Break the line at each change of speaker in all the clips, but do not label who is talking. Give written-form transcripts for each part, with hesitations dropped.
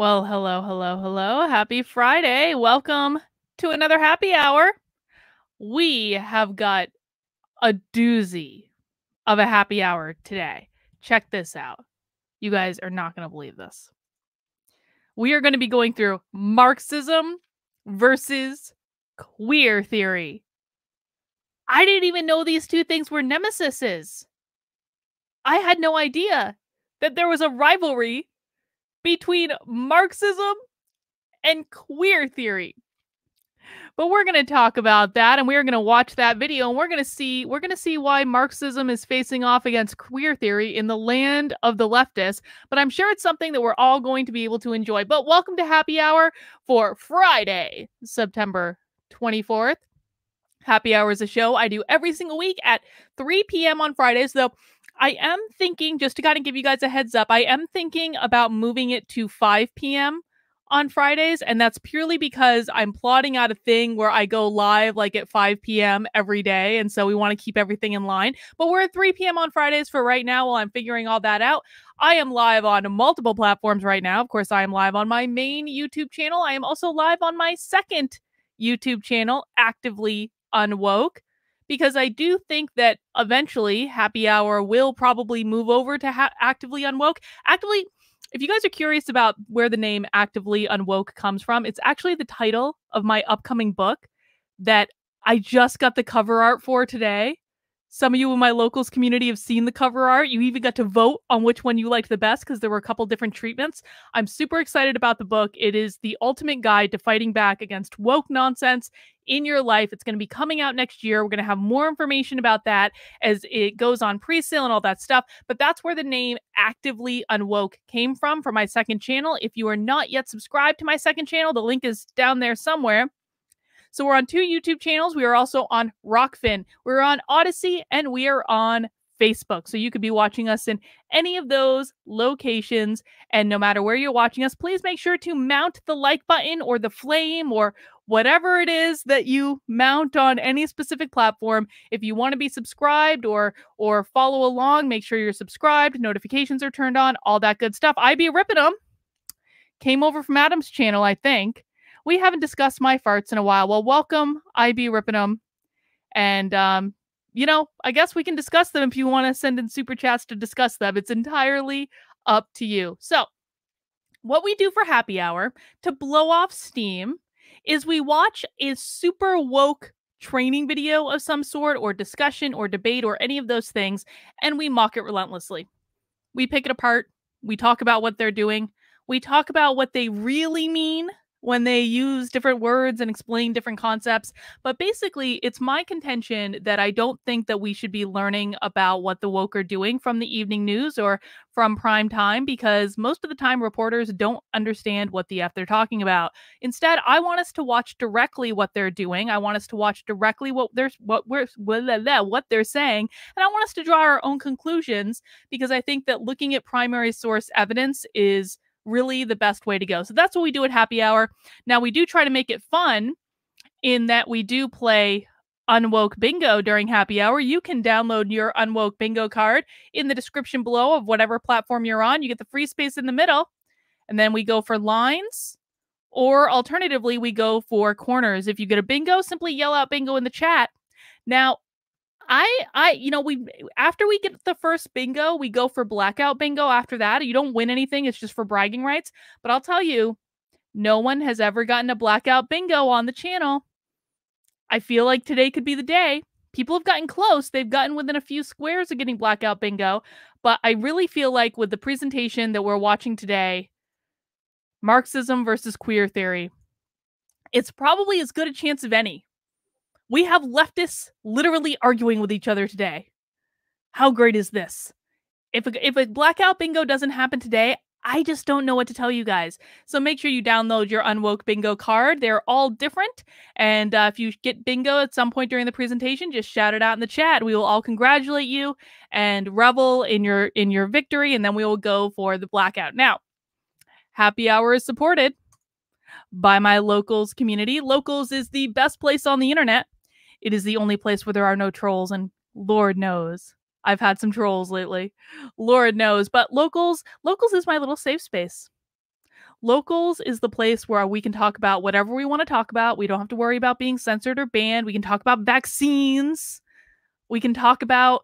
Well, hello, hello, hello. Happy Friday. Welcome to another happy hour. We have got a doozy of a happy hour today. Check this out. You guys are not going to believe this. We are going to be going through Marxism versus queer theory. I didn't even know these two things were nemesises. I had no idea that there was a rivalry between Marxism and queer theory. But we're going to talk about that, and we're going to watch that video, and we're going to see why Marxism is facing off against queer theory in the land of the leftists. But I'm sure it's something that we're all going to be able to enjoy. But welcome to Happy Hour for Friday, September 24th. Happy Hour is a show I do every single week at 3 p.m. on Fridays, though I am thinking, just to kind of give you guys a heads up, I am thinking about moving it to 5 p.m. on Fridays, and that's purely because I'm plotting out a thing where I go live like at 5 p.m. every day, and so we want to keep everything in line. But we're at 3 p.m. on Fridays for right now while I'm figuring all that out. I am live on multiple platforms right now. Of course, I am live on my main YouTube channel. I am also live on my second YouTube channel, Actively Unwoke, because I do think that eventually Happy Hour will probably move over to Actively Unwoke. Actively, if you guys are curious about where the name Actively Unwoke comes from, it's actually the title of my upcoming book that I just got the cover art for today. Some of you in my locals community have seen the cover art. You even got to vote on which one you liked the best because there were a couple different treatments. I'm super excited about the book. It is the ultimate guide to fighting back against woke nonsense in your life. It's going to be coming out next year. We're going to have more information about that as it goes on pre-sale and all that stuff. But that's where the name Actively Unwoke came from for my second channel. If you are not yet subscribed to my second channel, the link is down there somewhere. So we're on 2 YouTube channels. We are also on Rockfin. We're on Odyssey, and we are on Facebook. So you could be watching us in any of those locations. And no matter where you're watching us, please make sure to mount the like button or the flame or whatever it is that you mount on any specific platform. If you want to be subscribed or follow along, make sure you're subscribed. Notifications are turned on, all that good stuff. IB Rippin'em came over from Adam's channel, I think. We haven't discussed my farts in a while. Well, welcome, IB Rippin'em. And, I guess we can discuss them if you want to send in super chats to discuss them. It's entirely up to you. So, what we do for Happy Hour to blow off steam is we watch a super woke training video of some sort or discussion or debate or any of those things, and we mock it relentlessly. We pick it apart. We talk about what they're doing. We talk about what they really mean when they use different words and explain different concepts. But basically, it's my contention that I don't think that we should be learning about what the woke are doing from the evening news or from prime time, because most of the time reporters don't understand what the F they're talking about. Instead, I want us to watch directly what they're doing. I want us to watch directly what they're saying, and I want us to draw our own conclusions, because I think that looking at primary source evidence is really the best way to go. So that's what we do at Happy Hour. Now, we do try to make it fun in that we do play Unwoke Bingo during Happy Hour. You can download your Unwoke Bingo card in the description below of whatever platform you're on. You get the free space in the middle, and then we go for lines, or alternatively, we go for corners. If you get a bingo, simply yell out bingo in the chat. Now, after we get the first bingo, we go for blackout bingo after that. You don't win anything. It's just for bragging rights. But I'll tell you, no one has ever gotten a blackout bingo on the channel. I feel like today could be the day. People have gotten close. They've gotten within a few squares of getting blackout bingo. But I really feel like with the presentation that we're watching today, Marxism versus queer theory, it's probably as good a chance of any. We have leftists literally arguing with each other today. How great is this? If a blackout bingo doesn't happen today, I just don't know what to tell you guys. So make sure you download your Unwoke Bingo card. They're all different. And if you get bingo at some point during the presentation, just shout it out in the chat. We will all congratulate you and revel in your victory. And then we will go for the blackout. Now, Happy Hour is supported by my Locals community. Locals is the best place on the internet. It is the only place where there are no trolls, and Lord knows I've had some trolls lately. Lord knows. But Locals is my little safe space. Locals is the place where we can talk about whatever we want to talk about. We don't have to worry about being censored or banned. We can talk about vaccines. We can talk about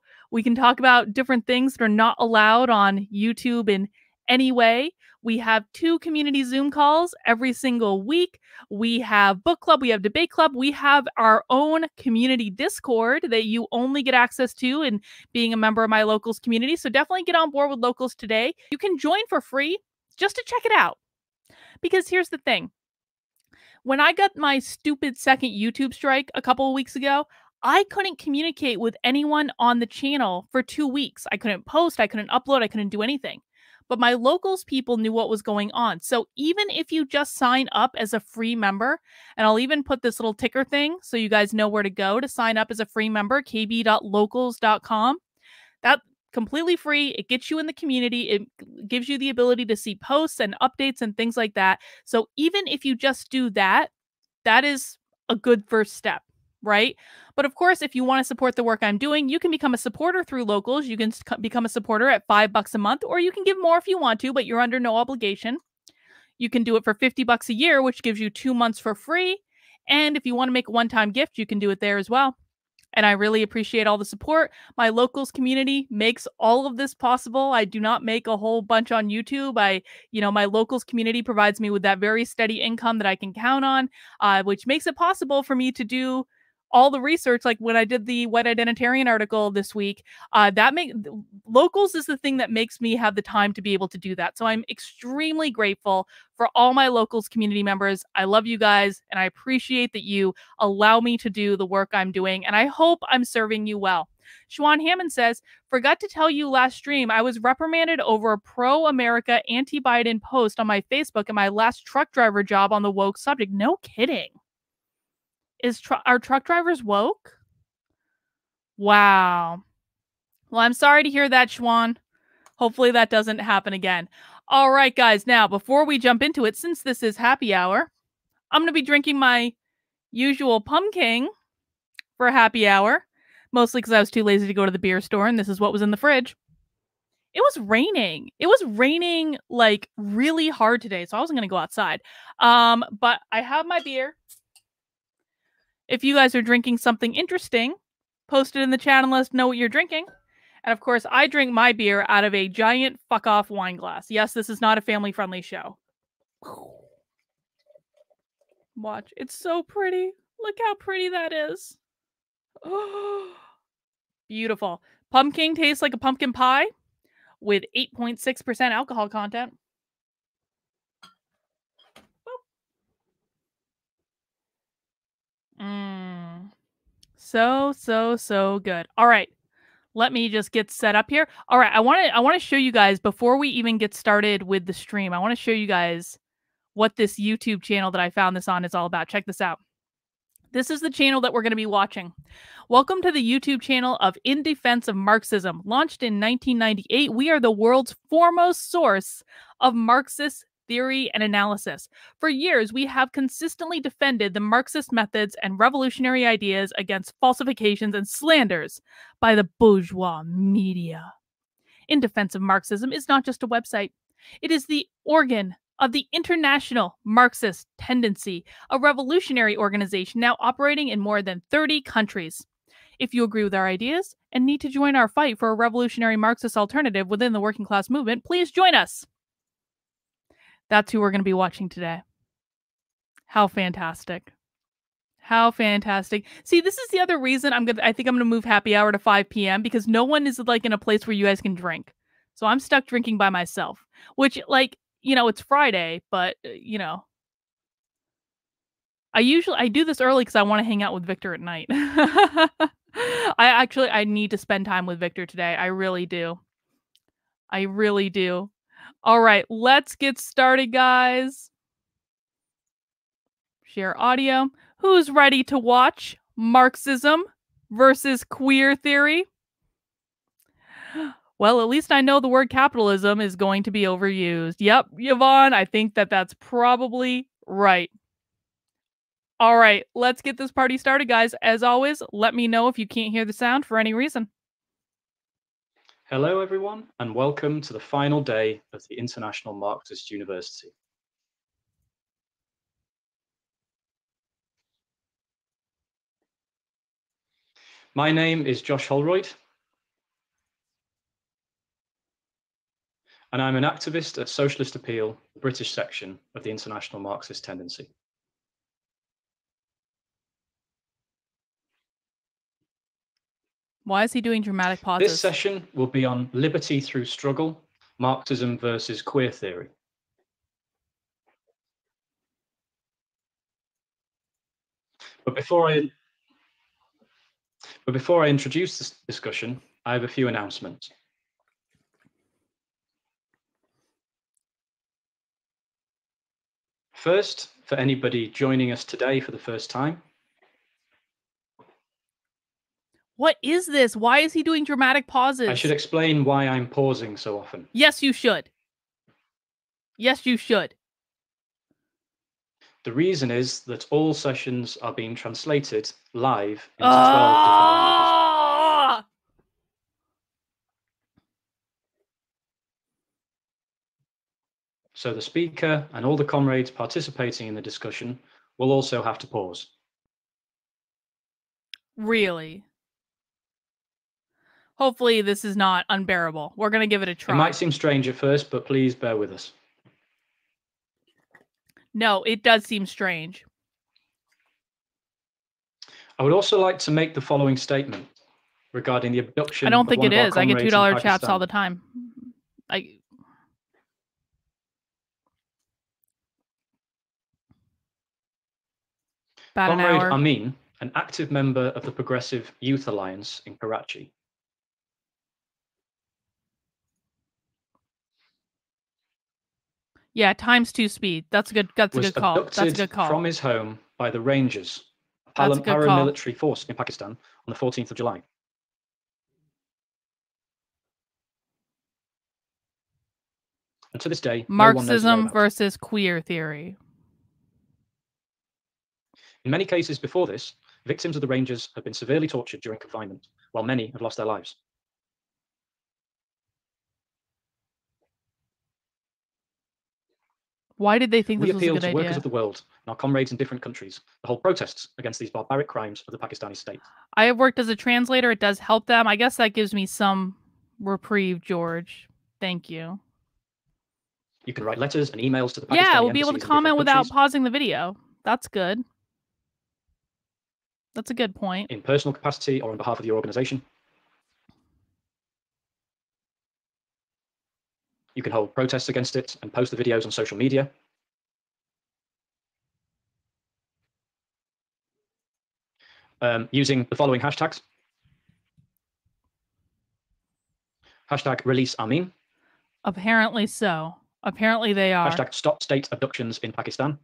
different things that are not allowed on YouTube in any way. We have 2 community Zoom calls every single week. We have book club, we have debate club, we have our own community Discord that you only get access to in being a member of my Locals community. So definitely get on board with Locals today. You can join for free just to check it out. Because here's the thing. When I got my stupid second YouTube strike a couple of weeks ago, I couldn't communicate with anyone on the channel for 2 weeks. I couldn't post, I couldn't upload, I couldn't do anything. But my Locals people knew what was going on. So even if you just sign up as a free member, and I'll even put this little ticker thing so you guys know where to go to sign up as a free member, kb.locals.com. That's completely free. It gets you in the community. It gives you the ability to see posts and updates and things like that. So even if you just do that, that is a good first step, right? But of course, if you want to support the work I'm doing, you can become a supporter through Locals. You can become a supporter at $5 a month, or you can give more if you want to, but you're under no obligation. You can do it for $50 a year, which gives you 2 months for free. And if you want to make a one-time gift, you can do it there as well. And I really appreciate all the support. My Locals community makes all of this possible. I do not make a whole bunch on YouTube. My Locals community provides me with that very steady income that I can count on, which makes it possible for me to do all the research. Like when I did the White Identitarian article this week, Locals is the thing that makes me have the time to be able to do that. So I'm extremely grateful for all my Locals community members. I love you guys, and I appreciate that you allow me to do the work I'm doing, and I hope I'm serving you well. Schwan Hammond says, forgot to tell you last stream, I was reprimanded over a pro-America, anti-Biden post on my Facebook at my last truck driver job on the woke subject. No kidding. Are truck drivers woke? Wow. Well, I'm sorry to hear that, Schwan. Hopefully that doesn't happen again. All right, guys. Now, before we jump into it, since this is happy hour, I'm going to be drinking my usual pumpkin for happy hour, mostly because I was too lazy to go to the beer store, and this is what was in the fridge. It was raining. It was raining like really hard today, so I wasn't going to go outside. But I have my beer. If you guys are drinking something interesting, post it in the chat and let us know what you're drinking. And of course, I drink my beer out of a giant fuck-off wine glass. Yes, this is not a family-friendly show. Watch. It's so pretty. Look how pretty that is. Oh, beautiful. Pumpkin tastes like a pumpkin pie with 8.6% alcohol content. So good. All right. Let me just get set up here. All right, I want to show you guys before we even get started with the stream. I want to show you guys what this YouTube channel that I found this on is all about. Check this out. This is the channel that we're going to be watching. Welcome to the YouTube channel of In Defense of Marxism. Launched in 1998, we are the world's foremost source of Marxist theory and analysis. For years, we have consistently defended the Marxist methods and revolutionary ideas against falsifications and slanders by the bourgeois media. In Defense of Marxism is not just a website. It is the organ of the International Marxist Tendency, a revolutionary organization now operating in more than 30 countries. If you agree with our ideas and need to join our fight for a revolutionary Marxist alternative within the working class movement, please join us. That's who we're going to be watching today. How fantastic. How fantastic. See, this is the other reason I think I'm going to move happy hour to 5 p.m. because no one is like in a place where you guys can drink. So I'm stuck drinking by myself, which it's Friday, but I do this early because I want to hang out with Victor at night. I need to spend time with Victor today. I really do. I really do. All right, let's get started, guys. Share audio. Who's ready to watch Marxism versus queer theory? Well, at least I know the word capitalism is going to be overused. Yep, Yvonne, I think that's probably right. All right, let's get this party started, guys. As always, let me know if you can't hear the sound for any reason.
Hello, everyone, and welcome to the final day of the International Marxist University. My name is Josh Holroyd, and I'm an activist at Socialist Appeal, the British section of the International Marxist Tendency.
Why is he doing dramatic pauses?
This session will be on liberty through struggle, Marxism versus queer theory. But before I introduce this discussion, I have a few announcements. First, for anybody joining us today for the first time,
what is this? Why is he doing dramatic pauses?
I should explain why I'm pausing so often.
Yes, you should. Yes, you should.
The reason is that all sessions are being translated live into 12 different languages. So the speaker and all the comrades participating in the discussion will also have to pause.
Really? Hopefully this is not unbearable. We're going to give it a try.
It might seem strange at first, but please bear with us.
No, it does seem strange.
I would also like to make the following statement regarding the abduction.
I don't think it is. I get $2 chats
Pakistan.
all the time. About
Comrade
an hour.
Amin, an active member of the Progressive Youth Alliance in Karachi,
yeah, times 2 speed. That's a good. That's a good call. That's a good call.
From his home by the Rangers, a paramilitary force in Pakistan, on the 14th of July. And to this day,
Marxism versus queer theory.
In many cases before this, victims of the Rangers have been severely tortured during confinement, while many have lost their lives.
Why did they think this was a good idea?
We appeal to workers of the world and our comrades in different countries to hold protests against these barbaric crimes of the Pakistani state.
I have worked as a translator. It does help them. I guess that gives me some reprieve, George. Thank you.
You can write letters and emails to the Pakistani
Yeah, we'll be able to comment without pausing the video. That's good. That's a good point.
In personal capacity or on behalf of your organization. You can hold protests against it and post the videos on social media. Using the following hashtags. Hashtag release Amin.
Apparently so. Apparently they are.
Hashtag stop state abductions in Pakistan.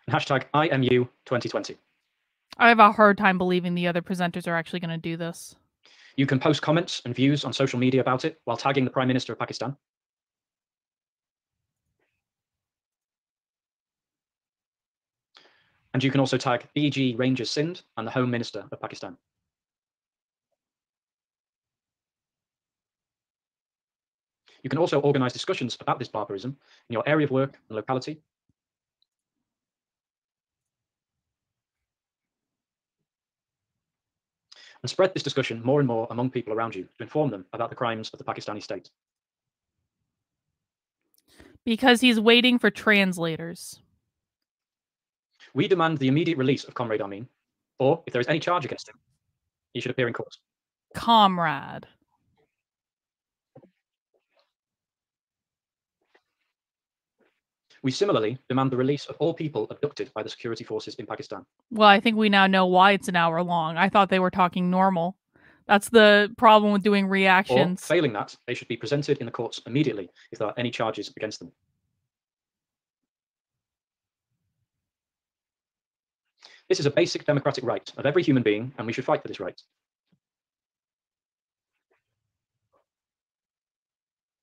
And hashtag IMU 2020.
I have a hard time believing the other presenters are actually going to do this.
You can post comments and views on social media about it while tagging the Prime Minister of Pakistan. And you can also tag BG Rangers Sindh and the Home Minister of Pakistan. You can also organise discussions about this barbarism in your area of work and locality. And spread this discussion more and more among people around you to inform them about the crimes of the Pakistani state.
Because he's waiting for translators.
We demand the immediate release of Comrade Amin, or if there is any charge against him, he should appear in court.
Comrade.
We similarly demand the release of all people abducted by the security forces in Pakistan.
Well, I think we now know why it's an hour long. I thought they were talking normal. That's the problem with doing reactions.
Or, failing that, they should be presented in the courts immediately if there are any charges against them. This is a basic democratic right of every human being, and we should fight for this right.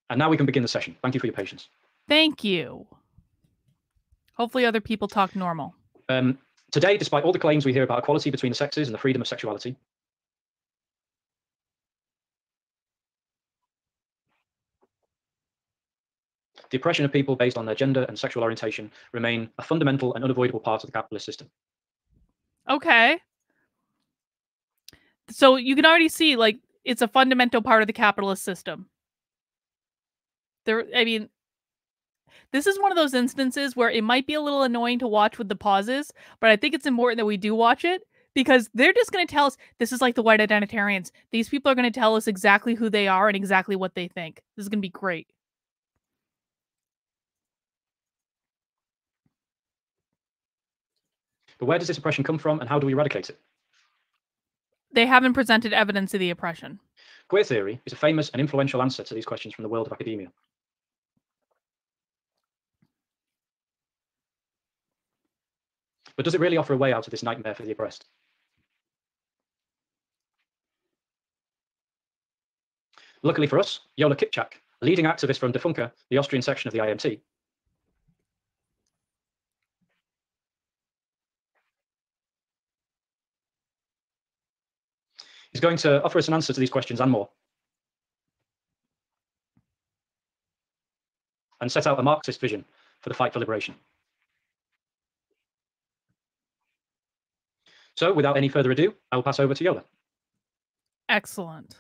And now we can begin the session. Thank you for your patience.
Thank you. Hopefully other people talk normal.
Today, despite all the claims we hear about equality between the sexes and the freedom of sexuality, The oppression of people based on their gender and sexual orientation remain a fundamental and unavoidable part of the capitalist system.
Okay. So you can already see, like, it's a fundamental part of the capitalist system. I mean, this is one of those instances where it might be a little annoying to watch with the pauses, but I think it's important that we do watch it because they're just going to tell us this is like the white identitarians. These people are going to tell us exactly who they are and exactly what they think. This is going to be great.
But where does this oppression come from and how do we eradicate it?
They haven't presented evidence of the oppression.
Queer theory is a famous and influential answer to these questions from the world of academia. But does it really offer a way out of this nightmare for the oppressed? Luckily for us, Yola Kipchak, a leading activist from Defunka, the Austrian section of the IMT, is going to offer us an answer to these questions and more, and set out a Marxist vision for the fight for liberation. So without any further ado, I will pass over to Yola.
Excellent.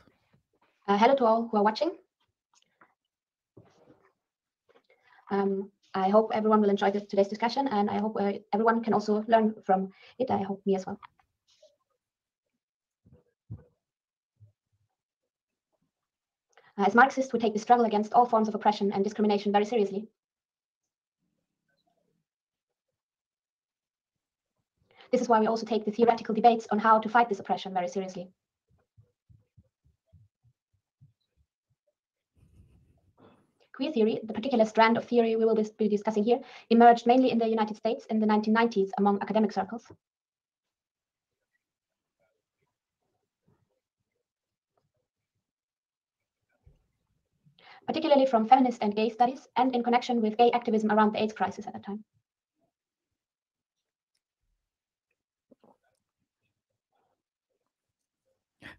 Hello to all who are watching. I hope everyone will enjoy today's discussion, and I hope everyone can also learn from it. I hope me as well. As Marxists, we take the struggle against all forms of oppression and discrimination very seriously. This is why we also take the theoretical debates on how to fight this oppression very seriously. Queer theory, the particular strand of theory we will be discussing here, emerged mainly in the United States in the 1990s among academic circles. Particularly from feminist and gay studies, and in connection with gay activism around the AIDS crisis at that time.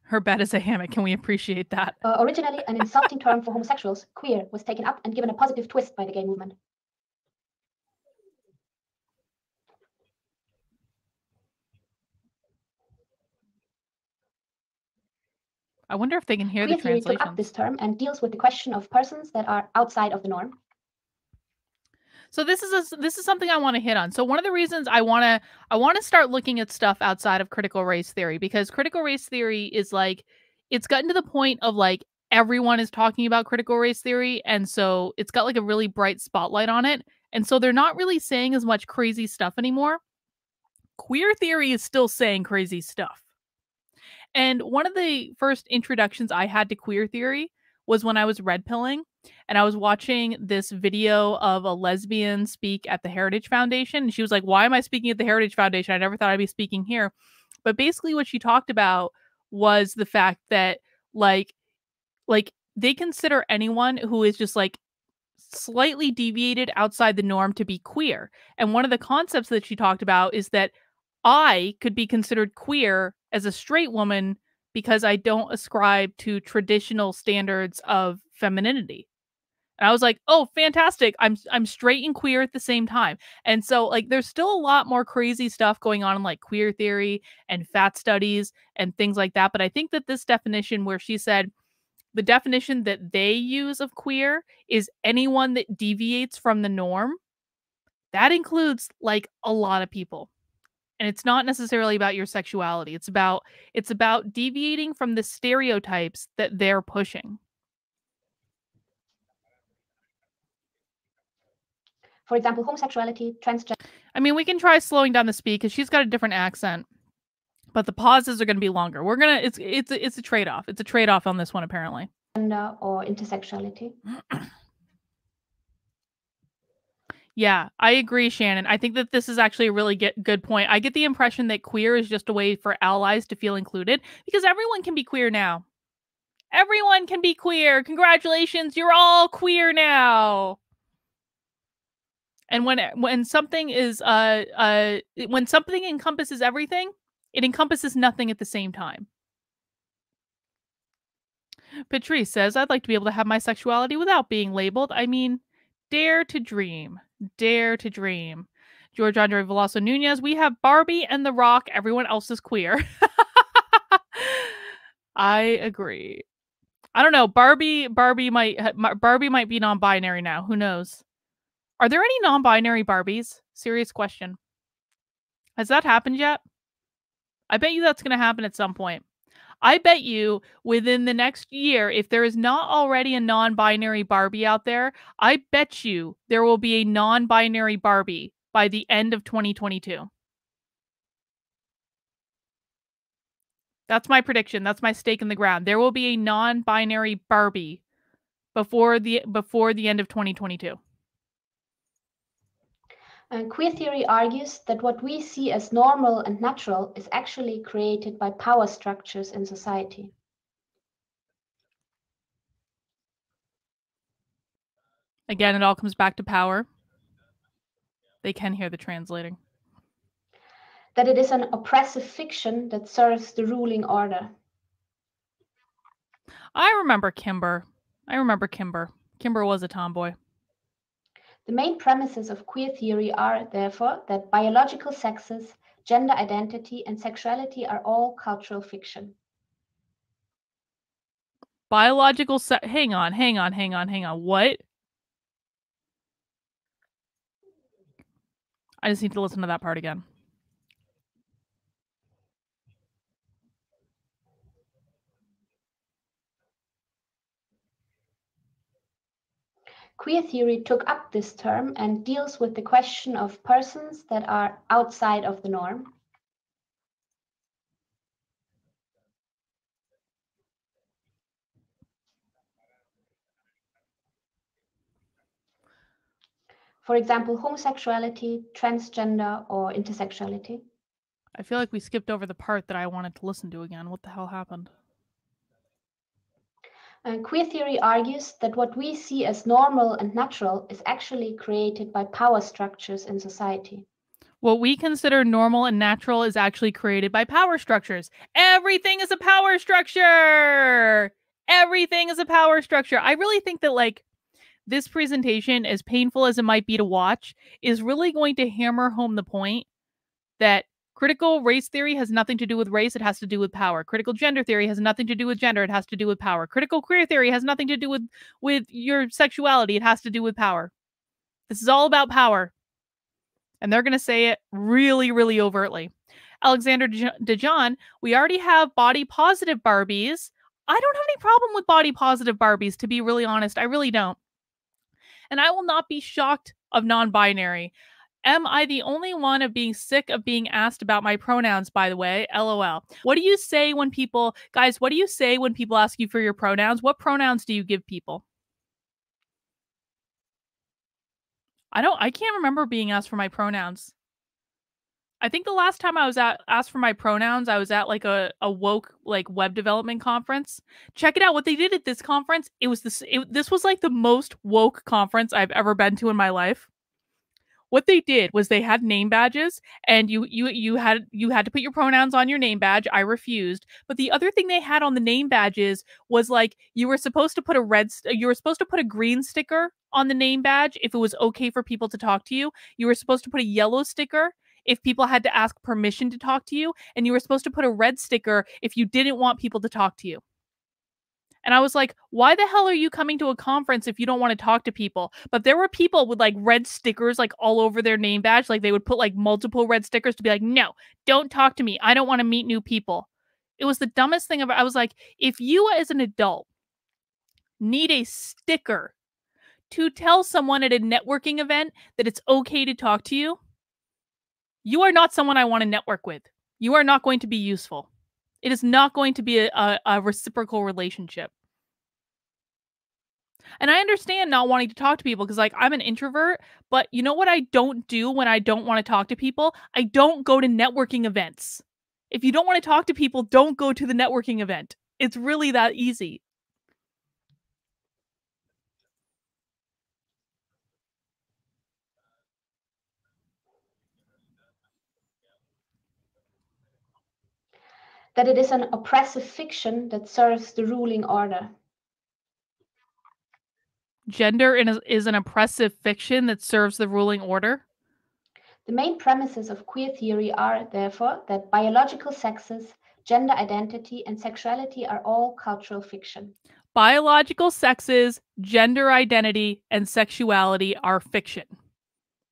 Her bed is a hammock. Can we appreciate that?
Originally an insulting term for homosexuals, queer was taken up and given a positive twist by the gay movement.
I wonder if they can hear
Queer
the
theory took
translation.
up this term and deals with the question of persons that are outside of the norm.
So this is something I want to hit on. So one of the reasons I want to start looking at stuff outside of critical race theory, because critical race theory is like, it's gotten to the point of like everyone is talking about critical race theory, and so it's got like a really bright spotlight on it, and so they're not really saying as much crazy stuff anymore. Queer theory is still saying crazy stuff. And one of the first introductions I had to queer theory was when I was red pilling, and I was watching this video of a lesbian speak at the Heritage Foundation. And she was like, "Why am I speaking at the Heritage Foundation? I never thought I'd be speaking here." But basically what she talked about was the fact that like they consider anyone who is just like slightly deviated outside the norm to be queer. And one of the concepts that she talked about is that I could be considered queer as a straight woman because I don't ascribe to traditional standards of femininity. And I was like, "Oh, fantastic. I'm straight and queer at the same time." And so like there's still a lot more crazy stuff going on in like queer theory and fat studies and things like that. But I think that this definition where she said the definition that they use of queer is anyone that deviates from the norm, that includes like a lot of people. And it's not necessarily about your sexuality. It's about deviating from the stereotypes that they're pushing.
For example, homosexuality, transgender.
I mean, we can try slowing down the speed because she's got a different accent, but the pauses are going to be longer. It's a trade-off. It's a trade-off on this one, apparently.
Or intersexuality.
Yeah, I agree, Shannon. I think that this is actually a really good point. I get the impression that queer is just a way for allies to feel included because everyone can be queer now. Everyone can be queer. Congratulations, you're all queer now. And when something is when something encompasses everything, it encompasses nothing at the same time. Patrice says, "I'd like to be able to have my sexuality without being labeled. I mean, Dare to dream. Dare to dream. George Andre Veloso Nunez. We have Barbie and The Rock. Everyone else is queer. I agree. I don't know. Barbie might be non-binary now. Who knows? Are there any non-binary Barbies? Serious question. Has that happened yet? I bet you that's going to happen at some point. I bet you within the next year, if there is not already a non-binary Barbie out there, I bet you there will be a non-binary Barbie by the end of 2022. That's my prediction. That's my stake in the ground. There will be a non-binary Barbie before the end of 2022.
Queer theory argues that what we see as normal and natural is actually created by power structures in society.
Again, it all comes back to power. They can hear the translating.
That it is an oppressive fiction that serves the ruling order.
I remember Kimber. Kimber was a tomboy.
The main premises of queer theory are, therefore, that biological sexes, gender identity, and sexuality are all cultural fiction.
Biological hang on. What? I just need to listen to that part again.
Queer theory took up this term and deals with the question of persons that are outside of the norm. For example, homosexuality, transgender, or intersexuality.
I feel like we skipped over the part that I wanted to listen to again. What the hell happened?
Queer theory argues that what we see as normal and natural is actually created by power structures in society.
What we consider normal and natural is actually created by power structures. Everything is a power structure! Everything is a power structure. I really think that, like, this presentation, as painful as it might be to watch, is really going to hammer home the point that critical race theory has nothing to do with race. It has to do with power. Critical gender theory has nothing to do with gender. It has to do with power. Critical queer theory has nothing to do with your sexuality. It has to do with power. This is all about power. And they're going to say it really, really overtly. Alexander DeJohn, we already have body positive Barbies. I don't have any problem with body positive Barbies, to be really honest. I really don't. And I will not be shocked of non-binary. Am I the only one of being sick of being asked about my pronouns, by the way? LOL. What do you say when people, guys, what do you say when people ask you for your pronouns? What pronouns do you give people? I can't remember being asked for my pronouns. I think the last time I was asked for my pronouns, I was at like a woke like web development conference. Check it out. What they did at this conference, this was like the most woke conference I've ever been to in my life. What they did was they had name badges, and you had to put your pronouns on your name badge. I refused. But the other thing they had on the name badges was like you were supposed to put a green sticker on the name badge if it was okay for people to talk to you. You were supposed to put a yellow sticker if people had to ask permission to talk to you, and you were supposed to put a red sticker if you didn't want people to talk to you. And I was like, why the hell are you coming to a conference if you don't want to talk to people? But there were people with like red stickers like all over their name badge. Like they would put like multiple red stickers to be like, no, don't talk to me. I don't want to meet new people. It was the dumbest thing ever. I was like, if you as an adult need a sticker to tell someone at a networking event that it's okay to talk to you, you are not someone I want to network with. You are not going to be useful. It is not going to be a reciprocal relationship. And I understand not wanting to talk to people because, like, I'm an introvert. But you know what I don't do when I don't want to talk to people? I don't go to networking events. If you don't want to talk to people, don't go to the networking event. It's really that easy.
That it is an oppressive fiction that serves the ruling order.
Gender is an oppressive fiction that serves the ruling order.
The main premises of queer theory are, therefore, that biological sexes, gender identity, and sexuality are all cultural fiction.
Biological sexes, gender identity, and sexuality are fiction.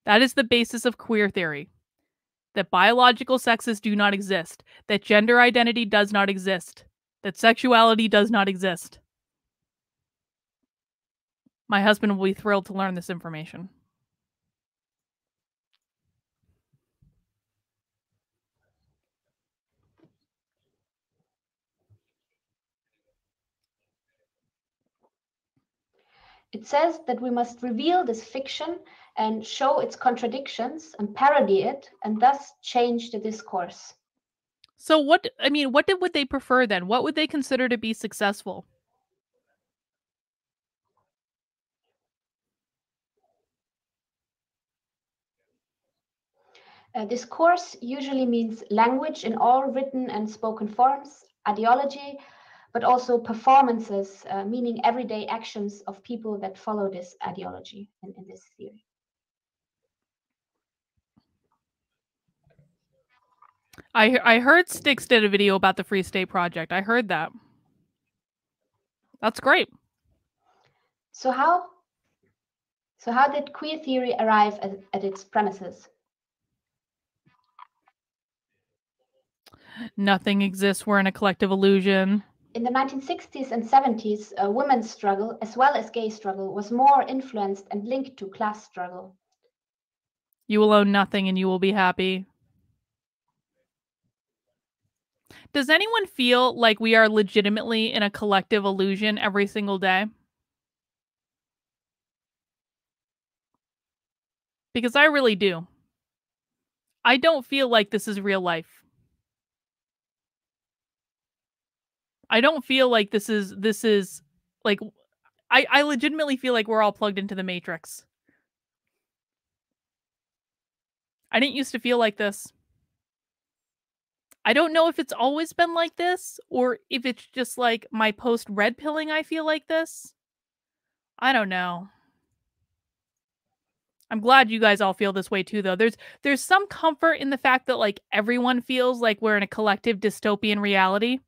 That is the basis of queer theory. That biological sexes do not exist, that gender identity does not exist, that sexuality does not exist. My husband will be thrilled to learn this information.
It says that we must reveal this fiction and show its contradictions and parody it, and thus change the discourse.
So what would they prefer then? What would they consider to be successful?
Discourse usually means language in all written and spoken forms, ideology, but also performances, meaning everyday actions of people that follow this ideology in this theory.
I heard Styx did a video about the Free State Project. I heard that. That's great.
So how did queer theory arrive at its premises?
Nothing exists. We're in a collective illusion.
In the 1960s and 70s, women's struggle, as well as gay struggle, was more influenced and linked to class struggle.
You will own nothing and you will be happy. Does anyone feel like we are legitimately in a collective illusion every single day? Because I really do. I don't feel like this is real life. I don't feel like this is like I legitimately feel like we're all plugged into the Matrix. I didn't used to feel like this. I don't know if it's always been like this or if it's just like my post red pilling I feel like this. I don't know. I'm glad you guys all feel this way too though. There's some comfort in the fact that like everyone feels like we're in a collective dystopian reality.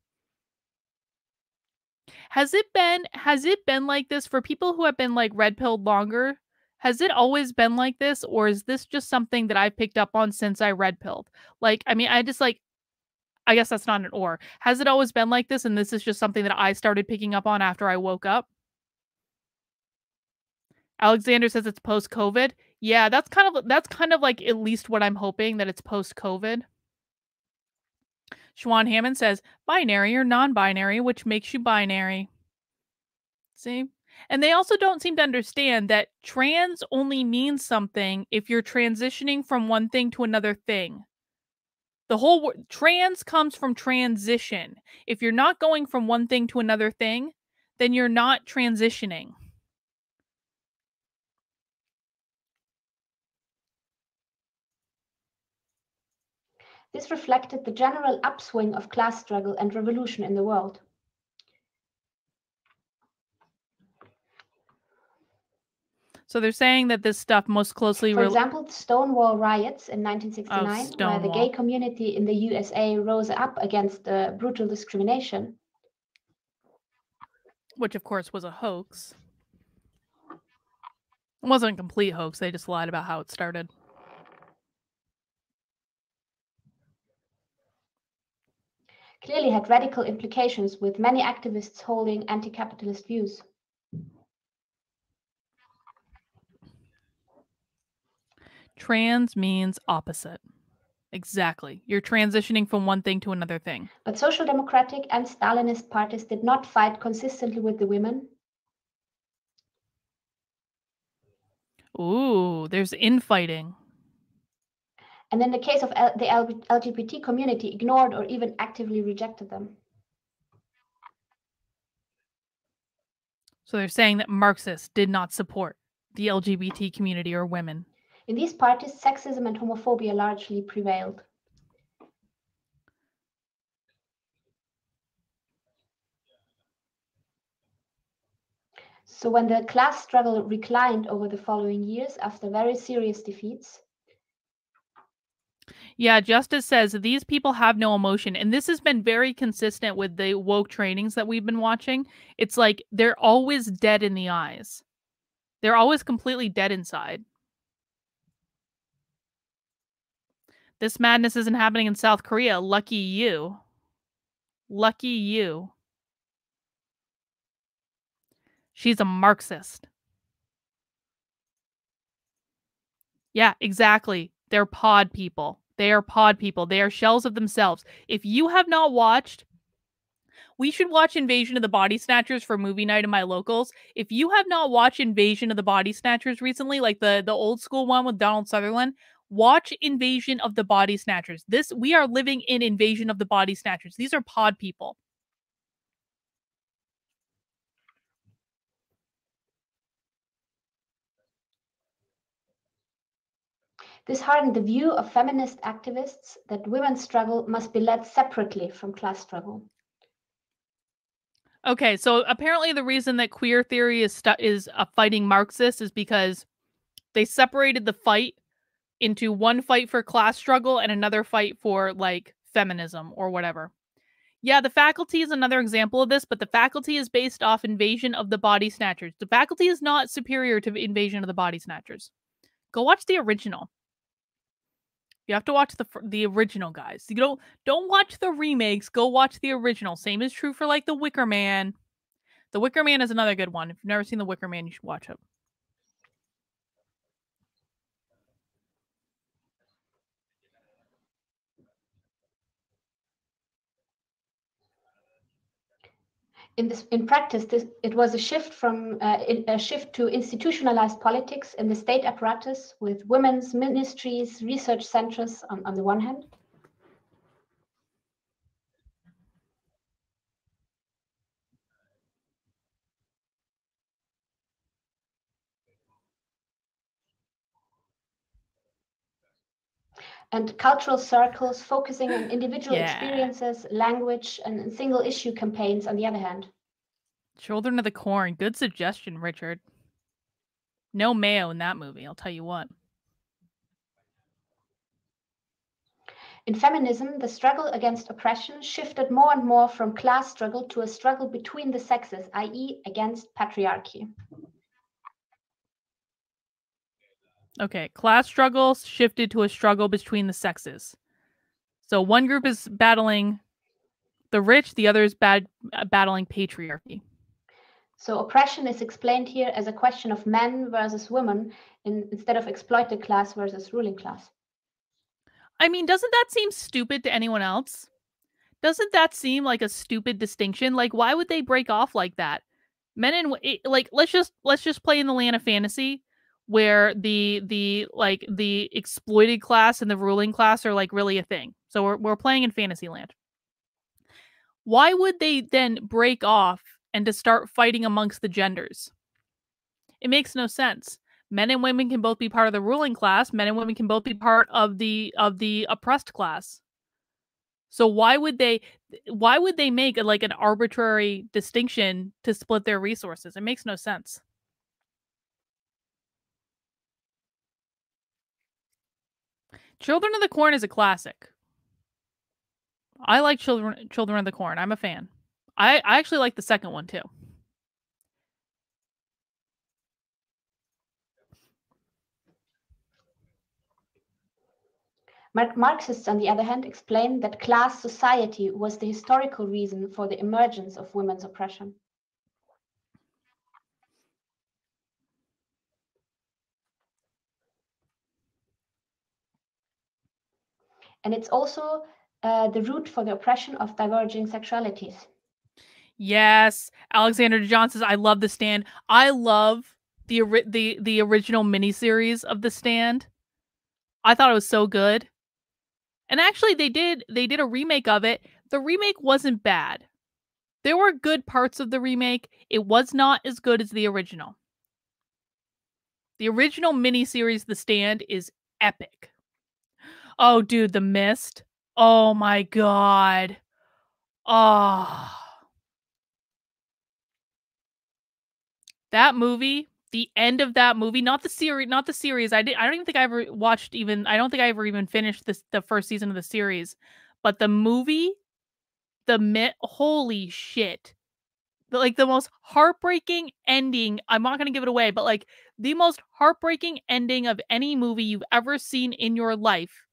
Has it been like this for people who have been like red pilled longer? Has it always been like this or is this just something that I've picked up on since I red pilled? Like I mean I just like I guess that's not an or. Has it always been like this and this is just something that I started picking up on after I woke up? Alexander says it's post-COVID. Yeah, that's kind of like at least what I'm hoping, that it's post-COVID. Schwan Hammond says binary or non-binary, which makes you binary. See? And they also don't seem to understand that trans only means something if you're transitioning from one thing to another thing. The whole word trans comes from transition. If you're not going from one thing to another thing, then you're not transitioning.
This reflected the general upswing of class struggle and revolution in the world.
So they're saying that this stuff most closely...
For example, the Stonewall riots in 1969, where the gay community in the USA rose up against brutal discrimination.
Which, of course, was a hoax. It wasn't a complete hoax. They just lied about how it started.
Clearly had radical implications, with many activists holding anti-capitalist views.
Trans means opposite. Exactly. You're transitioning from one thing to another thing.
But Social Democratic and Stalinist parties did not fight consistently with the women.
Ooh, there's infighting.
And in the case of the LGBT community, ignored or even actively rejected them.
So they're saying that Marxists did not support the LGBT community or women.
In these parties, sexism and homophobia largely prevailed. So when the class struggle reclined over the following years after very serious defeats.
Yeah, Justice says these people have no emotion. And this has been very consistent with the woke trainings that we've been watching. It's like they're always dead in the eyes. They're always completely dead inside. This madness isn't happening in South Korea. Lucky you. Lucky you. She's a Marxist. Yeah, exactly. They're pod people. They are pod people. They are shells of themselves. If you have not watched, we should watch Invasion of the Body Snatchers for movie night in my locals. If you have not watched Invasion of the Body Snatchers recently, like the old school one with Donald Sutherland, watch Invasion of the Body Snatchers. We are living in Invasion of the Body Snatchers. These are pod people.
This hardened the view of feminist activists that women's struggle must be led separately from class struggle.
Okay, so apparently the reason that queer theory is fighting Marxists is because they separated the fight into one fight for class struggle and another fight for like feminism or whatever. Yeah, the faculty is another example of this, but the faculty is based off Invasion of the Body Snatchers. The faculty is not superior to Invasion of the Body Snatchers. Go watch the original. You have to watch the original, guys. You don't watch the remakes. Go watch the original. Same is true for like The Wicker Man. The Wicker Man is another good one. If you've never seen The Wicker Man, you should watch it.
In practice, it was a shift to institutionalized politics in the state apparatus with women's ministries, research centers on the one hand. And cultural circles focusing on individual experiences, language, and single issue campaigns on the other hand.
Children of the Corn. Good suggestion, Richard. No mayo in that movie, I'll tell you what.
In feminism, the struggle against oppression shifted more and more from class struggle to a struggle between the sexes, i.e., against patriarchy.
Okay, class struggles shifted to a struggle between the sexes. So one group is battling the rich, the other is battling patriarchy.
So oppression is explained here as a question of men versus women instead of exploited class versus ruling class.
I mean, doesn't that seem stupid to anyone else? Doesn't that seem like a stupid distinction? Like, why would they break off like that? Men and like, let's just play in the land of fantasy, where the exploited class and the ruling class are like really a thing. So we're playing in fantasy land. Why would they then break off and to start fighting amongst the genders? It makes no sense. Men and women can both be part of the ruling class. Men and women can both be part of the oppressed class. So why would they make like an arbitrary distinction to split their resources? It makes no sense. Children of the Corn is a classic. I like Children of the Corn. I'm a fan. I actually like the second one too.
Marxists, on the other hand, explain that class society was the historical reason for the emergence of women's oppression. And it's also the root for the oppression of diverging sexualities.
Yes, Alexander John says, "I love The Stand." I love the original miniseries of The Stand. I thought it was so good. And actually, they did a remake of it. The remake wasn't bad. There were good parts of the remake. It was not as good as the original. The original miniseries, The Stand, is epic. Oh, dude, The Mist. Oh my god. Oh. That movie, the end of that movie, not the series. I don't even think I ever watched I don't think I ever even finished the first season of the series. But the movie, holy shit. Like the most heartbreaking ending. I'm not going to give it away, but like the most heartbreaking ending of any movie you've ever seen in your life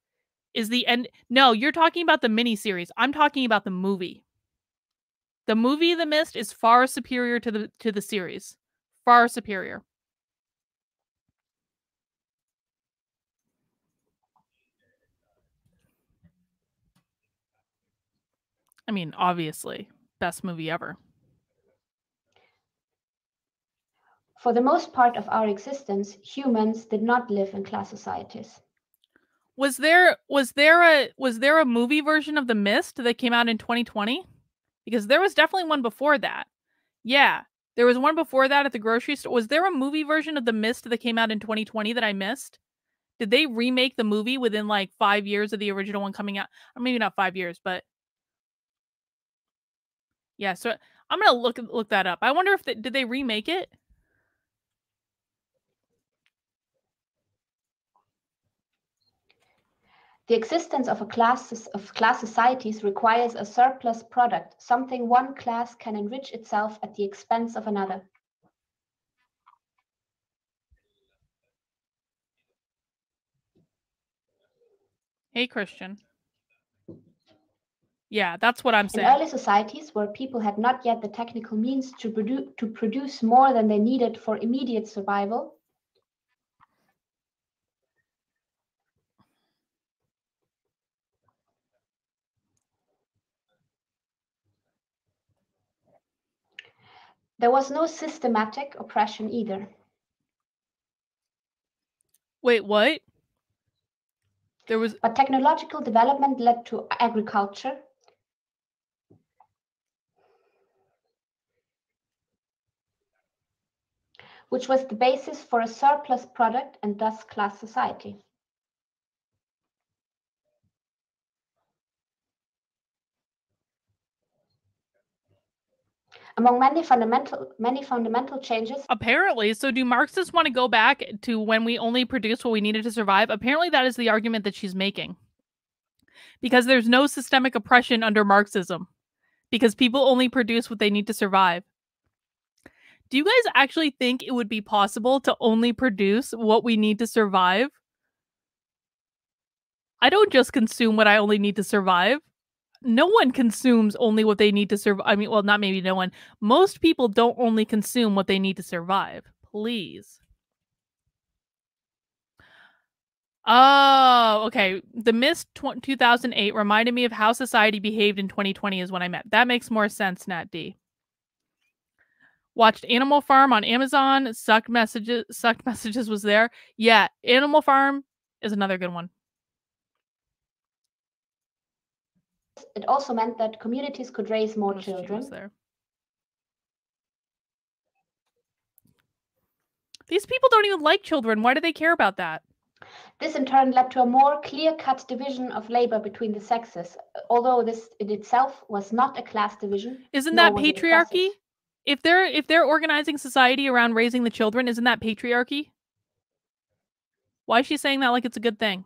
is the end. No, you're talking about the miniseries. I'm talking about the movie. The movie The Mist is far superior to the series. Far superior. I mean, obviously, best movie ever.
For the most part of our existence, humans did not live in class societies.
Was there a movie version of The Mist that came out in 2020? Because there was definitely one before that. Yeah, there was one before that at the grocery store. Was there a movie version of The Mist that came out in 2020 that I missed? Did they remake the movie within like 5 years of the original one coming out? Or maybe not 5 years, but yeah. So I'm gonna look that up. I wonder if did they remake it?
The existence of class societies requires a surplus product, something one class can enrich itself at the expense of another.
Hey, Christian. Yeah, that's what I'm saying.
In early societies, where people had not yet the technical means to produce more than they needed for immediate survival, there was no systematic oppression either.
Wait, what?
But technological development led to agriculture, which was the basis for a surplus product and thus class society. Among many fundamental changes.
Apparently, so do Marxists want to go back to when we only produced what we needed to survive? Apparently, that is the argument that she's making. Because there's no systemic oppression under Marxism. Because people only produce what they need to survive. Do you guys actually think it would be possible to only produce what we need to survive? I don't just consume what I only need to survive. No one consumes only what they need to survive. I mean, well, not maybe no one. Most people don't only consume what they need to survive. Please. Oh, okay. The Mist 2008 reminded me of how society behaved in 2020 is when I met. That makes more sense, Nat D. Watched Animal Farm on Amazon. Sucked Messages was there. Yeah, Animal Farm is another good one.
It also meant that communities could raise more children.
There. These people don't even like children. Why do they care about that?
This in turn led to a more clear-cut division of labor between the sexes, although this in itself was not a class division.
Isn't that patriarchy? If they're organizing society around raising the children, isn't that patriarchy? Why is she saying that like it's a good thing?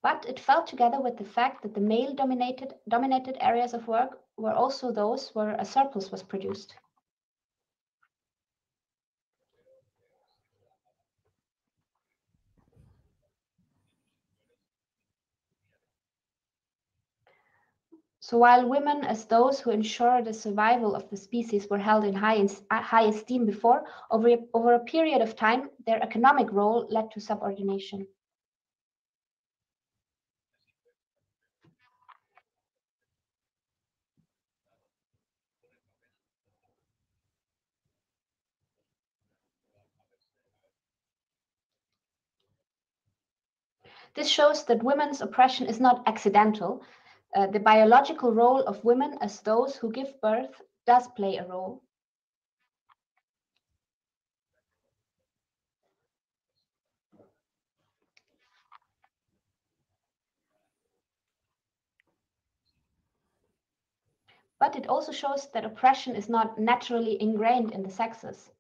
But it fell together with the fact that the male-dominated areas of work were also those where a surplus was produced. So while women, as those who ensure the survival of the species, were held in high esteem before, over a period of time, their economic role led to subordination. This shows that women's oppression is not accidental. The biological role of women as those who give birth does play a role. But it also shows that oppression is not naturally ingrained in the sexes.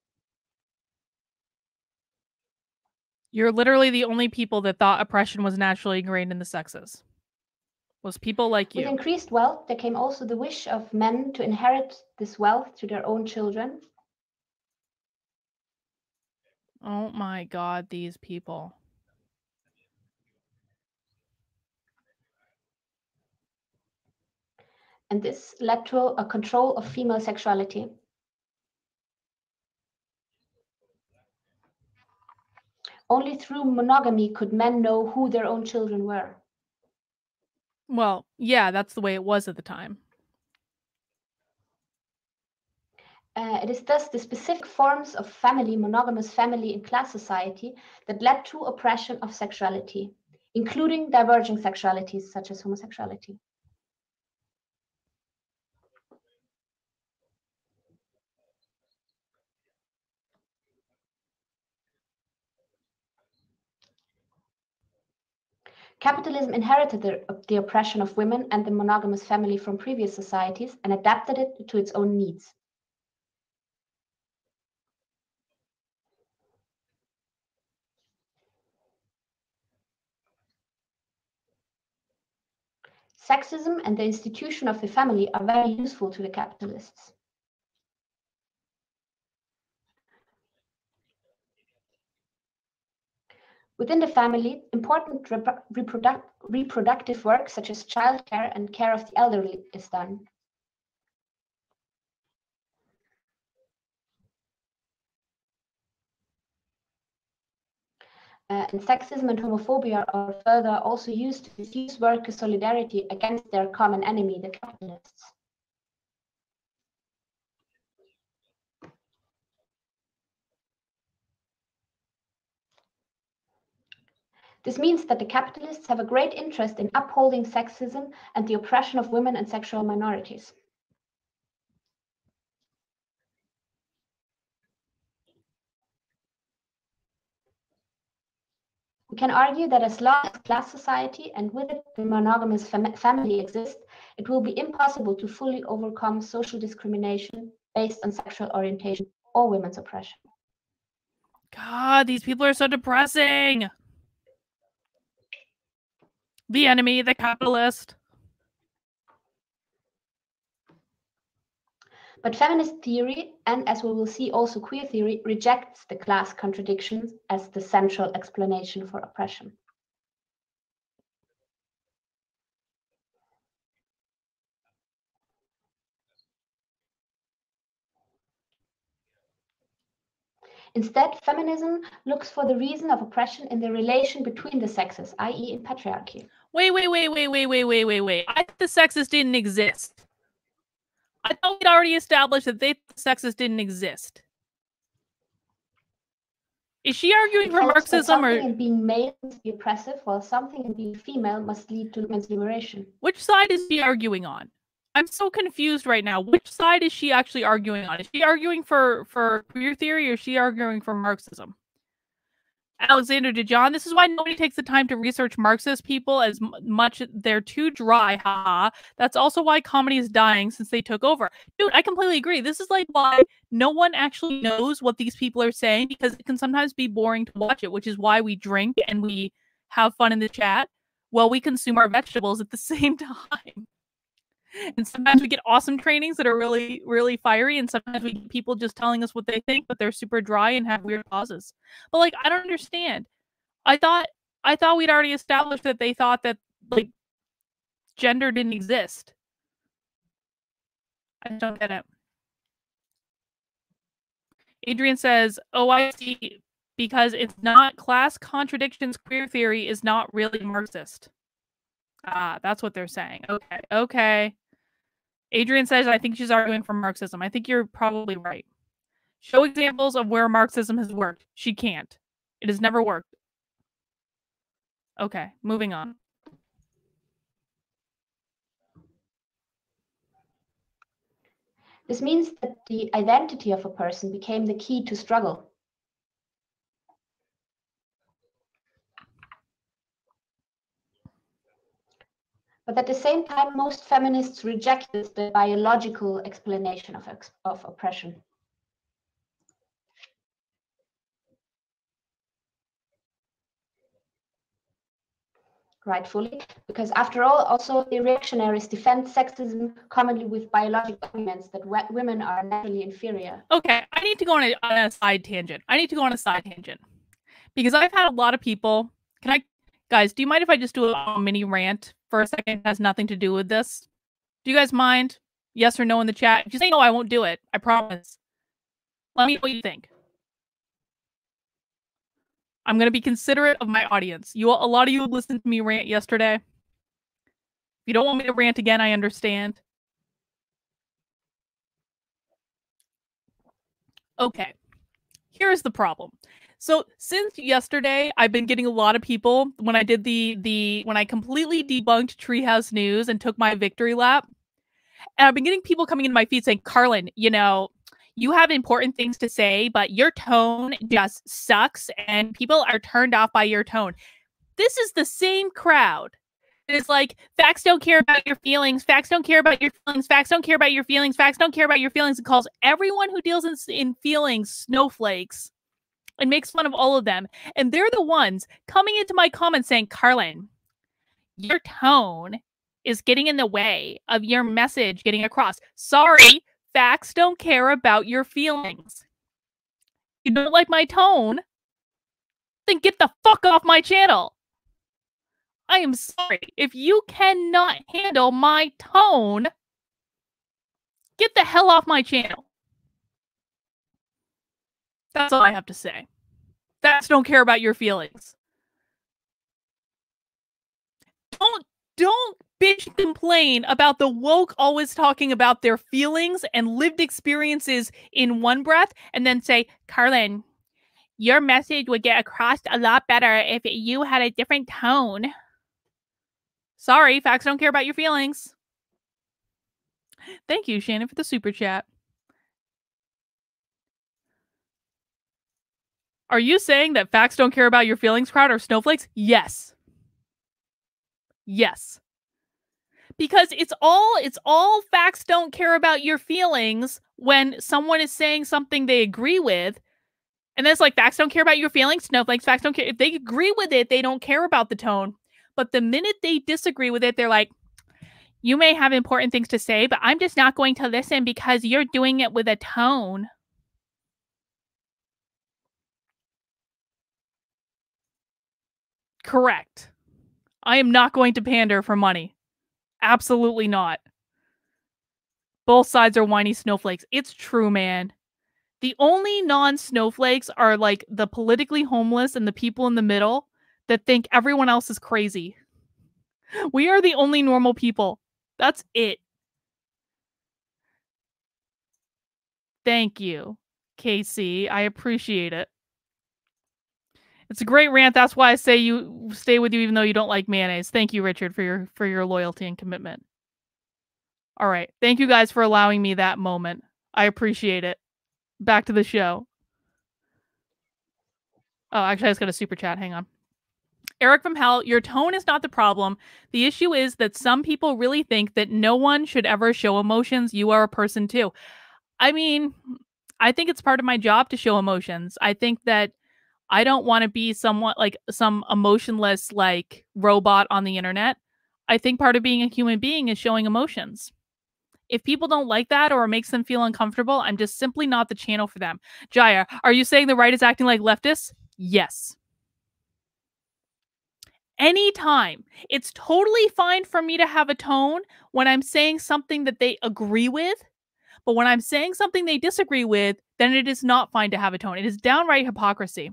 You're literally the only people that thought oppression was naturally ingrained in the sexes. Was people like you.
With increased wealth, there came also the wish of men to inherit this wealth to their own children.
Oh my God, these people.
And this led to a control of female sexuality. Only through monogamy could men know who their own children were.
Well, yeah, that's the way it was at the time.
It is thus the specific forms of family, monogamous family in class society, that led to oppression of sexuality, including diverging sexualities such as homosexuality. Capitalism inherited the oppression of women and the monogamous family from previous societies and adapted it to its own needs. Sexism and the institution of the family are very useful to the capitalists. Within the family, important reproductive work such as childcare and care of the elderly is done. And sexism and homophobia are further also used to diffuse worker solidarity against their common enemy, the capitalists. This means that the capitalists have a great interest in upholding sexism and the oppression of women and sexual minorities. We can argue that as long as class society and with it the monogamous family exist, it will be impossible to fully overcome social discrimination based on sexual orientation or women's oppression.
God, these people are so depressing. The enemy, the capitalist.
But feminist theory, and as we will see also queer theory, rejects the class contradictions as the central explanation for oppression. Instead, feminism looks for the reason of oppression in the relation between the sexes, i.e. in patriarchy.
Wait. I thought the sexes didn't exist. I thought we'd already established that the sexes didn't exist. Is she arguing for Marxism or
something in being male must be oppressive, while something in being female must lead to women's liberation?
which side is she arguing on? I'm so confused right now. Which side is she actually arguing on? Is she arguing for queer theory or is she arguing for Marxism? Alexander DeJohn, this is why nobody takes the time to research Marxist people as much. They're too dry, haha. That's also why comedy is dying since they took over. Dude, I completely agree. This is like why no one actually knows what these people are saying because it can sometimes be boring to watch it, which is why we drink and we have fun in the chat while we consume our vegetables at the same time. And sometimes we get awesome trainings that are really, really fiery, and sometimes we get people just telling us what they think, but they're super dry and have weird pauses. But like, I don't understand. I thought we'd already established that they thought that like gender didn't exist. I don't get it. Adrian says, "Oh, I see. Because it's not class contradictions. Queer theory is not really Marxist." Ah, that's what they're saying. Okay. Adrian says, I think she's arguing for Marxism. I think you're probably right. Show examples of where Marxism has worked. She can't. It has never worked. Okay, moving on.
This means that the identity of a person became the key to struggle. But at the same time, most feminists rejected the biological explanation of oppression. Rightfully, because after all, also the reactionaries defend sexism commonly with biological arguments that women are naturally inferior.
Okay, I need to go on a side tangent. Because I've had a lot of people. Guys, do you mind if I just do a mini rant for a second? It has nothing to do with this. Do you guys mind? Yes or no in the chat? If you say no, I won't do it. I promise. Let me know what you think. I'm going to be considerate of my audience. A lot of you listened to me rant yesterday. If you don't want me to rant again, I understand. Okay. Here's the problem. So since yesterday, I've been getting a lot of people when I did when I completely debunked Treehouse News and took my victory lap. And I've been getting people coming into my feed saying, Carlin, you have important things to say, but your tone just sucks and people are turned off by your tone. This is the same crowd. It's like, facts don't care about your feelings. Facts don't care about your feelings. Facts don't care about your feelings. Facts don't care about your feelings. It calls everyone who deals in feelings snowflakes and makes fun of all of them. And they're the ones coming into my comments saying, Carlin, your tone is getting in the way of your message getting across. Sorry, facts don't care about your feelings. You don't like my tone? Then get the fuck off my channel. I am sorry. If you cannot handle my tone, get the hell off my channel. That's all I have to say. Facts don't care about your feelings. Don't bitch and complain about the woke always talking about their feelings and lived experiences in one breath and then say, Carlin, your message would get across a lot better if you had a different tone. Sorry, facts don't care about your feelings. Thank you, Shannon, for the super chat. Are you saying that facts don't care about your feelings, crowd, or snowflakes? Yes. Yes. Because it's all facts don't care about your feelings when someone is saying something they agree with. And then it's like, facts don't care about your feelings, snowflakes, facts don't care. If they agree with it, they don't care about the tone. But the minute they disagree with it, they're like, you may have important things to say, but I'm just not going to listen because you're doing it with a tone. Correct. I am not going to pander for money. Absolutely not. Both sides are whiny snowflakes. It's true, man. The only non-snowflakes are like the politically homeless and the people in the middle that think everyone else is crazy. We are the only normal people. That's it. Thank you, Casey. I appreciate it. It's a great rant. That's why I say you stay with you even though you don't like mayonnaise. Thank you, Richard, for your loyalty and commitment. All right. Thank you guys for allowing me that moment. I appreciate it. Back to the show. Oh, actually, I just got a super chat. Hang on. Eric from Hell, your tone is not the problem. The issue is that some people really think that no one should ever show emotions. You are a person too. I mean, I think it's part of my job to show emotions. I think that I don't want to be somewhat like some emotionless like robot on the internet. I think part of being a human being is showing emotions. If people don't like that or it makes them feel uncomfortable, I'm just simply not the channel for them. Jaya, are you saying the right is acting like leftists? Yes. Anytime. It's totally fine for me to have a tone when I'm saying something that they agree with. But when I'm saying something they disagree with, then it is not fine to have a tone. It is downright hypocrisy.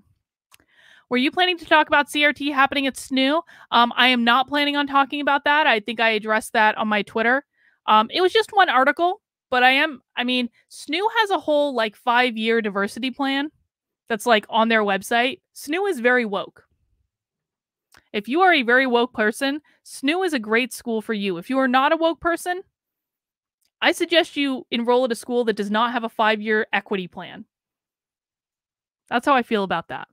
Were you planning to talk about CRT happening at SNU? I am not planning on talking about that. I think I addressed that on my Twitter. It was just one article, but SNU has a whole like 5-year diversity plan that's like on their website. SNU is very woke. If you are a very woke person, SNU is a great school for you. If you are not a woke person, I suggest you enroll at a school that does not have a 5-year equity plan. That's how I feel about that.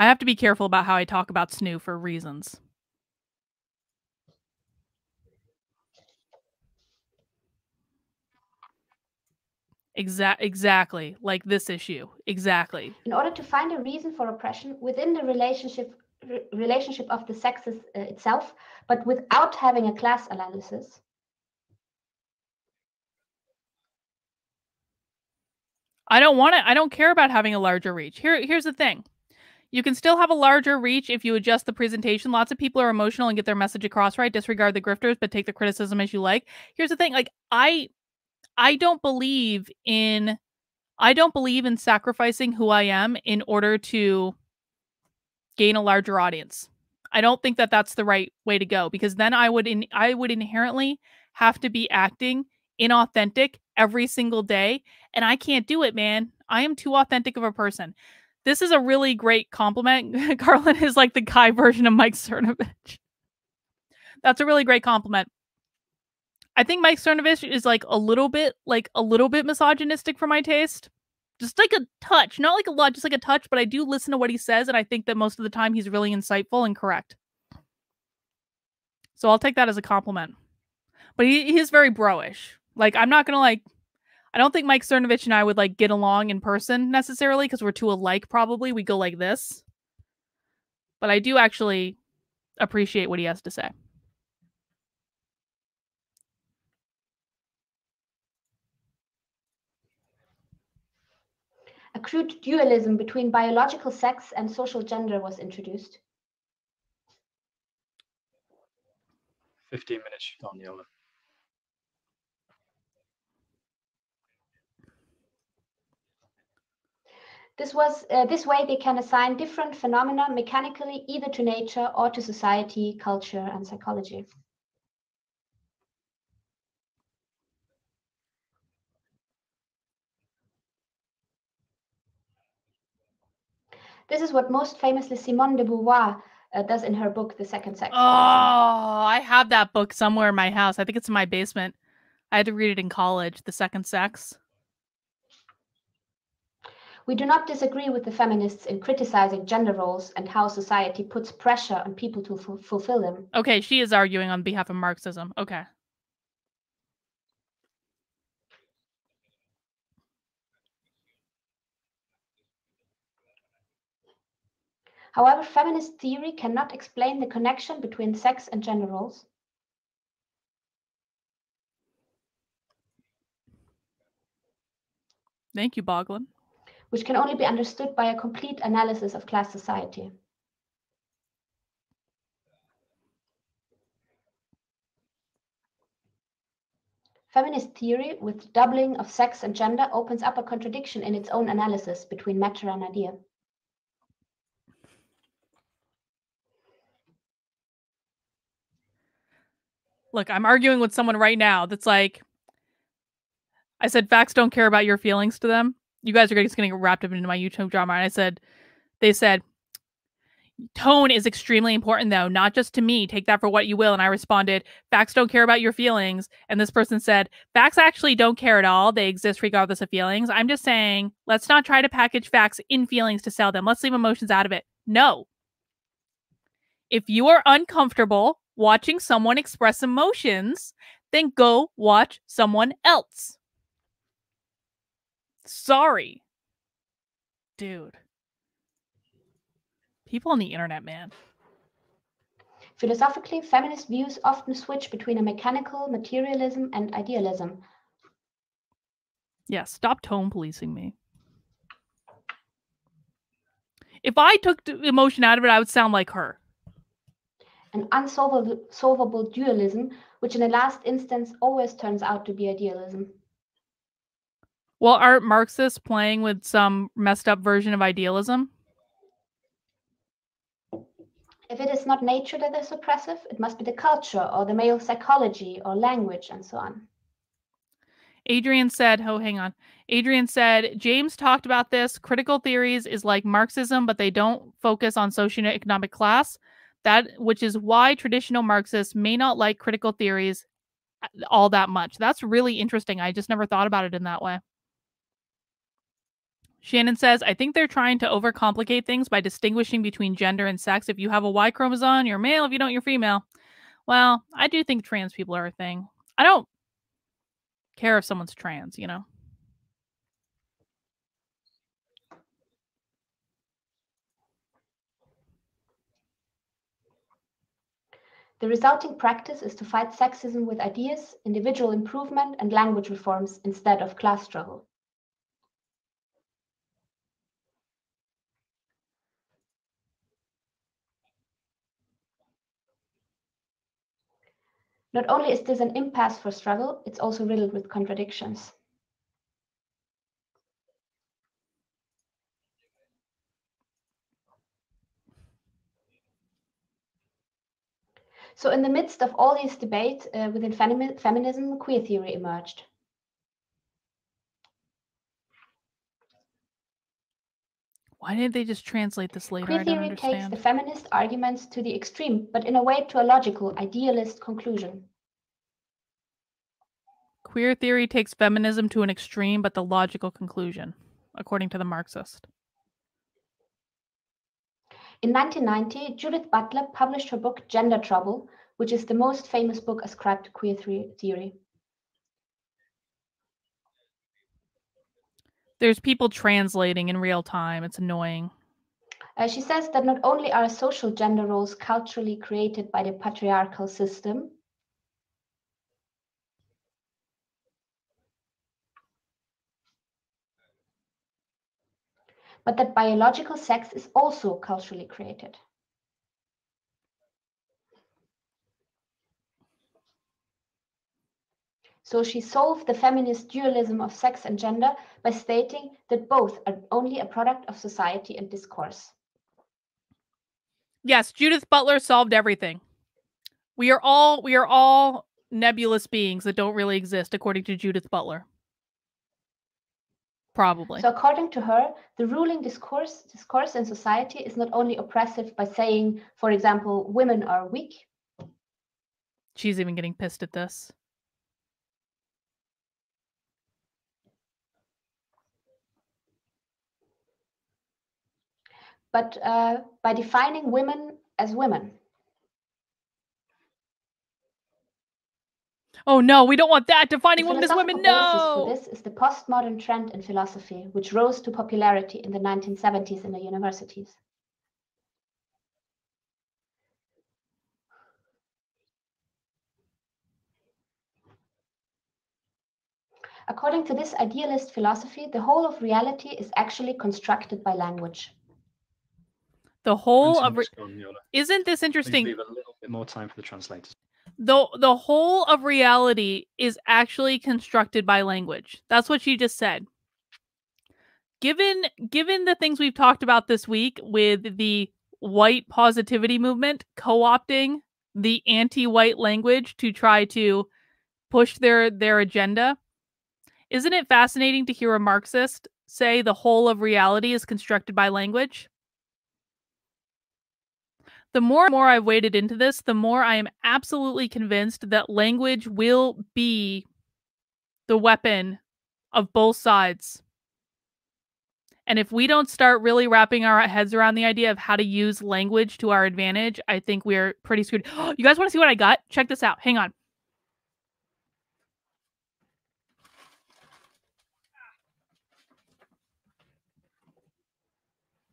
I have to be careful about how I talk about snoo for reasons. Exactly. Like this issue. Exactly.
In order to find a reason for oppression within the relationship of the sexes itself, but without having a class analysis.
I don't care about having a larger reach. Here's the thing. You can still have a larger reach if you adjust the presentation. Lots of people are emotional and get their message across right. Disregard the grifters, but take the criticism as you like. Here's the thing. Like I don't believe in sacrificing who I am in order to gain a larger audience. I don't think that that's the right way to go, because then I would inherently have to be acting inauthentic every single day, and I can't do it, man. I am too authentic of a person. This is a really great compliment. Carlin is like the guy version of Mike Cernovich. That's a really great compliment. I think Mike Cernovich is like a little bit misogynistic for my taste. Just like a touch, not like a lot, just like a touch, but I do listen to what he says, and I think that most of the time he's really insightful and correct. So I'll take that as a compliment. But he is very bro-ish. Like, I'm not gonna I don't think Mike Cernovich and I would like get along in person necessarily, because we're too alike probably. We go like this. But I do actually appreciate what he has to say.
A crude dualism between biological sex and social gender was introduced.
15 minutes on the other.
This way they can assign different phenomena mechanically either to nature or to society, culture, and psychology. This is what most famously Simone de Beauvoir does in her book, The Second Sex.
Oh, I have that book somewhere in my house. I think it's in my basement. I had to read it in college, The Second Sex.
We do not disagree with the feminists in criticizing gender roles and how society puts pressure on people to fulfill them.
Okay, she is arguing on behalf of Marxism. Okay.
However, feminist theory cannot explain the connection between sex and gender roles.
Thank you, Boglin.
Which can only be understood by a complete analysis of class society. Feminist theory, with doubling of sex and gender, opens up a contradiction in its own analysis between matter and idea.
Look, I'm arguing with someone right now that's like, I said, facts don't care about your feelings to them. You guys are just getting wrapped up into my YouTube drama. And they said, tone is extremely important, though, not just to me. Take that for what you will. And I responded, facts don't care about your feelings. And this person said, facts actually don't care at all. They exist regardless of feelings. I'm just saying, let's not try to package facts in feelings to sell them. Let's leave emotions out of it. No. If you are uncomfortable watching someone express emotions, then go watch someone else. Sorry. Dude. People on the internet, man.
Philosophically, feminist views often switch between a mechanical materialism and idealism.
Yeah, stop tone policing me. If I took emotion out of it, I would sound like her.
An unsolvable dualism, which in the last instance always turns out to be idealism.
Well, aren't Marxists playing with some messed up version of idealism?
If it is not nature that is oppressive, it must be the culture or the male psychology or language and so on.
Adrian said, James talked about this. Critical theories is like Marxism, but they don't focus on socioeconomic class. Which is why traditional Marxists may not like critical theories all that much. That's really interesting. I just never thought about it in that way. Shannon says, I think they're trying to overcomplicate things by distinguishing between gender and sex. If you have a Y chromosome, you're male. If you don't, you're female. Well, I do think trans people are a thing. I don't care if someone's trans, you know?
The resulting practice is to fight sexism with ideas, individual improvement, and language reforms instead of class struggle. Not only is this an impasse for struggle, it's also riddled with contradictions. So in the midst of all these debates within feminism, queer theory emerged.
Why didn't they just translate this later?
Queer theory takes the feminist arguments to the extreme, but in a way to a logical, idealist conclusion.
Queer theory takes feminism to an extreme, but the logical conclusion, according to the Marxist.
In 1990, Judith Butler published her book Gender Trouble, which is the most famous book ascribed to queer theory.
There's people translating in real time. It's annoying.
She says that not only are social gender roles culturally created by the patriarchal system, but that biological sex is also culturally created. So she solved the feminist dualism of sex and gender by stating that both are only a product of society and discourse.
Yes, Judith Butler solved everything. We are all nebulous beings that don't really exist, according to Judith Butler. Probably.
So according to her, the ruling discourse in society is not only oppressive by saying, for example, women are weak.
She's even getting pissed at this.
But by defining women as women.
Oh no, we don't want that. Defining women as women, no!
The basis for this is the postmodern trend in philosophy, which rose to popularity in the 1970s in the universities. According to this idealist philosophy, the whole of reality is actually constructed by language.
The whole of isn't this interesting?
Leave a little bit more time for the translators.
The whole of reality is actually constructed by language. That's what she just said. Given the things we've talked about this week with the white positivity movement co-opting the anti-white language to try to push their agenda, isn't it fascinating to hear a Marxist say the whole of reality is constructed by language? The more and more I've waded into this, the more I am absolutely convinced that language will be the weapon of both sides. And if we don't start really wrapping our heads around the idea of how to use language to our advantage, I think we're pretty screwed. You guys want to see what I got? Check this out. Hang on.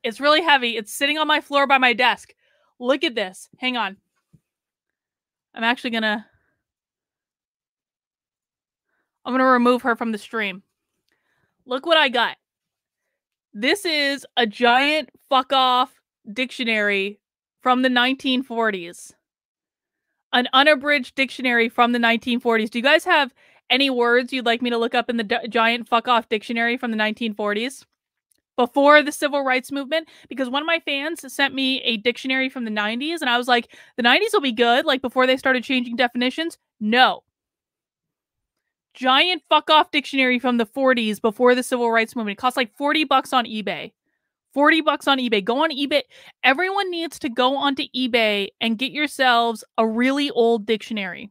It's really heavy. It's sitting on my floor by my desk. Look at this. Hang on. I'm gonna remove her from the stream. Look what I got. This is a giant fuck off dictionary from the 1940s. An unabridged dictionary from the 1940s. Do you guys have any words you'd like me to look up in the giant fuck off dictionary from the 1940s? Before the civil rights movement, because one of my fans sent me a dictionary from the 90s, and I was like, the 90s will be good, like before they started changing definitions. No. Giant fuck off dictionary from the 40s before the civil rights movement. It costs like $40 on eBay. $40 on eBay. Go on eBay. Everyone needs to go onto eBay and get yourselves a really old dictionary.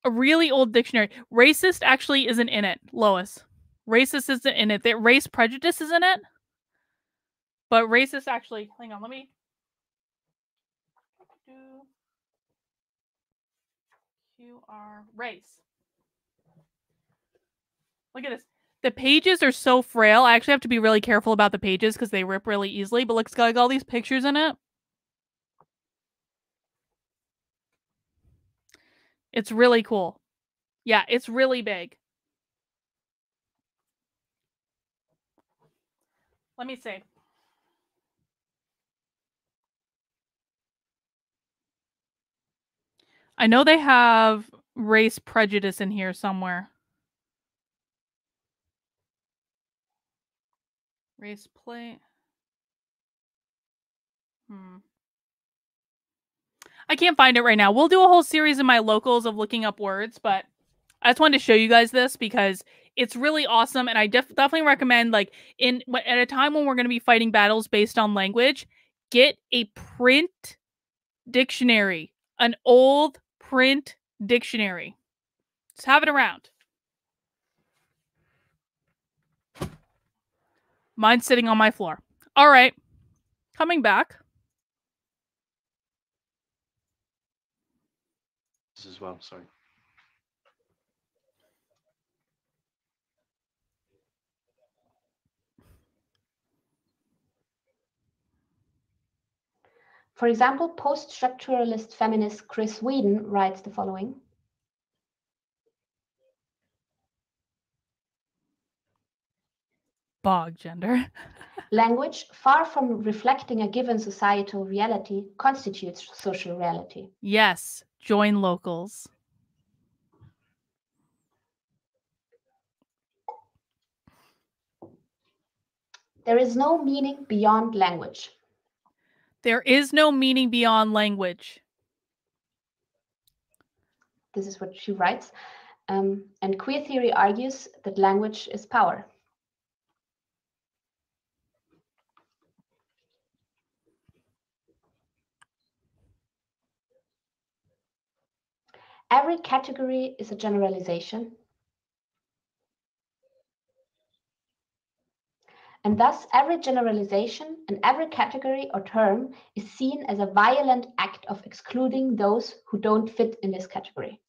A really old dictionary. Racist actually isn't in it, Lois. Racist isn't in it. Race prejudice is in it. But racist actually, hang on, let me do QR race. Look at this. The pages are so frail. I actually have to be really careful about the pages because they rip really easily, but look, it's got like all these pictures in it. It's really cool. Yeah, it's really big. Let me see. I know they have race prejudice in here somewhere. Race plate. I can't find it right now. We'll do a whole series in my locals of looking up words, but I just wanted to show you guys this because it's really awesome, and I definitely recommend, like, at a time when we're going to be fighting battles based on language, get a print dictionary, an old print dictionary. Just have it around. Mine's sitting on my floor. All right, coming back.
As well, sorry.
For example, post-structuralist feminist Chris Whedon writes the following.
Bog gender.
Language, far from reflecting a given societal reality, constitutes social reality.
Yes, join locals.
There is no meaning beyond language.
There is no meaning beyond language.
This is what she writes. And queer theory argues that language is power. Every category is a generalization. And thus, every generalization and every category or term is seen as a violent act of excluding those who don't fit in this category.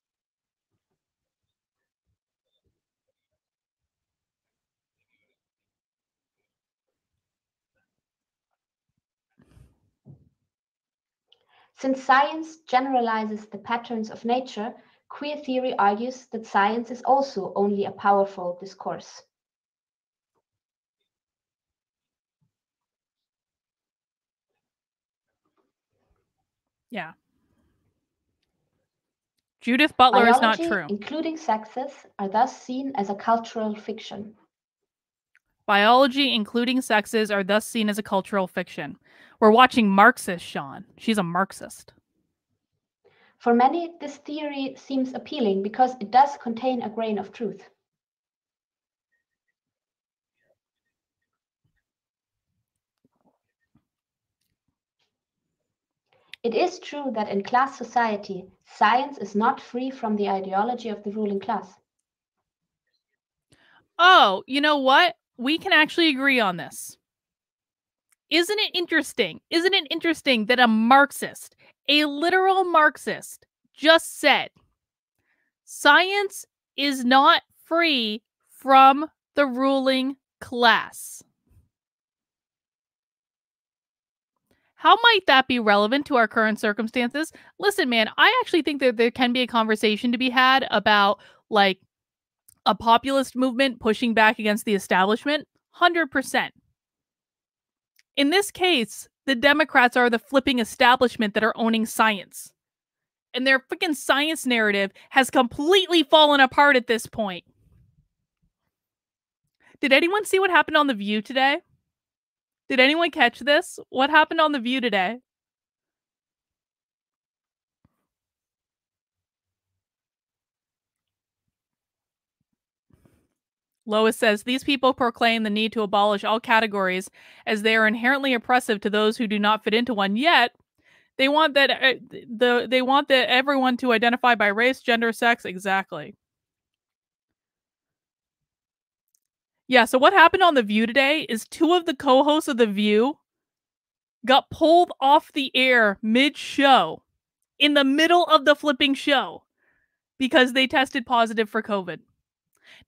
Since science generalizes the patterns of nature, queer theory argues that science is also only a powerful discourse.
Yeah. Judith Butler
Biology,
is not true.
including sexes, are thus seen as a cultural fiction.
Biology, including sexes, are thus seen as a cultural fiction. We're watching Marxist, Sean. She's a Marxist.
For many, this theory seems appealing because it does contain a grain of truth. It is true that in class society, science is not free from the ideology of the ruling class.
Oh, you know what? We can actually agree on this. Isn't it interesting? Isn't it interesting that a Marxist, a literal Marxist, just said science is not free from the ruling class? How might that be relevant to our current circumstances? Listen, man, I actually think that there can be a conversation to be had about, like, a populist movement pushing back against the establishment. 100%. In this case, the Democrats are the flipping establishment that are owning science. And their freaking science narrative has completely fallen apart at this point. Did anyone see what happened on The View today? Did anyone catch this? What happened on The View today? Lois says, these people proclaim the need to abolish all categories as they are inherently oppressive to those who do not fit into one, yet they want that everyone to identify by race, gender, sex. Exactly. Yeah, so what happened on The View today is two of the co-hosts of The View got pulled off the air mid-show, in the middle of the flipping show, because they tested positive for COVID.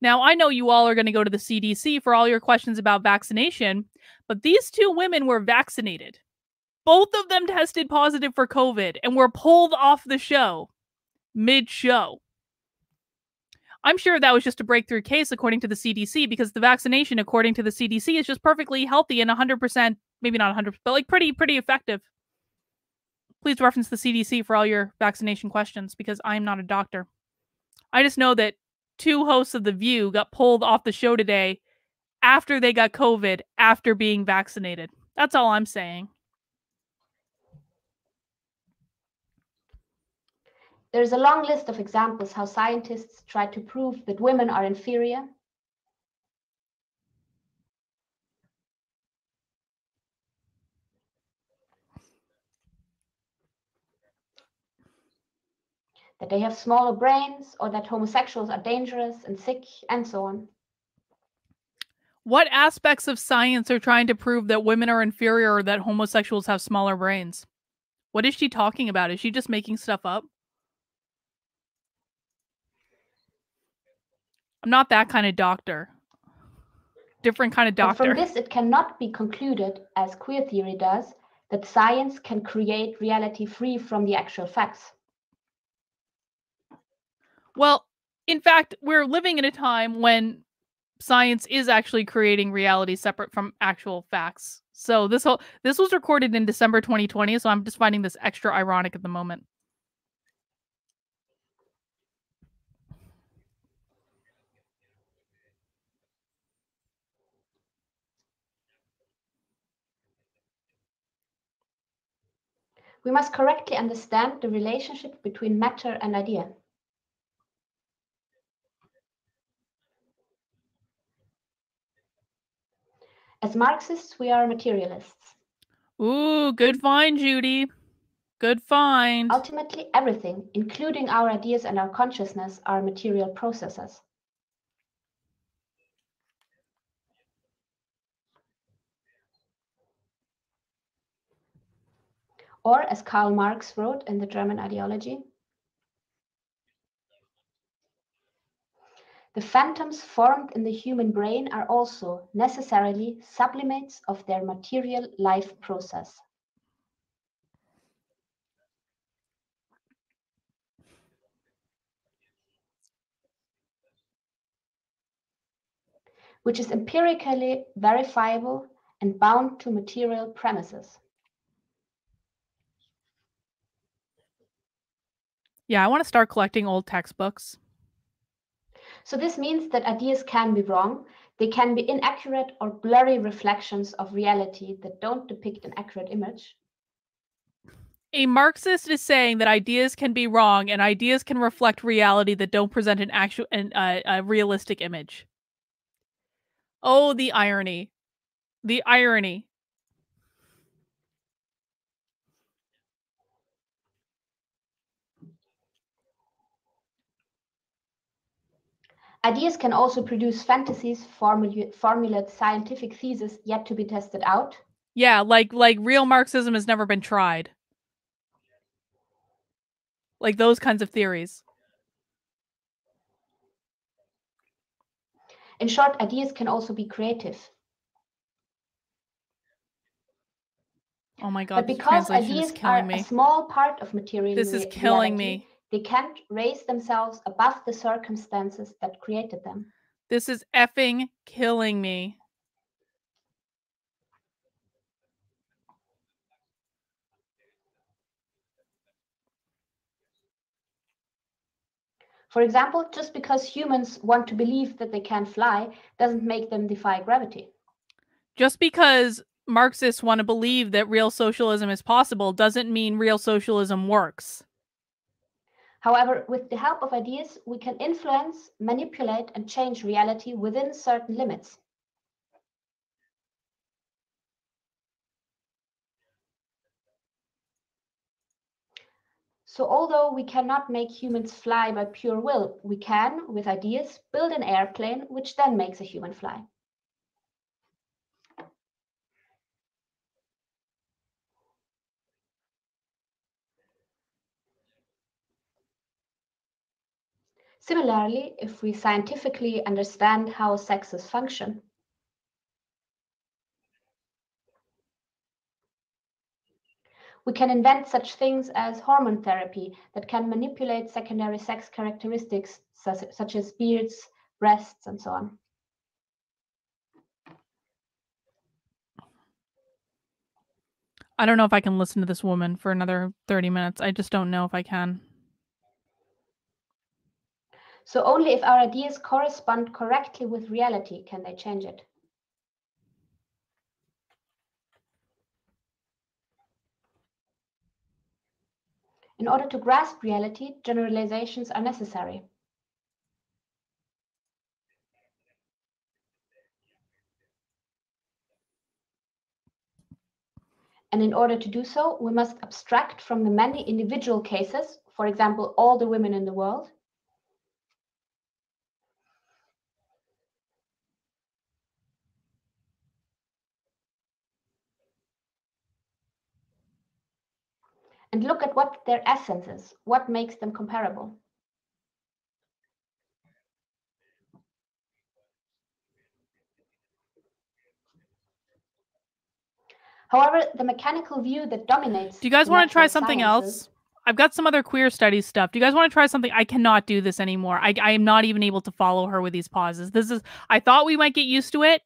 Now, I know you all are going to go to the CDC for all your questions about vaccination, but these two women were vaccinated. Both of them tested positive for COVID and were pulled off the show mid-show. I'm sure that was just a breakthrough case according to the CDC, because the vaccination, according to the CDC, is just perfectly healthy and 100%, maybe not 100%, but like pretty effective. Please reference the CDC for all your vaccination questions, because I'm not a doctor. I just know that two hosts of The View got pulled off the show today after they got COVID after being vaccinated. That's all I'm saying.
There's a long list of examples how scientists try to prove that women are inferior, that they have smaller brains, or that homosexuals are dangerous and sick, and so on.
What aspects of science are trying to prove that women are inferior or that homosexuals have smaller brains? What is she talking about? Is she just making stuff up? I'm not that kind of doctor. Different kind of doctor.
But from this, it cannot be concluded, as queer theory does, that science can create reality free from the actual facts.
Well, in fact, we're living in a time when science is actually creating reality separate from actual facts. So this was recorded in December 2020, so I'm just finding this extra ironic at the moment.
We must correctly understand the relationship between matter and idea. As Marxists, we are materialists.
Ooh, good find, Judy. Good find.
Ultimately, everything, including our ideas and our consciousness, are material processes. Or, as Karl Marx wrote in the German Ideology, the phantoms formed in the human brain are also necessarily sublimates of their material life process. Which is empirically verifiable and bound to material premises.
Yeah, I want to start collecting old textbooks.
So this means that ideas can be wrong. They can be inaccurate or blurry reflections of reality that don't depict an accurate image.
A Marxist is saying that ideas can be wrong and ideas can reflect reality that don't present an actual a realistic image. Oh, the irony. The irony.
Ideas can also produce fantasies, formulate scientific theses yet to be tested out.
Yeah, like real Marxism has never been tried. Like those kinds of theories.
In short, ideas can also be creative.
Oh my god,
but because ideas are a small part of material
this is killing me.
They can't raise themselves above the circumstances that created them.
This is effing killing me.
For example, just because humans want to believe that they can fly doesn't make them defy gravity.
Just because Marxists want to believe that real socialism is possible doesn't mean real socialism works.
However, with the help of ideas, we can influence, manipulate, and change reality within certain limits. So although we cannot make humans fly by pure will, we can, with ideas, build an airplane which then makes a human fly. Similarly, if we scientifically understand how sexes function, we can invent such things as hormone therapy that can manipulate secondary sex characteristics such as beards, breasts, and so on.
I don't know if I can listen to this woman for another 30 minutes. I just don't know if I can.
So only if our ideas correspond correctly with reality can they change it. In order to grasp reality, generalizations are necessary. And in order to do so, we must abstract from the many individual cases, for example, all the women in the world, and look at what their essence is, what makes them comparable. However, the mechanical view that dominates.
Do you guys want to try something
sciences,
else? I've got some other queer studies stuff. Do you guys want to try something? I cannot do this anymore. I am not even able to follow her with these pauses. I thought we might get used to it.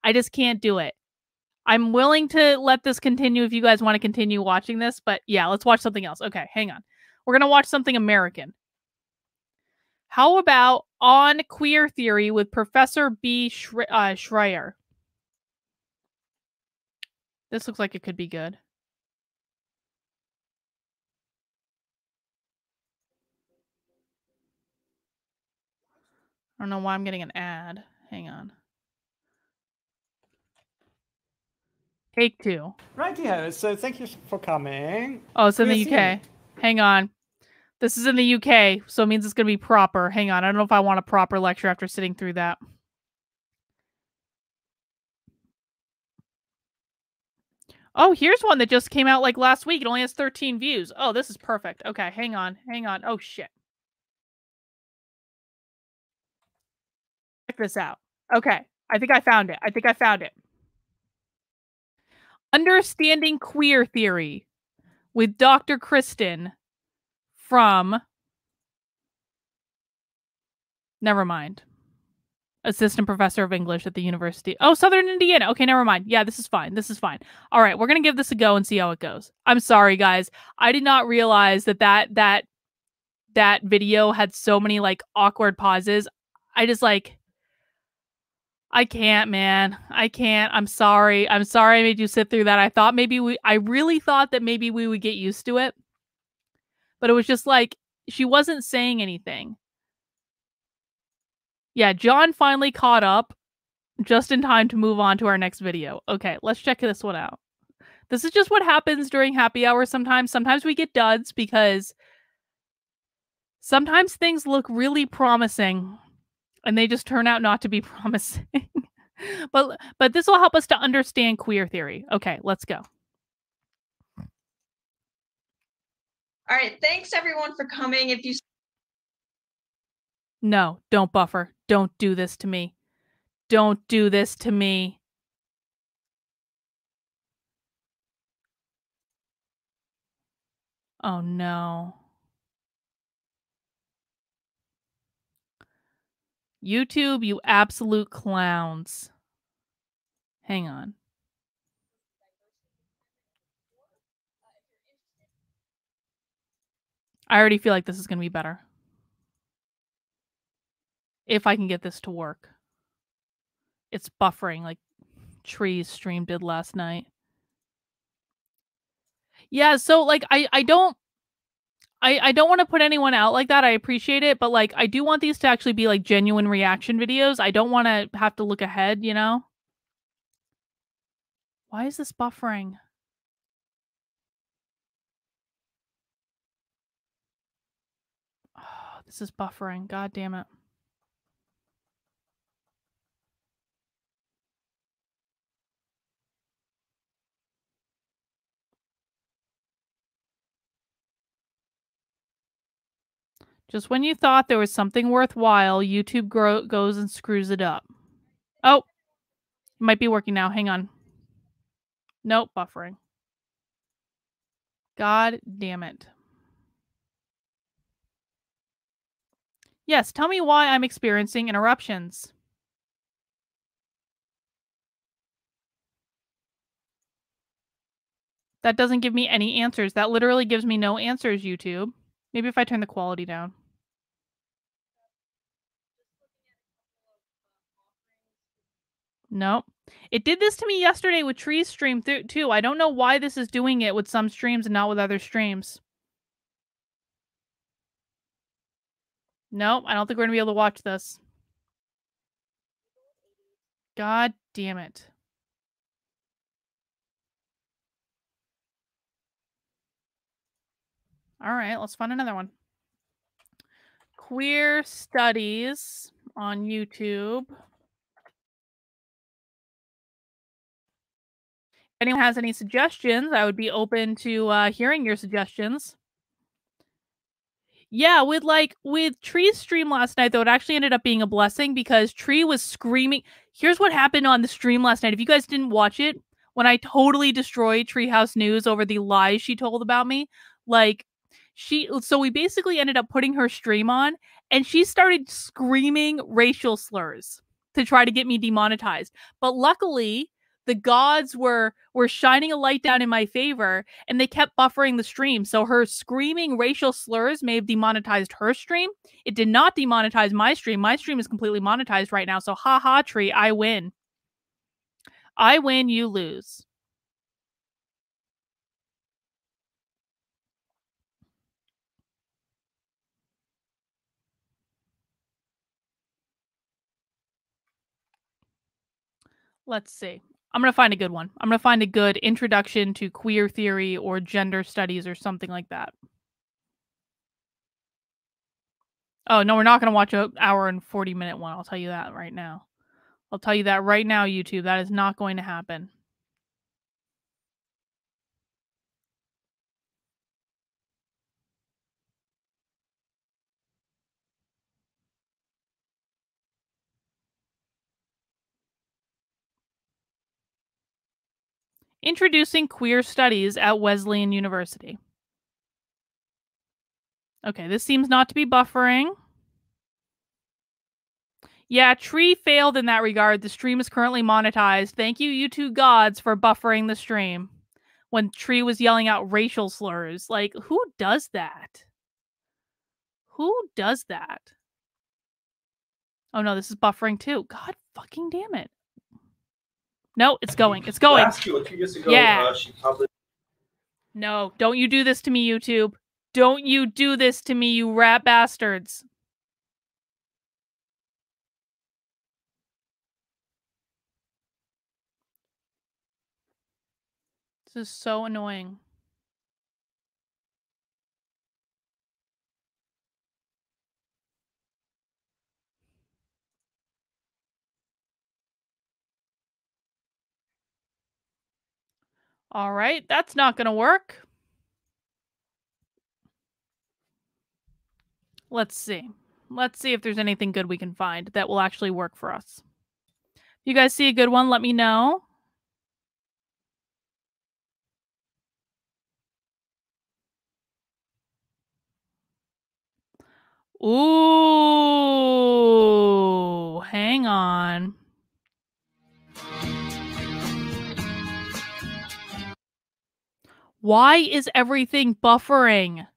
I just can't do it. I'm willing to let this continue if you guys want to continue watching this, but yeah, let's watch something else. Okay, hang on. We're going to watch something American. How about On Queer Theory with Professor B. Schreier? This looks like it could be good. I don't know why I'm getting an ad. Hang on. Take 2.
Rightio, so thank you for coming.
Oh, it's in the UK. Hang on. This is in the UK, so it means it's going to be proper. Hang on. I don't know if I want a proper lecture after sitting through that. Oh, here's one that just came out like last week. It only has 13 views. Oh, this is perfect. Okay, hang on. Hang on. Oh, shit. Check this out. Okay, I think I found it. Understanding Queer Theory with Dr. Kristen from... Never mind. Assistant professor of English at the University. Oh, Southern Indiana. Okay, never mind. Yeah, this is fine. All right, we're going to give this a go and see how it goes. I'm sorry, guys. I did not realize that video had so many, like, awkward pauses. I just, like... I can't, man. I can't. I'm sorry. I made you sit through that. I really thought that maybe we would get used to it. But it was just like, she wasn't saying anything. Yeah, John finally caught up just in time to move on to our next video. Okay, let's check this one out. This is just what happens during happy hour sometimes. Sometimes we get duds because sometimes things look really promising and they just turn out not to be promising. but this will help us to understand queer theory. Okay, let's go.
All right, thanks everyone for coming. If you
No, don't buffer. Don't do this to me. Don't do this to me. Oh no. YouTube, you absolute clowns. Hang on. I already feel like this is going to be better. If I can get this to work. It's buffering like Tree's stream did last night. Yeah, so like I don't want to put anyone out like that. I appreciate it, but like I do want these to actually be like genuine reaction videos. I don't want to have to look ahead, you know? Why is this buffering? Oh, this is buffering. God damn it. Just when you thought there was something worthwhile, YouTube goes and screws it up. Oh, it might be working now. Hang on. Nope, buffering. God damn it. Yes, tell me why I'm experiencing interruptions. That doesn't give me any answers. That literally gives me no answers, YouTube. Maybe if I turn the quality down. Nope. It did this to me yesterday with Tree's stream too. I don't know why this is doing it with some streams and not with other streams. Nope, I don't think we're going to be able to watch this. God damn it. All right, let's find another one. Queer Studies on YouTube. If anyone has any suggestions, I would be open to hearing your suggestions. Yeah, with Tree's stream last night, though, it actually ended up being a blessing because Tree was screaming. Here's what happened on the stream last night. If you guys didn't watch it, when I totally destroyed Treehouse News over the lies she told about me, so we basically ended up putting her stream on, and she started screaming racial slurs to try to get me demonetized. But luckily, the gods were shining a light down in my favor, and they kept buffering the stream. So her screaming racial slurs may have demonetized her stream. It did not demonetize my stream. My stream is completely monetized right now. So ha, Tree, I win. I win, you lose. Let's see. I'm going to find a good one. I'm going to find a good introduction to queer theory or gender studies or something like that. Oh, no, we're not going to watch an hour and 40-minute one. I'll tell you that right now. I'll tell you that right now, YouTube. That is not going to happen. Introducing Queer Studies at Wesleyan University. Okay, this seems not to be buffering. Yeah, Tree failed in that regard. The stream is currently monetized. Thank you, you two gods, for buffering the stream when Tree was yelling out racial slurs. Like, who does that? Who does that? Oh no, this is buffering too. God fucking damn it. No, it's going. It's going.
Last year, 2 years ago,
Yeah.
she published.
No, don't you do this to me, YouTube. Don't you do this to me, you rat bastards. This is so annoying. All right, that's not going to work. Let's see. Let's see if there's anything good we can find that will actually work for us. If you guys see a good one, let me know. Ooh, hang on. Why is everything buffering?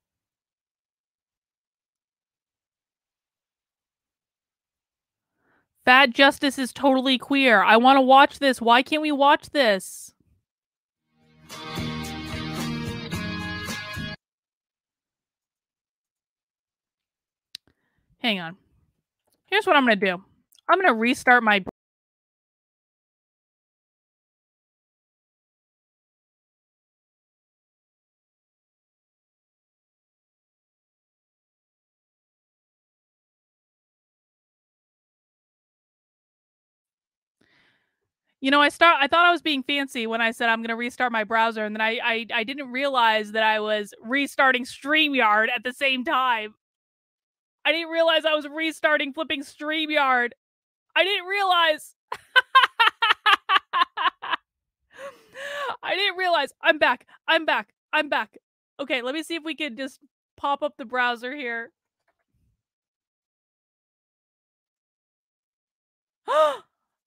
Fat Justice is totally queer. I want to watch this. Why can't we watch this? Hang on. Here's what I'm going to do. I'm going to restart my... You know, I thought I was being fancy when I said I'm going to restart my browser, and then I didn't realize that I was restarting StreamYard at the same time. I didn't realize I was restarting flipping StreamYard. I didn't realize. I didn't realize. I'm back. I'm back. I'm back. Okay, let me see if we can just pop up the browser here.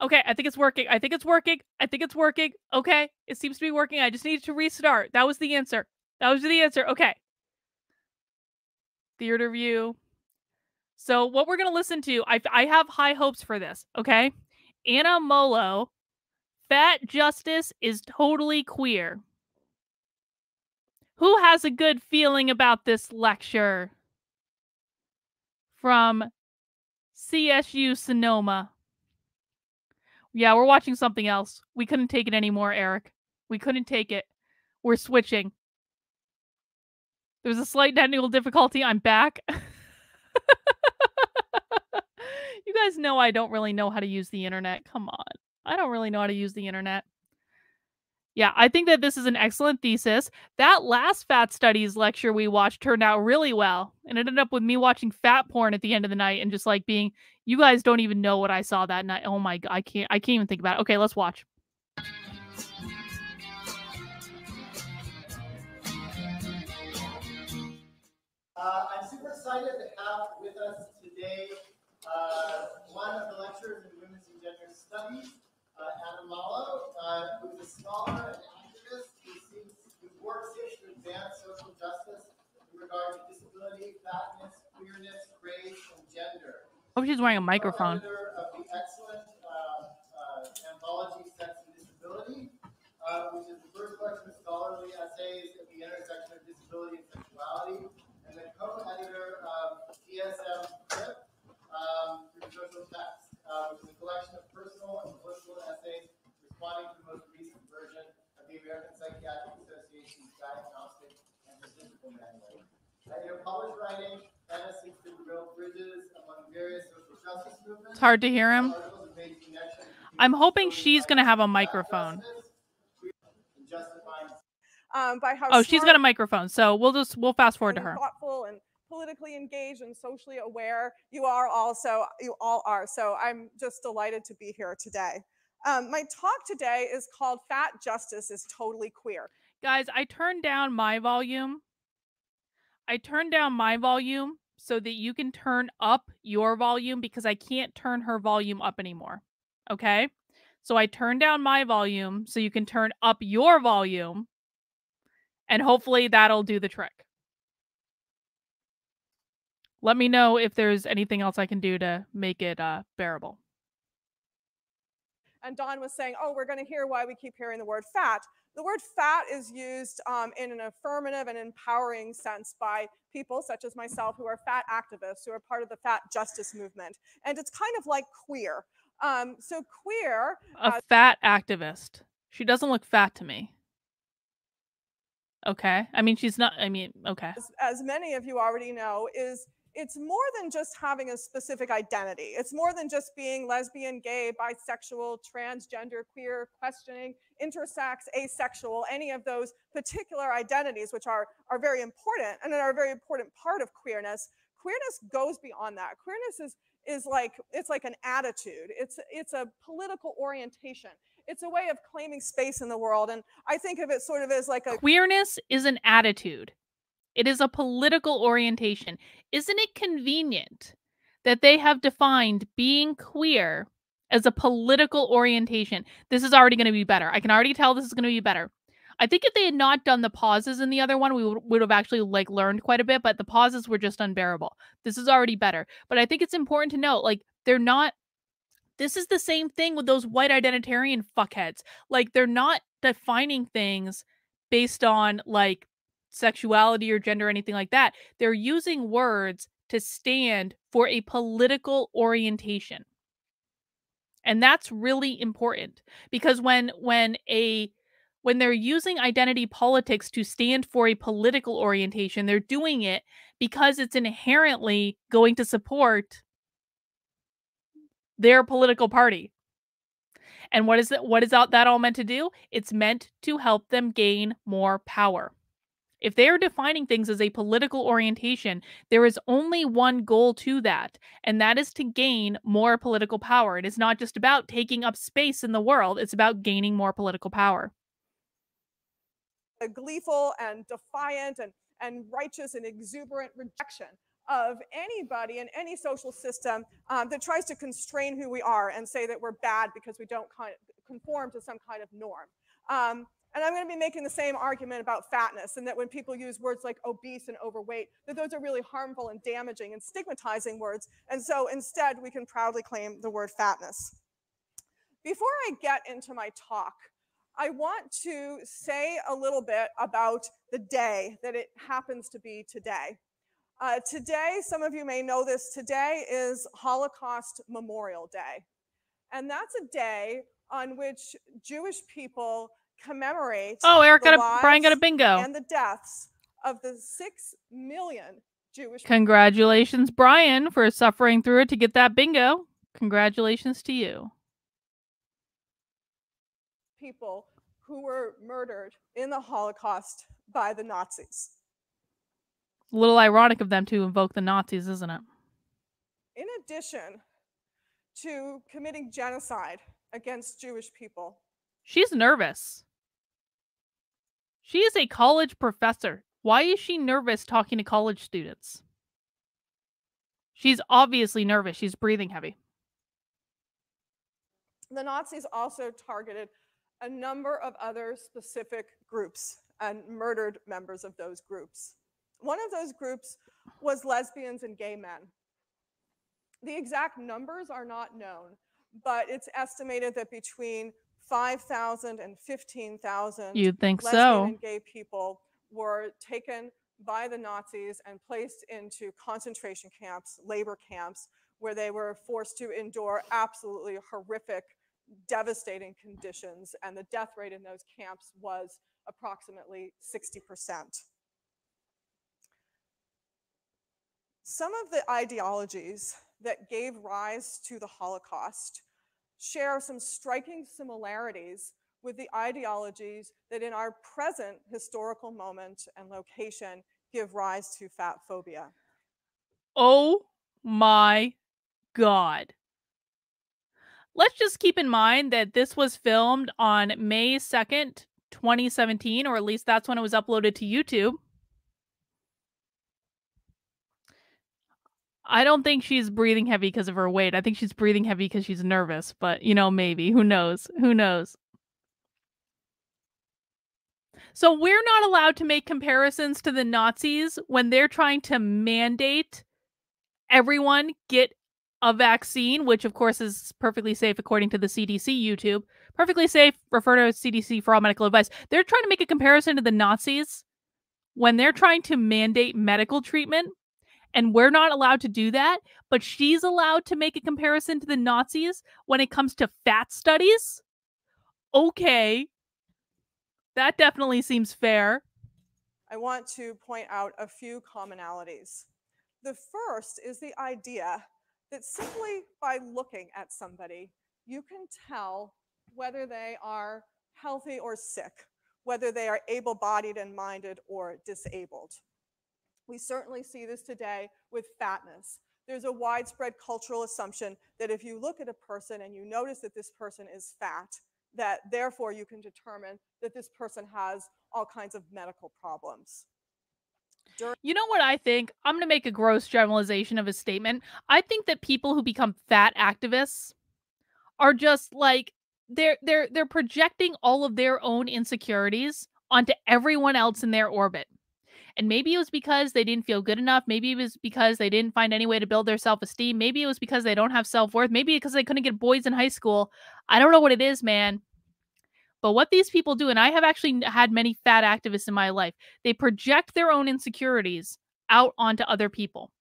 Okay, I think it's working. I think it's working. I think it's working. Okay, it seems to be working. I just needed to restart. That was the answer. That was the answer. Okay. Theater view. So what we're going to listen to, I have high hopes for this, okay? Anna Molo, Fat Justice is totally queer. Who has a good feeling about this lecture? From CSU Sonoma. Yeah, we're watching something else. We couldn't take it anymore, Eric. We couldn't take it. We're switching. There's a slight technical difficulty. I'm back. You guys know I don't really know how to use the internet. Come on. I don't really know how to use the internet. Yeah, I think that this is an excellent thesis. That last fat studies lecture we watched turned out really well. And it ended up with me watching fat porn at the end of the night and just like being, you guys don't even know what I saw that night. Oh my God, I can't even think about it. Okay, let's watch.
I'm super excited to have with us today one of the lecturers in Women's and Gender Studies, Anna Molo, who is a scholar and activist who works to advance social justice in regard to disability, fatness, queerness, race, and gender.
Hope she's wearing a microphone.
Author of the excellent anthology Sex and Disability, which is the first collection of scholarly essays at the intersection of disability and sexuality, and the co-editor of DSM Clip through Social Text, which is a collection of personal and political essays responding to the most recent version of the American Psychiatric Association's Diagnostic and Statistical Manual. In her published writing, Anna seeks to build bridges among various social justice movements.
It's hard to hear him. I'm hoping she's going to have a microphone.
By how
she's got a microphone, so we'll fast forward to her.
Thoughtful and politically engaged and socially aware you all are. So I'm just delighted to be here today. My talk today is called Fat Justice is Totally Queer.
Guys, I turned down my volume. So that you can turn up your volume because I can't turn her volume up anymore. Okay? So I turned down my volume so you can turn up your volume. And hopefully that'll do the trick. Let me know if there's anything else I can do to make it bearable.
And Dawn was saying, oh, we're going to hear why we keep hearing the word fat. The word fat is used in an affirmative and empowering sense by people such as myself who are fat activists, who are part of the fat justice movement. And it's kind of like queer. So queer...
A fat activist. She doesn't look fat to me. Okay. I mean, she's not, okay.
As many of you already know, it's more than just having a specific identity. It's more than just being lesbian, gay, bisexual, transgender, queer, questioning, intersex, asexual, any of those particular identities, which are very important and are a very important part of queerness. Queerness goes beyond that. Queerness is like an attitude. It's a political orientation. It's a way of claiming space in the world. And I think of it sort of as like a...
Queerness is an attitude. It is a political orientation. Isn't it convenient that they have defined being queer as a political orientation? This is already going to be better. I can already tell this is going to be better. I think if they had not done the pauses in the other one, we would have actually learned quite a bit, but the pauses were just unbearable. This is already better. But I think it's important to note, they're not... This is the same thing with those white identitarian fuckheads. They're not defining things based on, sexuality or gender or anything like that. They're using words to stand for a political orientation. And that's really important because when they're using identity politics to stand for a political orientation, they're doing it because it's inherently going to support their political party. And what is that all meant to do? It's meant to help them gain more power. If they are defining things as a political orientation, there is only one goal to that, and that is to gain more political power. It is not just about taking up space in the world, it's about gaining more political power.
A gleeful and defiant and righteous and exuberant rejection of anybody in any social system that tries to constrain who we are and say that we're bad because we don't conform to some kind of norm. And I'm going to be making the same argument about fatness, and that when people use words like obese and overweight, that those are really harmful and damaging and stigmatizing words. And so instead, we can proudly claim the word fatness. Before I get into my talk, I want to say a little bit about the day that it happens to be today. Today, some of you may know this, today is Holocaust Memorial Day. And that's a day on which Jewish people commemorate
Brian got a bingo.
And the deaths of the 6 million Jewish people.
Congratulations, Brian, for suffering through it to get that bingo. Congratulations to you.
People who were murdered in the Holocaust by the Nazis.
A little ironic of them to invoke the Nazis, isn't it?
In addition to committing genocide against Jewish people.
She's nervous. She is a college professor. Why is she nervous talking to college students? She's obviously nervous. She's breathing heavy.
The Nazis also targeted a number of other specific groups and murdered members of those groups. One of those groups was lesbians and gay men. The exact numbers are not known, but it's estimated that between 5,000 and 15,000
You'd think
lesbian
so.
and gay people were taken by the Nazis and placed into concentration camps, labor camps, where they were forced to endure absolutely horrific, devastating conditions, and the death rate in those camps was approximately 60%. Some of the ideologies that gave rise to the Holocaust share some striking similarities with the ideologies that in our present historical moment and location give rise to fat phobia.
Oh my God. Let's just keep in mind that this was filmed on May 2nd, 2017, or at least that's when it was uploaded to YouTube. I don't think she's breathing heavy because of her weight. I think she's breathing heavy because she's nervous, but you know, maybe. Who knows? Who knows? So we're not allowed to make comparisons to the Nazis when they're trying to mandate everyone get a vaccine, which of course is perfectly safe according to the CDC YouTube. Perfectly safe, refer to CDC for all medical advice. They're trying to make a comparison to the Nazis when they're trying to mandate medical treatment. And we're not allowed to do that, but she's allowed to make a comparison to the Nazis when it comes to fat studies? Okay. That definitely seems fair.
I want to point out a few commonalities. The first is the idea that simply by looking at somebody, you can tell whether they are healthy or sick, whether they are able-bodied and minded or disabled. We certainly see this today with fatness. There's a widespread cultural assumption that if you look at a person and you notice that this person is fat, that therefore you can determine that this person has all kinds of medical problems.
You know what I think? I'm going to make a gross generalization of his statement. I think that people who become fat activists are just like, they're projecting all of their own insecurities onto everyone else in their orbit. And maybe it was because they didn't feel good enough. Maybe it was because they didn't find any way to build their self-esteem. Maybe it was because they don't have self-worth. Maybe because they couldn't get boys in high school. I don't know what it is, man. But what these people do, and I have actually had many fat activists in my life, they project their own insecurities out onto other people.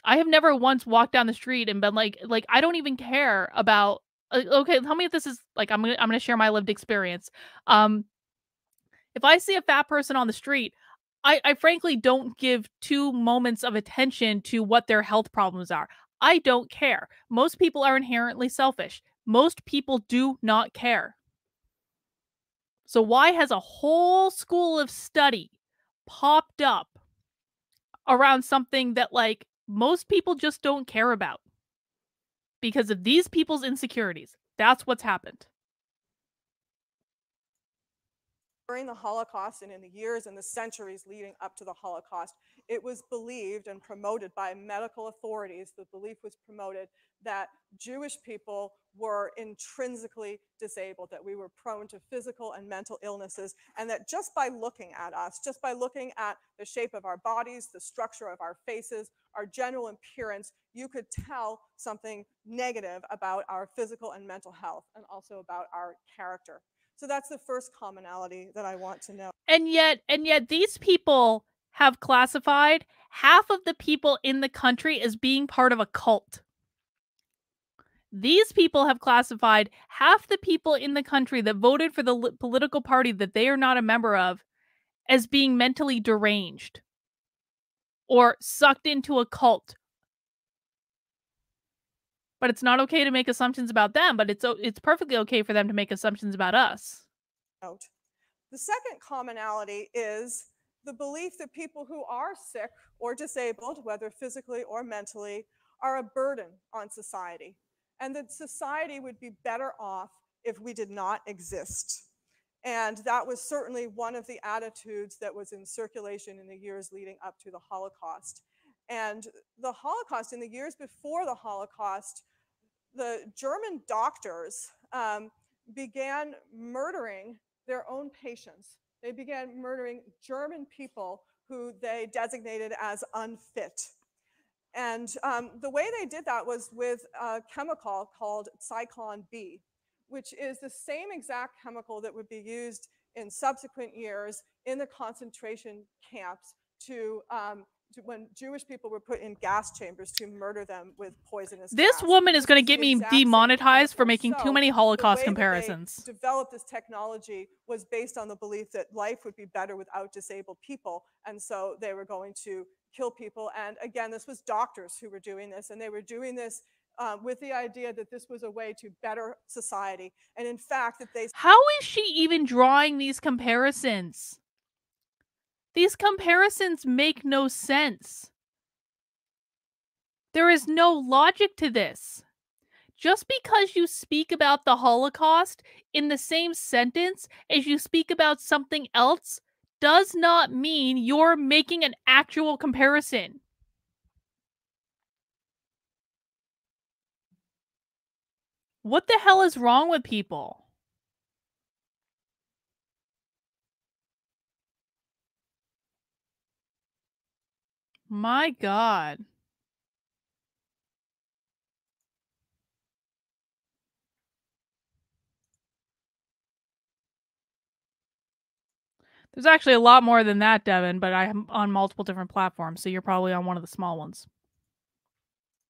I have never once walked down the street and been like I don't even care about, okay, tell me if this is, like, I'm gonna share my lived experience. If I see a fat person on the street, I frankly don't give 2 moments of attention to what their health problems are. I don't care. Most people are inherently selfish. Most people do not care. So why has a whole school of study popped up around something that, like, most people just don't care about? Because of these people's insecurities. That's what's happened.
During the Holocaust and in the years and the centuries leading up to the Holocaust, it was believed and promoted by medical authorities, the belief was promoted that Jewish people were intrinsically disabled, that we were prone to physical and mental illnesses, and that just by looking at us, just by looking at the shape of our bodies, the structure of our faces, our general appearance, you could tell something negative about our physical and mental health, and also about our character. So that's the first commonality that I want to know.
And yet these people have classified half of the people in the country as being part of a cult. These people have classified half the people in the country that voted for the political party that they are not a member of as being mentally deranged or sucked into a cult. But it's not okay to make assumptions about them, but it's perfectly okay for them to make assumptions about us.
The second commonality is the belief that people who are sick or disabled, whether physically or mentally, are a burden on society, and that society would be better off if we did not exist. And that was certainly one of the attitudes that was in circulation in the years leading up to the Holocaust. And the Holocaust, in the years before the Holocaust, the German doctors began murdering their own patients. They began murdering German people who they designated as unfit. And the way they did that was with a chemical called Zyklon B, which is the same exact chemical that would be used in subsequent years in the concentration camps to when Jewish people were put in gas chambers to murder them with poisonous
This
gas.
woman is going to get me demonetized for making too many Holocaust comparisons.
The way that they developed this technology was based on the belief that life would be better without disabled people, and so they were going to kill people. And again, this was doctors who were doing this, and they were doing this with the idea that this was a way to better society. And in fact, that they...
How is she even drawing these comparisons? These comparisons make no sense. There is no logic to this. Just because you speak about the Holocaust in the same sentence as you speak about something else does not mean you're making an actual comparison. What the hell is wrong with people? My God. There's actually a lot more than that, Devin, but I'm on multiple different platforms, so you're probably on one of the small ones.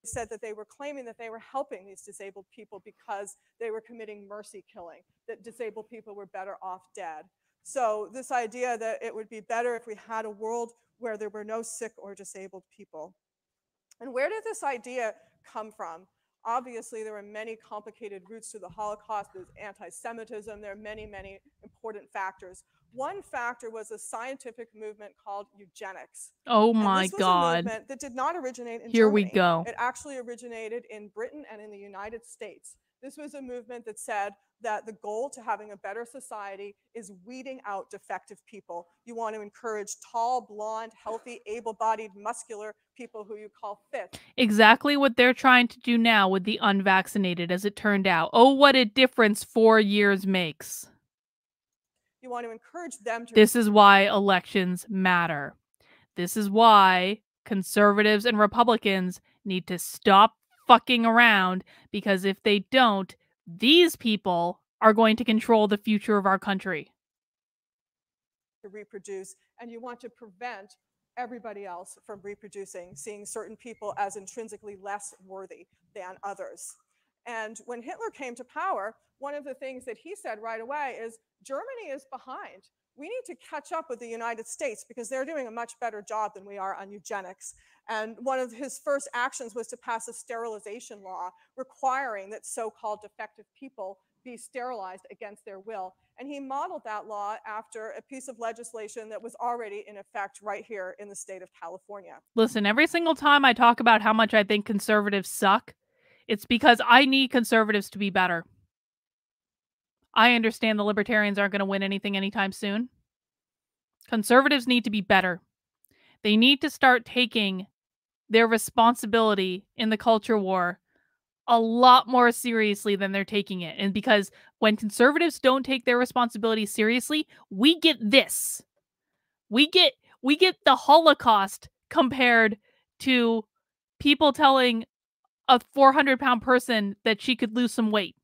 Said that they were claiming that they were helping these disabled people because they were committing mercy killing, that disabled people were better off dead. So this idea that it would be better if we had a world where there were no sick or disabled people. And where did this idea come from? Obviously, there are many complicated roots to the Holocaust. There's anti-Semitism. There are many, many important factors. One factor was a scientific movement called Eugenics.
Oh my
God. This was a movement that did not originate in Germany.
Here we go.
It actually originated in Britain and in the United States. This was a movement that said that the goal to having a better society is weeding out defective people. You want to encourage tall, blonde, healthy, able-bodied, muscular people who you call fit.
Exactly what they're trying to do now with the unvaccinated, as it turned out. Oh, what a difference 4 years makes.
You want to encourage them to...
This is why elections matter. This is why conservatives and Republicans need to stop fucking around, because if they don't, these people are going to control the future of our country.
To reproduce, and you want to prevent everybody else from reproducing, seeing certain people as intrinsically less worthy than others. And when Hitler came to power, one of the things that he said right away is, Germany is behind. We need to catch up with the United States because they're doing a much better job than we are on eugenics. And one of his first actions was to pass a sterilization law requiring that so-called defective people be sterilized against their will. And he modeled that law after a piece of legislation that was already in effect right here in the state of California.
Listen, every single time I talk about how much I think conservatives suck, it's because I need conservatives to be better. I understand the libertarians aren't going to win anything anytime soon. Conservatives need to be better. They need to start taking their responsibility in the culture war a lot more seriously than they're taking it. And because when conservatives don't take their responsibility seriously, we get this. We get the Holocaust compared to people telling a 400-pound person that she could lose some weight.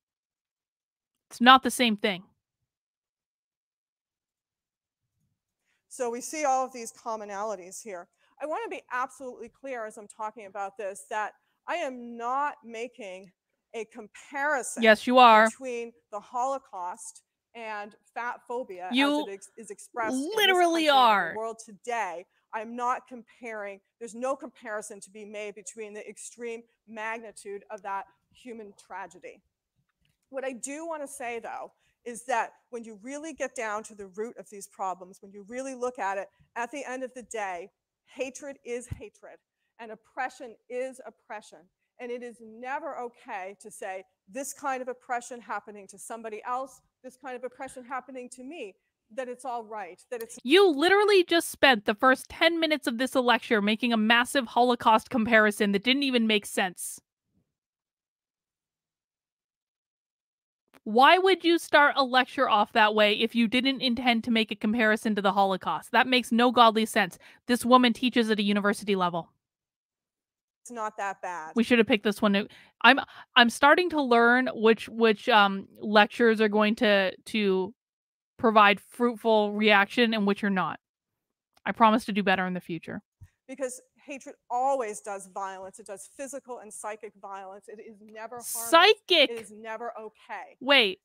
It's not the same thing.
So we see all of these commonalities here. I want to be absolutely clear as I'm talking about this that I am not making a comparison
Yes, you are.
between the Holocaust and fat phobia
You
as it is expressed
literally
in this country and in
are.
the world today. I'm not comparing. There's no comparison to be made between the extreme magnitude of that human tragedy. What I do want to say, though, is that when you really get down to the root of these problems, when you really look at it, at the end of the day, hatred is hatred and oppression is oppression. And it is never okay to say this kind of oppression happening to somebody else, this kind of oppression happening to me, that it's all right, that it's...
You literally just spent the first 10 minutes of this lecture making a massive Holocaust comparison that didn't even make sense. Why would you start a lecture off that way if you didn't intend to make a comparison to the Holocaust? That makes no godly sense. This woman teaches at a university level.
It's not that bad.
We should have picked this one. I'm starting to learn which lectures are going to provide fruitful reaction and which are not. I promise to do better in the future.
Because hatred always does violence. It does physical and psychic violence. It is never harmless.
Psychic.
It is never okay.
Wait.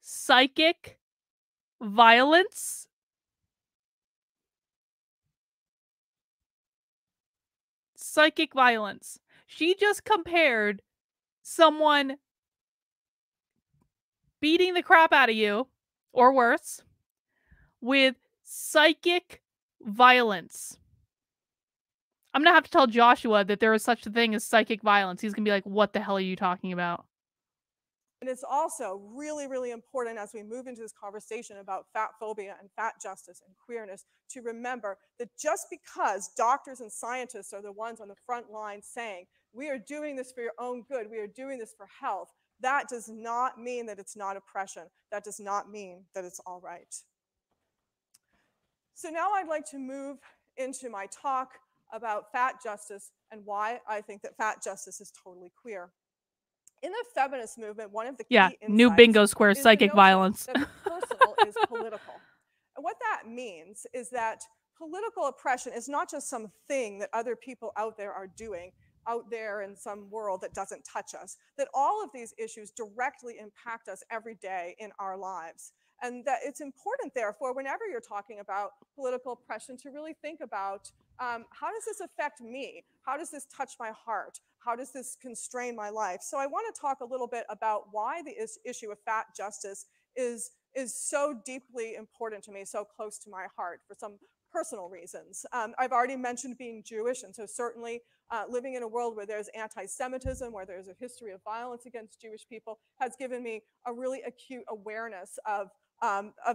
Psychic violence? Psychic violence. She just compared someone beating the crap out of you, or worse, with psychic violence. I'm going to have to tell Joshua that there is such a thing as psychic violence. He's going to be like, what the hell are you talking about?
And it's also really, really important as we move into this conversation about fat phobia and fat justice and queerness to remember that just because doctors and scientists are the ones on the front line saying, we are doing this for your own good, we are doing this for health, that does not mean that it's not oppression. That does not mean that it's all right. So now I'd like to move into my talk about fat justice and why I think that fat justice is totally queer. In the feminist movement, one of the key insights
new bingo square,
is
psychic violence.
that the personal is political. And what that means is that political oppression is not just something that other people out there are doing, out there in some world that doesn't touch us, that all of these issues directly impact us every day in our lives. And that it's important, therefore, whenever you're talking about political oppression, to really think about how does this affect me? How does this touch my heart? How does this constrain my life? So I want to talk a little bit about why the issue of fat justice is so deeply important to me, so close to my heart for some personal reasons. I've already mentioned being Jewish, and so certainly living in a world where there's anti-Semitism, where there's a history of violence against Jewish people, has given me a really acute awareness of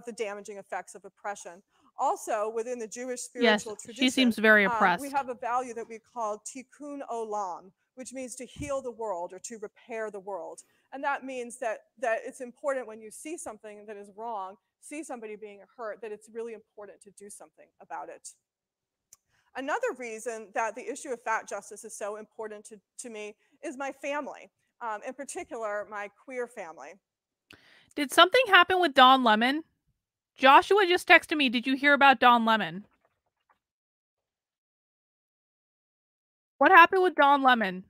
the damaging effects of oppression. Also, within the Jewish spiritual tradition,
she seems very oppressed.
We have a value that we call Tikkun Olam, which means to heal the world or to repair the world. And that means that it's important when you see something that is wrong, see somebody being hurt, that it's really important to do something about it. Another reason that the issue of fat justice is so important to me is my family, in particular, my queer family.
Did something happen with Don Lemon? Joshua just texted me, did you hear about Don Lemon? What happened with Don Lemon?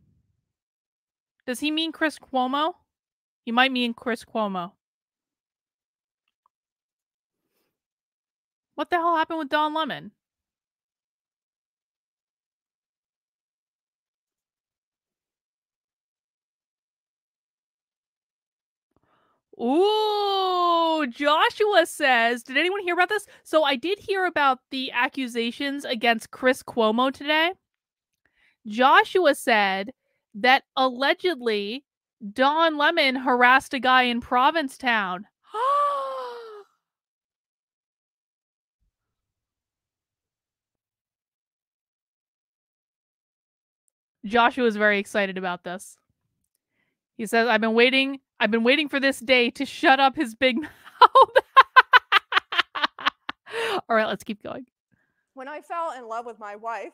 Does he mean Chris Cuomo? He might mean Chris Cuomo. What the hell happened with Don Lemon? Ooh, Joshua says, did anyone hear about this? So I did hear about the accusations against Chris Cuomo today. Joshua said that allegedly Don Lemon harassed a guy in Provincetown. Joshua is very excited about this. He says, I've been waiting for this day to shut up his big mouth. All right, let's keep going.
When I fell in love with my wife,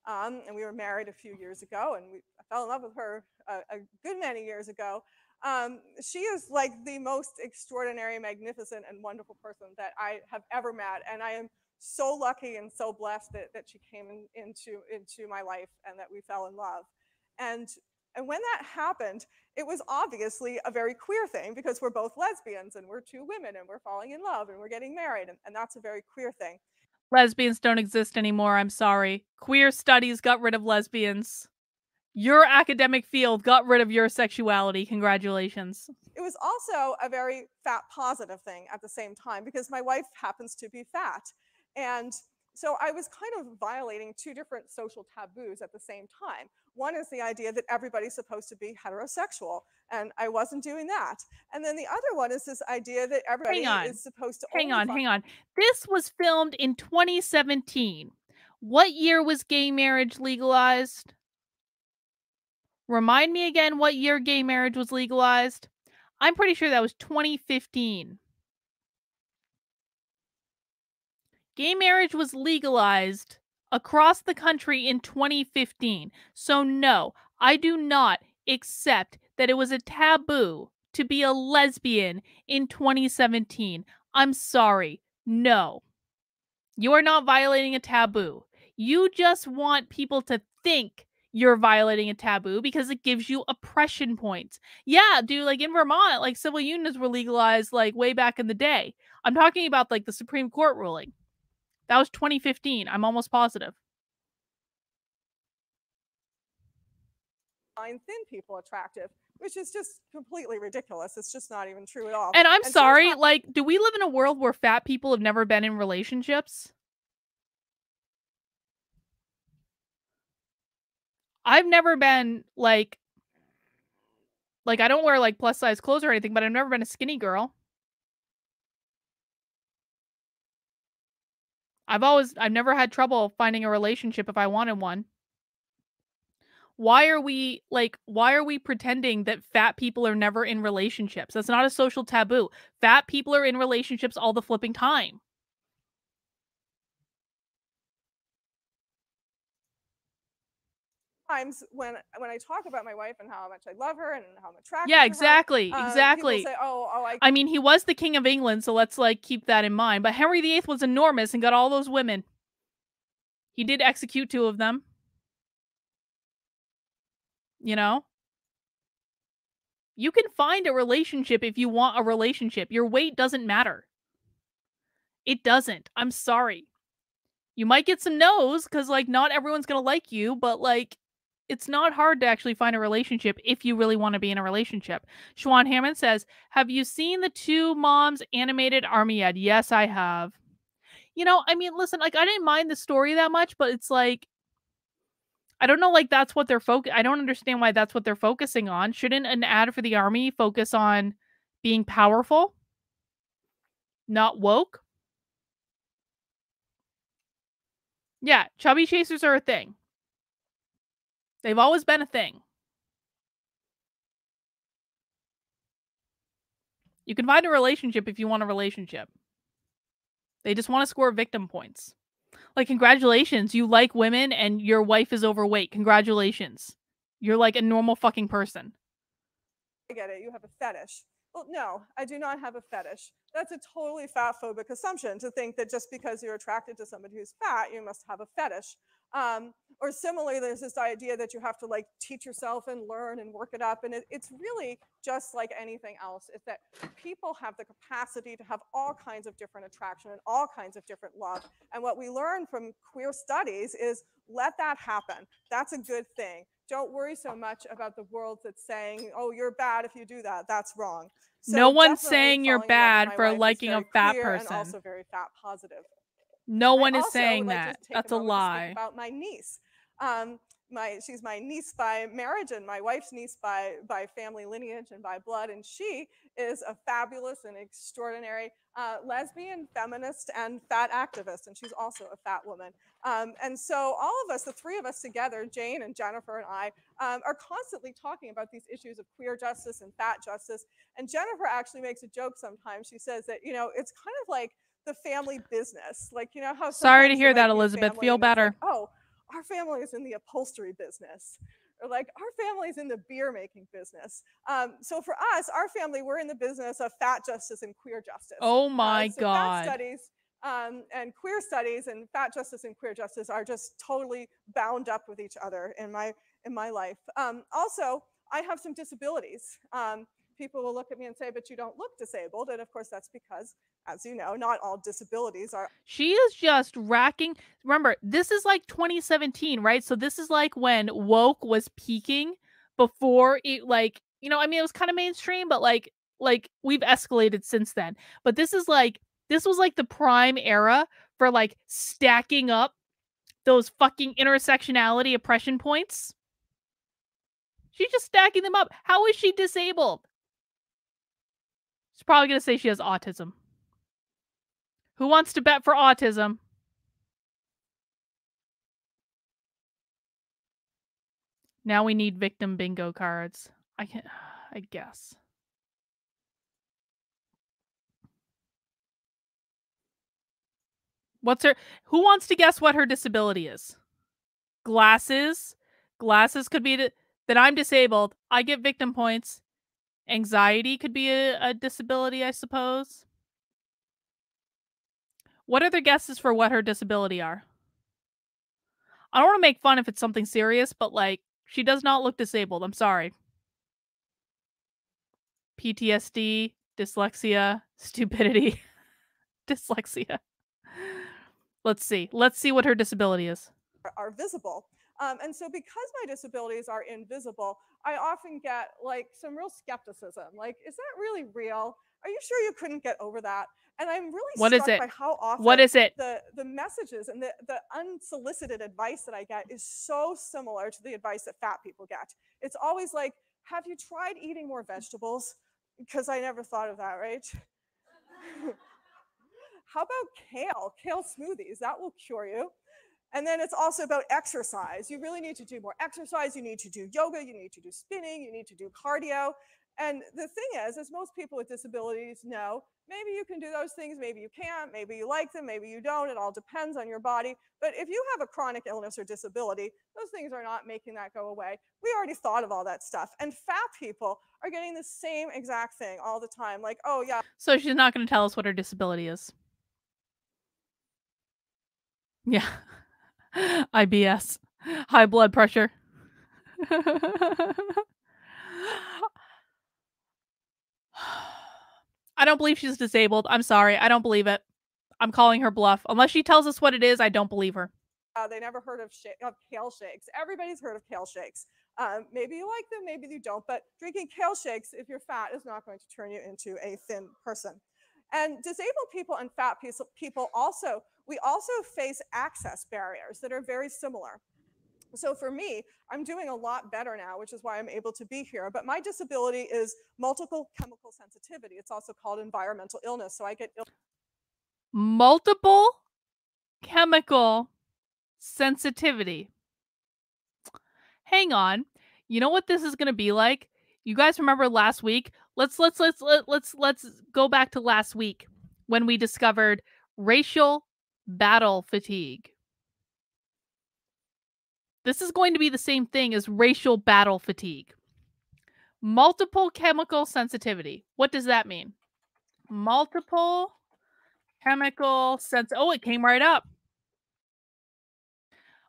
and we were married a few years ago, and I fell in love with her a good many years ago. She is like the most extraordinary, magnificent, and wonderful person that I have ever met, and I am so lucky and so blessed that she came into my life and that we fell in love. And when that happened, it was obviously a very queer thing because we're both lesbians and we're two women and we're falling in love and we're getting married, and that's a very queer thing.
Lesbians don't exist anymore, I'm sorry. Queer studies got rid of lesbians. Your academic field got rid of your sexuality. Congratulations.
It was also a very fat positive thing at the same time because my wife happens to be fat. And so I was kind of violating two different social taboos at the same time. One is the idea that everybody's supposed to be heterosexual, and I wasn't doing that. And then the other one is this idea that everybody is supposed to
Hang on. This was filmed in 2017. What year was gay marriage legalized? Remind me again what year gay marriage was legalized. I'm pretty sure that was 2015. Gay marriage was legalized across the country in 2015. So no, I do not accept that it was a taboo to be a lesbian in 2017. I'm sorry. No. You are not violating a taboo. You just want people to think you're violating a taboo because it gives you oppression points. Yeah, dude, like in Vermont, like civil unions were legalized like way back in the day. I'm talking about like the Supreme Court ruling. That was 2015. I'm almost positive.
Find thin people attractive, which is just completely ridiculous. It's just not even true at all.
And I'm sorry, like, do we live in a world where fat people have never been in relationships? I've never been like I don't wear like plus size clothes or anything, but I've never been a skinny girl. I've never had trouble finding a relationship if I wanted one. Why are we pretending that fat people are never in relationships? That's not a social taboo. Fat people are in relationships all the flipping time.
Times when I talk about my wife and how much I love her and how I'm attracted
Yeah,
to
exactly.
her,
Exactly.
people say,
I mean, he was the king of England, so let's like keep that in mind. But Henry VIII was enormous and got all those women. He did execute 2 of them. You know? You can find a relationship if you want a relationship. Your weight doesn't matter. It doesn't. I'm sorry. You might get some no's because, like, not everyone's going to like you, but, like, it's not hard to actually find a relationship if you really want to be in a relationship. Schwan Hammond says, have you seen the 2 Moms animated army yet? Yes, I have. You know, I mean, listen, like, I didn't mind the story that much, but it's like, I don't know, like, that's what they're I don't understand why that's what they're focusing on. Shouldn't an ad for the army focus on being powerful? Not woke? Yeah, chubby chasers are a thing. They've always been a thing. You can find a relationship if you want a relationship. They just want to score victim points. Like, congratulations, you like women and your wife is overweight. Congratulations. You're like a normal fucking person.
I get it. You have a fetish. Well, no, I do not have a fetish. That's a totally fat-phobic assumption to think that just because you're attracted to somebody who's fat, you must have a fetish. Or similarly, there's this idea that you have to like teach yourself and learn and work it up. And it's really just like anything else. It's that people have the capacity to have all kinds of different attraction and all kinds of different love. And what we learn from queer studies is let that happen. That's a good thing. don't worry so much about the world that's saying, oh, you're bad if you do that. That's wrong. So
No one's
definitely
saying you're
falling in love with
bad
my
for
wife is
liking a
very
fat
queer and
person.
also very fat positive.
No one
I
is
also
saying
would like
that.
to take
That's
a
a
moment to
lie.
speak about my niece. She's my niece by marriage and my wife's niece by family lineage and by blood, and she is a fabulous and extraordinary lesbian, feminist, and fat activist, and she's also a fat woman. And so all of us, the three of us together, Jane and Jennifer and I, are constantly talking about these issues of queer justice and fat justice. And Jennifer actually makes a joke sometimes. She says that, you know, it's kind of like the family business. Like, you know how
Sorry to
sometimes
hear
you might
that,
be a
Elizabeth.
family
Feel
and it's
better.
like, oh, our family is in the upholstery business. Or like, our family's in the beer making business. So for us, our family, we're in the business of fat justice and queer justice.
Oh my
So
God.
fat studies and queer studies and fat justice and queer justice are just totally bound up with each other in my life. Also, I have some disabilities. People will look at me and say, but you don't look disabled. And of course, that's because, as you know, not all disabilities are.
She is just racking. Remember, this is like 2017, right? So this is like when woke was peaking before it, like, you know, I mean, it was kind of mainstream, but like we've escalated since then. But this was like the prime era for like stacking up those fucking intersectionality oppression points. She's just stacking them up. How is she disabled? She's probably going to say she has autism. Who wants to bet for autism? Now we need victim bingo cards. I guess. Who wants to guess what her disability is? Glasses. Glasses could be that I'm disabled. I get victim points. Anxiety could be a disability, I suppose. What are the guesses for what her disability are? I don't want to make fun if it's something serious, but like, she does not look disabled. I'm sorry. PTSD, dyslexia, stupidity, dyslexia. Let's see. Let's see what her disability is.
Are visible. And so because my disabilities are invisible, I often get like some real skepticism. Like, is that really real? Are you sure you couldn't get over that? And I'm really struck by how often
What is it?
the messages and the unsolicited advice that I get is so similar to the advice that fat people get. It's always like, have you tried eating more vegetables? Because I never thought of that, right? How about kale? Kale smoothies, that will cure you. And then it's also about exercise. You really need to do more exercise. You need to do yoga. You need to do spinning. You need to do cardio. And the thing is, as most people with disabilities know, maybe you can do those things, maybe you can't, maybe you like them, maybe you don't. It all depends on your body. But if you have a chronic illness or disability, those things are not making that go away. We already thought of all that stuff. And fat people are getting the same exact thing all the time. Like, oh, yeah.
So she's not going to tell us what her disability is. Yeah. IBS. High blood pressure. I don't believe she's disabled. I'm sorry. I don't believe it. I'm calling her bluff. Unless she tells us what it is, I don't believe her.
They never heard of kale shakes. Everybody's heard of kale shakes. Maybe you like them, maybe you don't, but drinking kale shakes, if you're fat, is not going to turn you into a thin person. And disabled people and fat people also, we also face access barriers that are very similar. So for me, I'm doing a lot better now, which is why I'm able to be here. But my disability is multiple chemical sensitivity. It's also called environmental illness. So I get
multiple chemical sensitivity. Hang on. You know what this is going to be like? You guys remember last week? Let's go back to last week when we discovered racial battle fatigue. This is going to be the same thing as racial battle fatigue. Multiple chemical sensitivity. What does that mean? Multiple chemical oh, it came right up.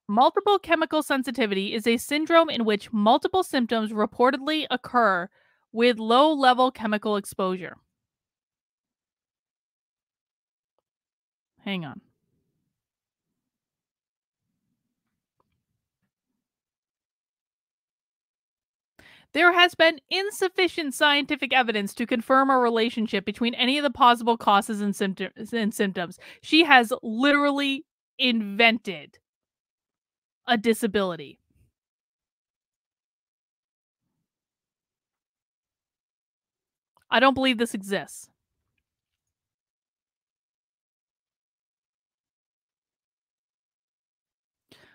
Multiple chemical sensitivity is a syndrome in which multiple symptoms reportedly occur with low-level chemical exposure. Hang on. There has been insufficient scientific evidence to confirm a relationship between any of the possible causes and symptoms. She has literally invented a disability. I don't believe this exists.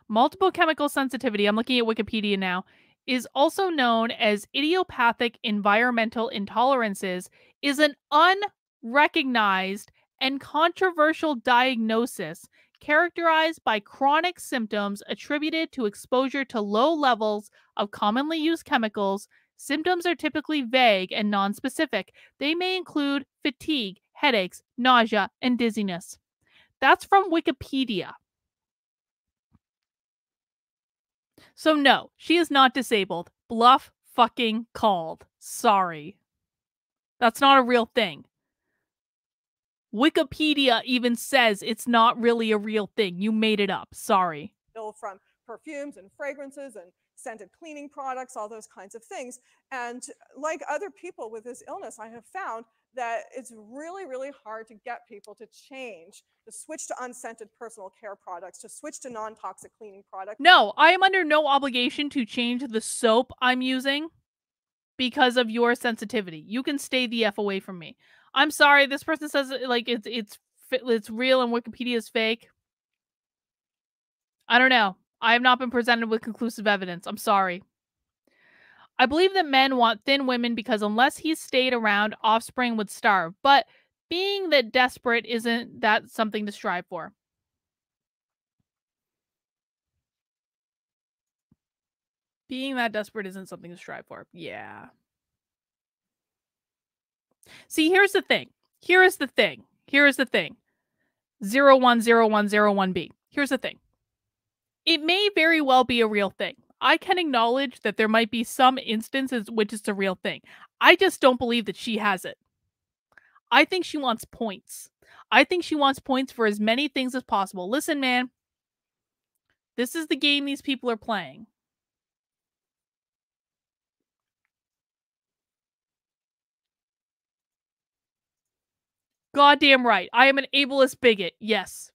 Multiple chemical sensitivity, I'm looking at Wikipedia now, is also known as idiopathic environmental intolerances, is an unrecognized and controversial diagnosis characterized by chronic symptoms attributed to exposure to low levels of commonly used chemicals. Symptoms are typically vague and nonspecific. They may include fatigue, headaches, nausea, and dizziness. That's from Wikipedia. So no, she is not disabled. Bluff fucking called. Sorry. That's not a real thing. Wikipedia even says it's not really a real thing. You made it up. Sorry.
From perfumes and fragrances and scented cleaning products, all those kinds of things. And like other people with this illness, I have found that it's really, really hard to get people to change, to switch to unscented personal care products, to switch to non-toxic cleaning products.
No, I am under no obligation to change the soap I'm using because of your sensitivity. You can stay the F away from me. I'm sorry, this person says like it's real and Wikipedia is fake. I don't know. I have not been presented with conclusive evidence. I'm sorry. I believe that men want thin women because unless he stayed around, offspring would starve. But being that desperate isn't that something to strive for. Being that desperate isn't something to strive for. Yeah. See, here's the thing. Here is the thing. 010101B. Here's the thing. It may very well be a real thing. I can acknowledge that there might be some instances which it's a real thing. I just don't believe that she has it. I think she wants points. I think she wants points for as many things as possible. Listen, man. This is the game these people are playing. Goddamn right. I am an ableist bigot. Yes.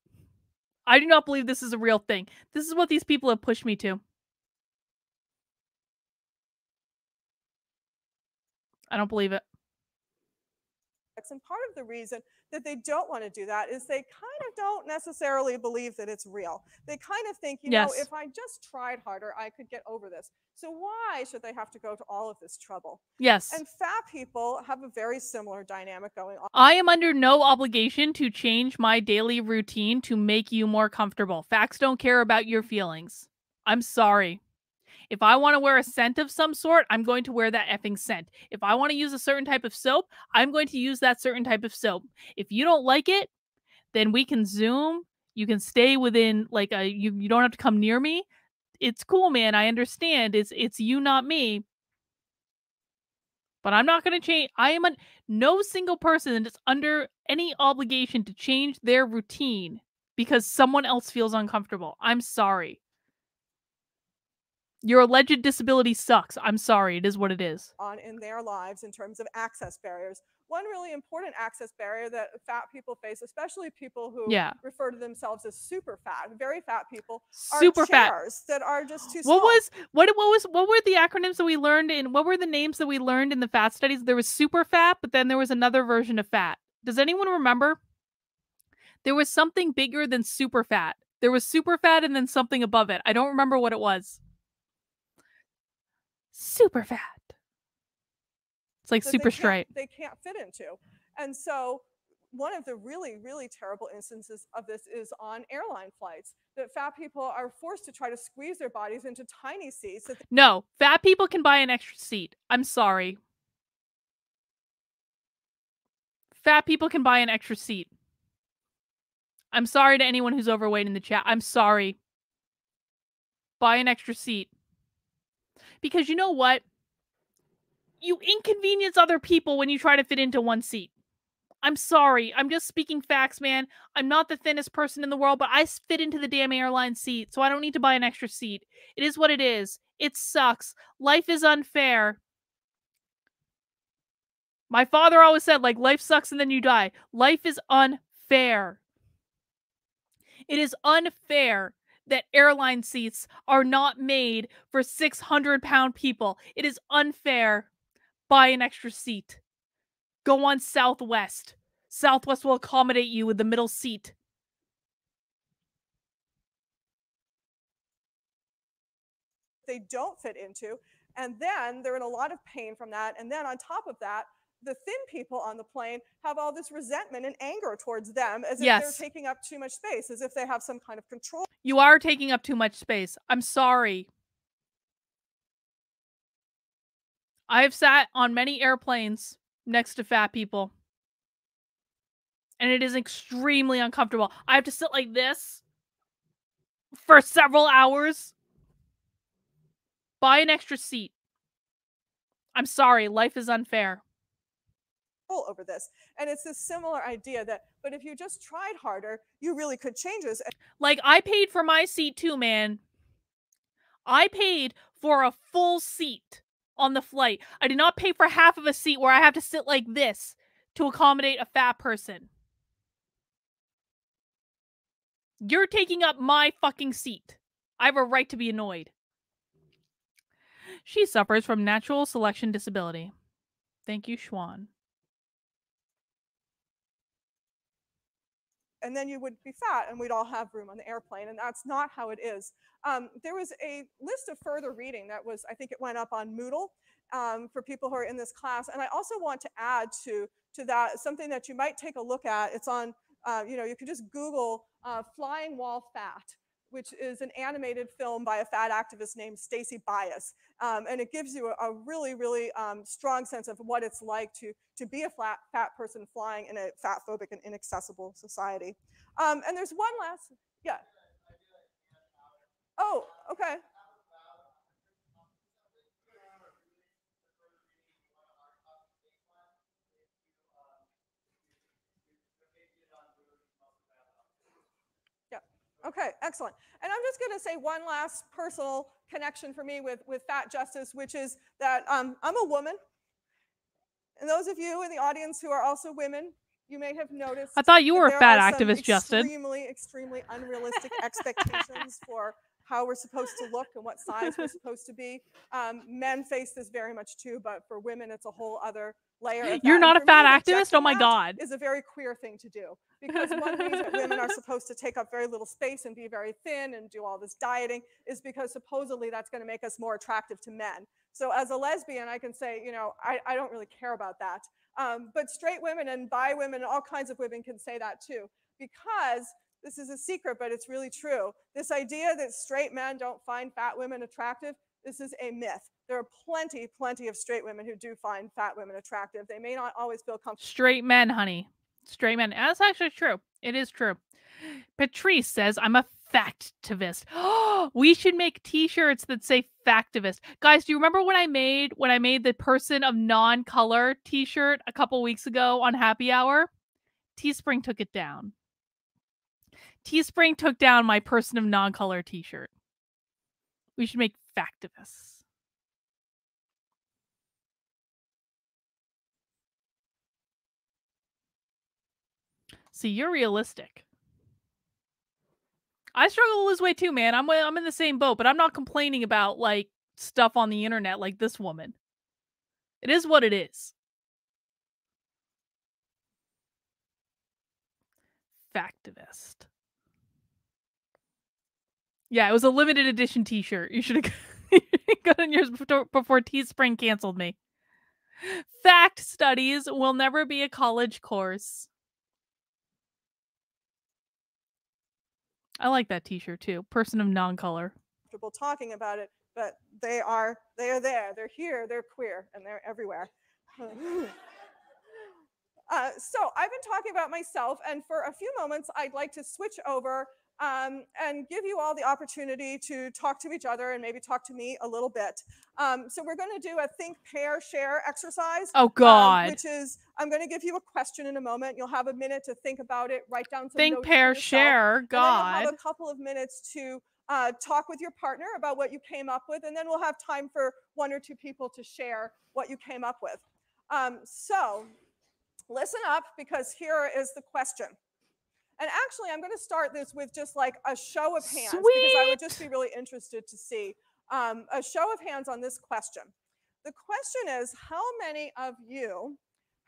I do not believe this is a real thing. This is what these people have pushed me to. I don't believe it.
And part of the reason that they don't want to do that is they kind of don't necessarily believe that it's real. They kind of think, you know, if I just tried harder, I could get over this. So why should they have to go to all of this trouble?
Yes.
And fat people have a very similar dynamic going on.
I am under no obligation to change my daily routine to make you more comfortable. Facts don't care about your feelings. I'm sorry. If I want to wear a scent of some sort, I'm going to wear that effing scent. If I want to use a certain type of soap, I'm going to use that certain type of soap. If you don't like it, then we can Zoom. You can stay within, like, you don't have to come near me. It's cool, man. I understand. It's you, not me. But I'm not going to change. No single person is under any obligation to change their routine because someone else feels uncomfortable. I'm sorry. Your alleged disability sucks. I'm sorry. It is what it is.
On in their lives in terms of access barriers. One really important access barrier that fat people face, especially people who refer to themselves as super fat, very fat people, are chairs that are just too small.
What were the acronyms that we learned in, what were the names that we learned in the fat studies? There was super fat, but then there was another version of fat. Does anyone remember? There was something bigger than super fat. There was super fat and then something above it. I don't remember what it was. Super fat. It's like super straight.
They can't fit into. And so one of the really, really terrible instances of this is on airline flights, that fat people are forced to try to squeeze their bodies into tiny seats.
No, fat people can buy an extra seat. I'm sorry. Fat people can buy an extra seat. I'm sorry to anyone who's overweight in the chat. I'm sorry. Buy an extra seat. Because you know what? You inconvenience other people when you try to fit into one seat. I'm sorry. I'm just speaking facts, man. I'm not the thinnest person in the world, but I fit into the damn airline seat, so I don't need to buy an extra seat. It is what it is. It sucks. Life is unfair. My father always said, like, life sucks and then you die. Life is unfair. It is unfair that airline seats are not made for 600-pound people. It is unfair. Buy an extra seat. Go on Southwest. Southwest will accommodate you with the middle seat.
They don't fit into, and then they're in a lot of pain from that. And then on top of that, the thin people on the plane have all this resentment and anger towards them, as if they're taking up too much space, as if they have some kind of control.
You are taking up too much space. I'm sorry. I've sat on many airplanes next to fat people, and it is extremely uncomfortable. I have to sit like this for several hours. Buy an extra seat. I'm sorry, life is unfair.
Over this, and it's this similar idea that, but if you just tried harder, you really could change this.
Like, I paid for my seat too, man. I paid for a full seat on the flight. I did not pay for half of a seat where I have to sit like this to accommodate a fat person. You're taking up my fucking seat. I have a right to be annoyed. She suffers from natural selection disability. Thank you, Schwan.
And then you would be fat and we'd all have room on the airplane, and that's not how it is. There was a list of further reading that was, I think it went up on Moodle for people who are in this class. And I also want to add to that something that you might take a look at. It's on, you can just Google Flying Wall Fat, which is an animated film by a fat activist named Stacey Bias. And it gives you a really, really strong sense of what it's like to be a fat person flying in a fat-phobic and inaccessible society. And there's one last, yeah. Oh, okay. Yeah. Okay, excellent. And I'm just going to say one last personal connection for me with fat justice, which is that I'm a woman. And those of you in the audience who are also women, you may have noticed.
I thought you were a fat activist, Justin.
Extremely unrealistic expectations for how we're supposed to look and what size we're supposed to be. Men face this very much too, but for women, it's a whole other layer of that.
You're not a fat activist? Oh my
that
God.
Is a very queer thing to do, because one reason that women are supposed to take up very little space and be very thin and do all this dieting is because supposedly that's going to make us more attractive to men. So as a lesbian, I can say, I don't really care about that. But straight women and bi women and all kinds of women can say that too, because this is a secret, but it's really true. This idea that straight men don't find fat women attractive, this is a myth. There are plenty of straight women who do find fat women attractive. They may not always feel comfortable.
Straight men, honey. Straight men. That's actually true. It is true. Patrice says, I'm a factivist. We should make t-shirts that say factivist. Guys, do you remember when I made the person of non-color t-shirt a couple weeks ago on Happy Hour? Teespring took it down. Teespring took down my person of non-color t-shirt. We should make factivists. See, you're realistic. I struggle to lose weight too, man. I'm in the same boat, but I'm not complaining about like stuff on the internet like this woman. It is what it is. Factivist. Yeah, it was a limited edition t-shirt. You should have gotten yours before Teespring canceled me. Fact studies will never be a college course. I like that t-shirt too. Person of non-color.
Talking about it, but they are there. They're here. They're queer, and they're everywhere. So I've been talking about myself, and for a few moments, I'd like to switch over and give you all the opportunity to talk to each other and maybe talk to me a little bit. So we're going to do a think, pair, share exercise.
Oh, God.
Which is, I'm going to give you a question in a moment. You'll have a minute to think about it, write down some
think,
notes
pair,
for yourself,
share. God.
And then you'll have a couple of minutes to talk with your partner about what you came up with, and then we'll have time for one or two people to share what you came up with. So listen up, because here is the question. And actually, I'm going to start this with just like a show of hands, because I would just be really interested to see a show of hands on this question. The question is, how many of you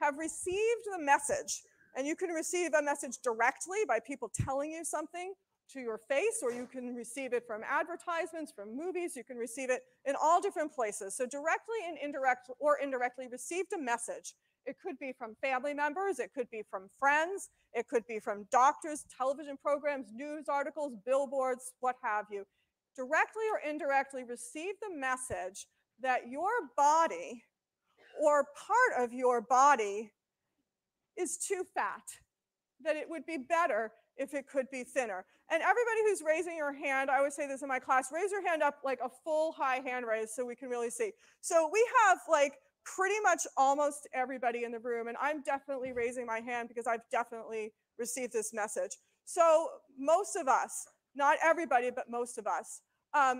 have received the message? And you can receive a message directly by people telling you something to your face, or you can receive it from advertisements, from movies. You can receive it in all different places. So directly and indirectly received a message. It could be from family members, it could be from friends, it could be from doctors, television programs, news articles, billboards, what have you. Directly or indirectly receive the message that your body or part of your body is too fat, that it would be better if it could be thinner. And everybody who's raising your hand, I always say this in my class, raise your hand up like a full high hand raise so we can really see. So we have like pretty much almost everybody in the room, and I'm definitely raising my hand because I've definitely received this message. So most of us, not everybody, but most of us.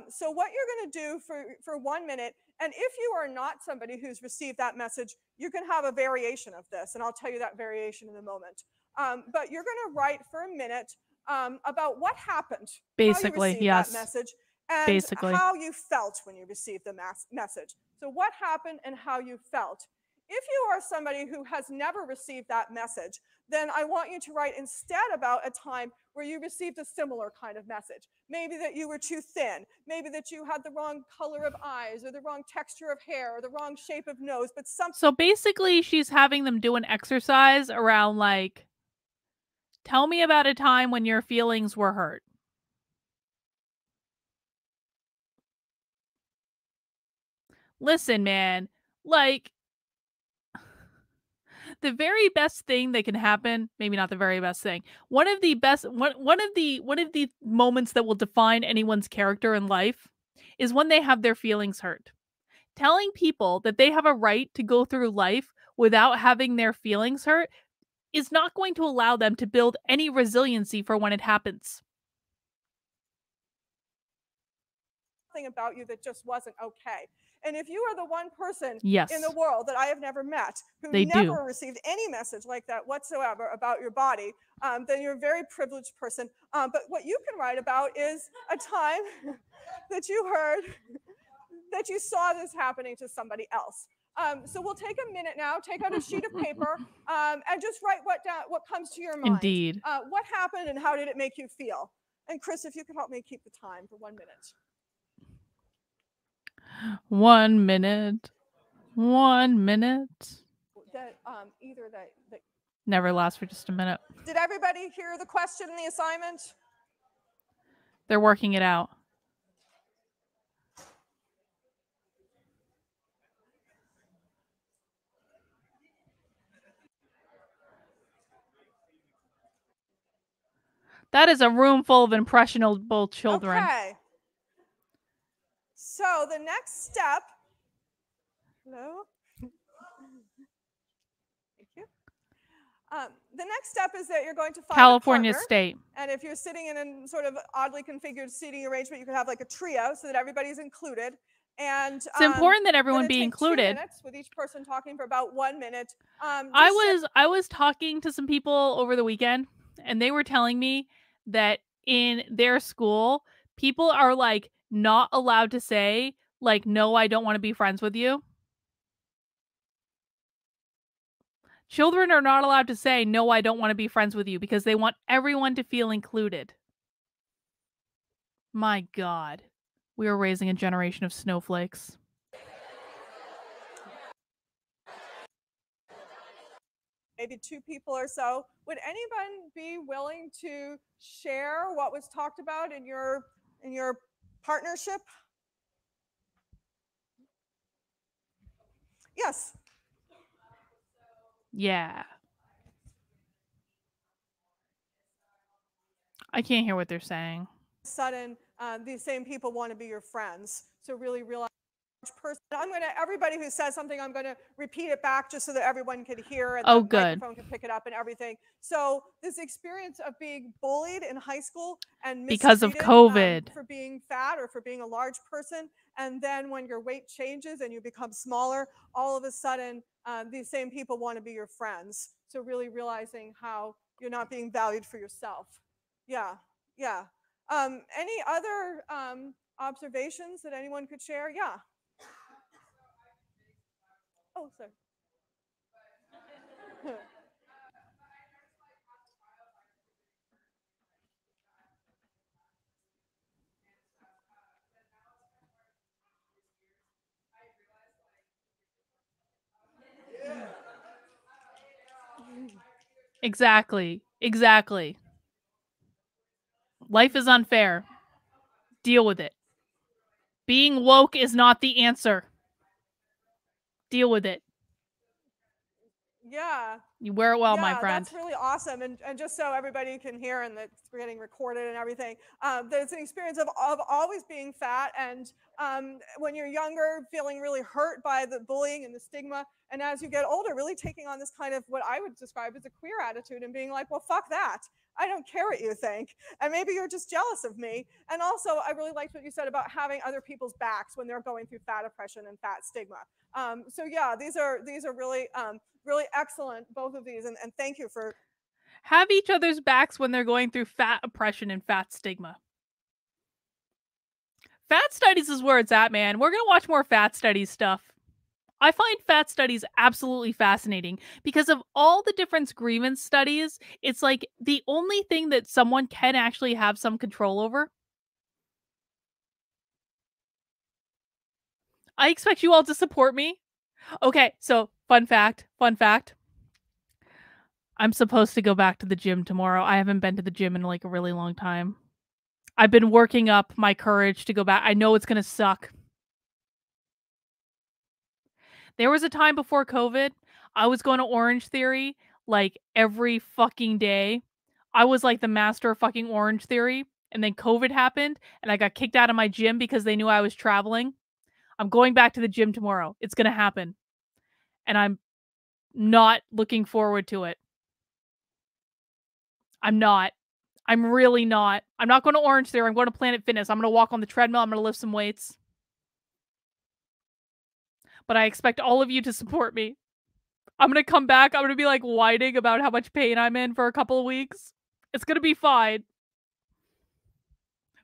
So what you're going to do for 1 minute, and if you are not somebody who's received that message, you can have a variation of this, and I'll tell you that variation in a moment. But you're going to write for a minute about what happened,
basically,
how you received
yes,
that message, and
basically
how you felt when you received the message. So what happened and how you felt. If you are somebody who has never received that message, then I want you to write instead about a time where you received a similar kind of message. Maybe that you were too thin, maybe that you had the wrong color of eyes, or the wrong texture of hair, or the wrong shape of nose, but something.
So basically, she's having them do an exercise around like, tell me about a time when your feelings were hurt. Listen, man, like, the very best thing that can happen, maybe not the very best thing, one of the moments that will define anyone's character in life is when they have their feelings hurt. Telling people that they have a right to go through life without having their feelings hurt is not going to allow them to build any resiliency for when it happens.
Something about you that just wasn't okay. And if you are the one person
Yes,
in the world that I have never met who
they
never
do.
received any message like that whatsoever about your body, then you're a very privileged person. But what you can write about is a time that you heard, that you saw this happening to somebody else. So we'll take a minute now, take out a sheet of paper, and just write what comes to your mind.
Indeed.
What happened and how did it make you feel? And Chris, if you could help me keep the time for 1 minute.
1 minute. 1 minute.
That either that
Never lasts for just a minute.
Did everybody hear the question and the assignment?
They're working it out. That is a room full of impressionable children.
Okay. So the next step. Hello. Thank you. The next step is that you're going to find
California
a partner.
State.
And if you're sitting in a sort of oddly configured seating arrangement, you could have like a trio so that everybody's included. And
it's important that everyone be included.
2 minutes with each person talking for about 1 minute.
I was talking to some people over the weekend, and they were telling me that in their school, people are like not allowed to say like, no, I don't want to be friends with you. Children are not allowed to say, no, I don't want to be friends with you, because they want everyone to feel included. My God, we are raising a generation of snowflakes.
Maybe 2 people or so. Would anyone be willing to share what was talked about in your partnership? Yes.
Yeah. I can't hear what they're saying.
Sudden, these same people want to be your friends. So really realize person. Everybody who says something, I'm going to repeat it back just so that everyone can hear and the microphone can pick it up and everything. So this experience of being bullied in high school and
because of COVID,
for being fat or for being a large person, And then when your weight changes and you become smaller, all of a sudden, these same people want to be your friends. So really realizing how you're not being valued for yourself. Yeah, yeah. Any other observations that anyone could share? Yeah. Oh, sorry.
Exactly. Exactly. Life is unfair. Deal with it. Being woke is not the answer. Deal with it.
Yeah.
You wear it well,
yeah,
my friend.
That's really awesome. And just so everybody can hear and that it's getting recorded and everything, there's an experience of always being fat and when you're younger, feeling really hurt by the bullying and the stigma. And as you get older, really taking on this kind of what I would describe as a queer attitude and being like, well, fuck that. I don't care what you think. And maybe you're just jealous of me. And also, I really liked what you said about having other people's backs when they're going through fat oppression and fat stigma. So yeah, these are really really excellent, both of these, and thank you for
have each other's backs when they're going through fat oppression and fat stigma. Fat studies is where it's at, man. We're gonna watch more fat studies stuff. I find fat studies absolutely fascinating because of all the different grievance studies. It's like the only thing that someone can actually have some control over. I expect you all to support me. Okay, so fun fact. I'm supposed to go back to the gym tomorrow. I haven't been to the gym in like a really long time. I've been working up my courage to go back. I know it's going to suck. There was a time before COVID, I was going to Orange Theory like every fucking day. I was like the master of fucking Orange Theory. And then COVID happened and I got kicked out of my gym because they knew I was traveling. I'm going back to the gym tomorrow. It's going to happen. And I'm not looking forward to it. I'm not. I'm really not. I'm not going to Orange Theory. I'm going to Planet Fitness. I'm going to walk on the treadmill. I'm going to lift some weights. But I expect all of you to support me. I'm going to come back. I'm going to be like whining about how much pain I'm in for a couple of weeks. It's going to be fine.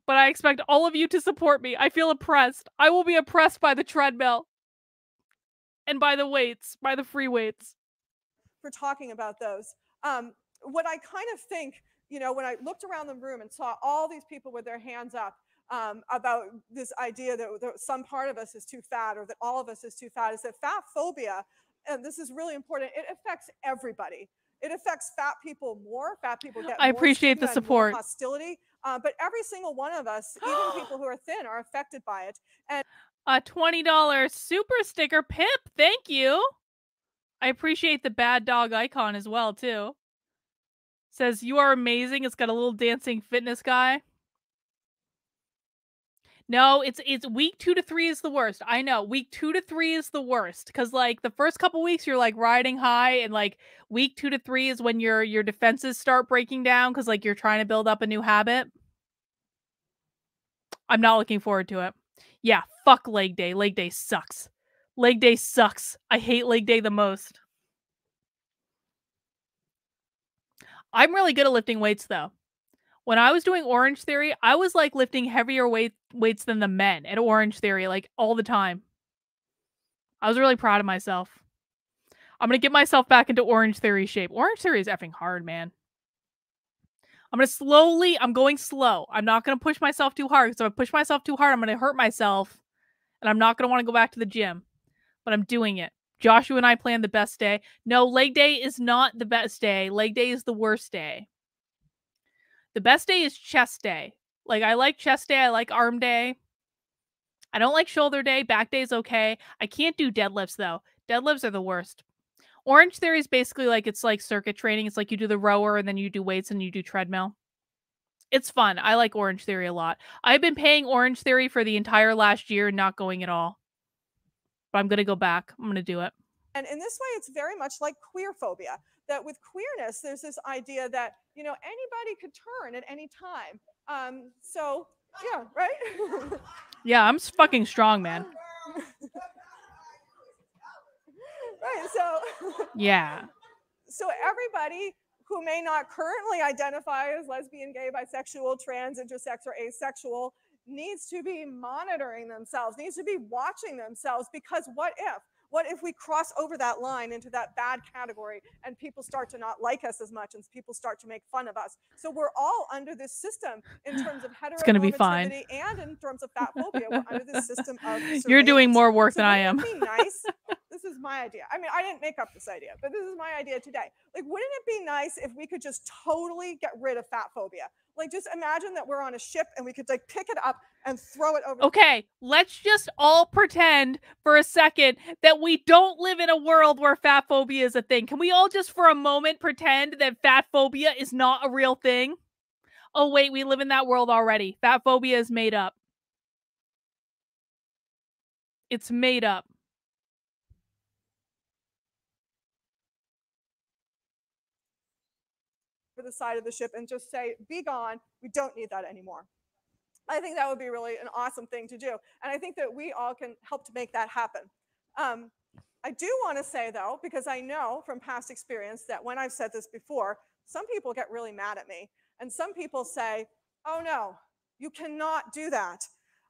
But I expect all of you to support me. I feel oppressed. I will be oppressed by the treadmill. And by the weights, by the free weights.
For talking about those. What I kind of think, you know, when I looked around the room and saw all these people with their hands up about this idea that some part of us is too fat or that all of us is too fat, is that fat phobia, and this is really important, it affects everybody. It affects fat people more. Fat people get
I
more
appreciate the
stigma and
support.
more hostility. But every single one of us, even people who are thin, are affected by it. And
a $20 super sticker, Pip. Thank you. I appreciate the bad dog icon as well, too. Says, you are amazing. It's got a little dancing fitness guy. No, it's week 2 to 3 is the worst. I know. Week 2 to 3 is the worst. Because, like, the first couple weeks, you're, like, riding high. And, like, week 2 to 3 is when your defenses start breaking down. Because, like, you're trying to build up a new habit. I'm not looking forward to it. Yeah, fuck leg day. Leg day sucks. Leg day sucks. I hate leg day the most. I'm really good at lifting weights, though. When I was doing Orange Theory, I was, like, lifting heavier weights than the men at Orange Theory, like, all the time. I was really proud of myself. I'm gonna get myself back into Orange Theory shape. Orange Theory is effing hard, man. I'm going slow. I'm not gonna push myself too hard, because if I push myself too hard, I'm gonna hurt myself, and I'm not gonna want to go back to the gym. But I'm doing it. Joshua and I planned the best day. No, leg day is not the best day. Leg day is the worst day. The best day is chest day. Like, I like chest day. I like arm day. I don't like shoulder day. Back day is okay. I can't do deadlifts, though. Deadlifts are the worst. Orange Theory is basically like, it's like circuit training. It's like you do the rower and then you do weights and you do treadmill. It's fun. I like Orange Theory a lot. I've been paying Orange Theory for the entire last year and not going at all. But I'm going to go back. I'm going to do it.
And in this way, it's very much like queer phobia, that with queerness, there's this idea that, you know, anybody could turn at any time. So Yeah, right?
Yeah, I'm fucking strong, man.
Right, so
Yeah.
so everybody who may not currently identify as lesbian, gay, bisexual, trans, intersex, or asexual needs to be monitoring themselves, needs to be watching themselves, because what if? What if we cross over that line into that bad category and people start to not like us as much and people start to make fun of us? So we're all under this system in terms of
gonna be fine.
heteronormativity and in terms of fat phobia. We're under this system of surveillance.
You're doing more work
So
than I am.
wouldn't it be nice? This is my idea. I mean, I didn't make up this idea, but this is my idea today. Like, wouldn't it be nice if we could just totally get rid of fat phobia? Like, just imagine that we're on a ship and we could like pick it up and throw it over.
Okay, let's just all pretend for a second that we don't live in a world where fat phobia is a thing. Can we all just for a moment pretend that fat phobia is not a real thing? Oh wait, we live in that world already. Fat phobia is made up. It's made up.
For the side of the ship and just say, be gone, we don't need that anymore. I think that would be really an awesome thing to do. And I think that we all can help to make that happen. I do want to say, though, because I know from past experience that when I've said this before, some people get really mad at me. And some people say, oh, no, you cannot do that.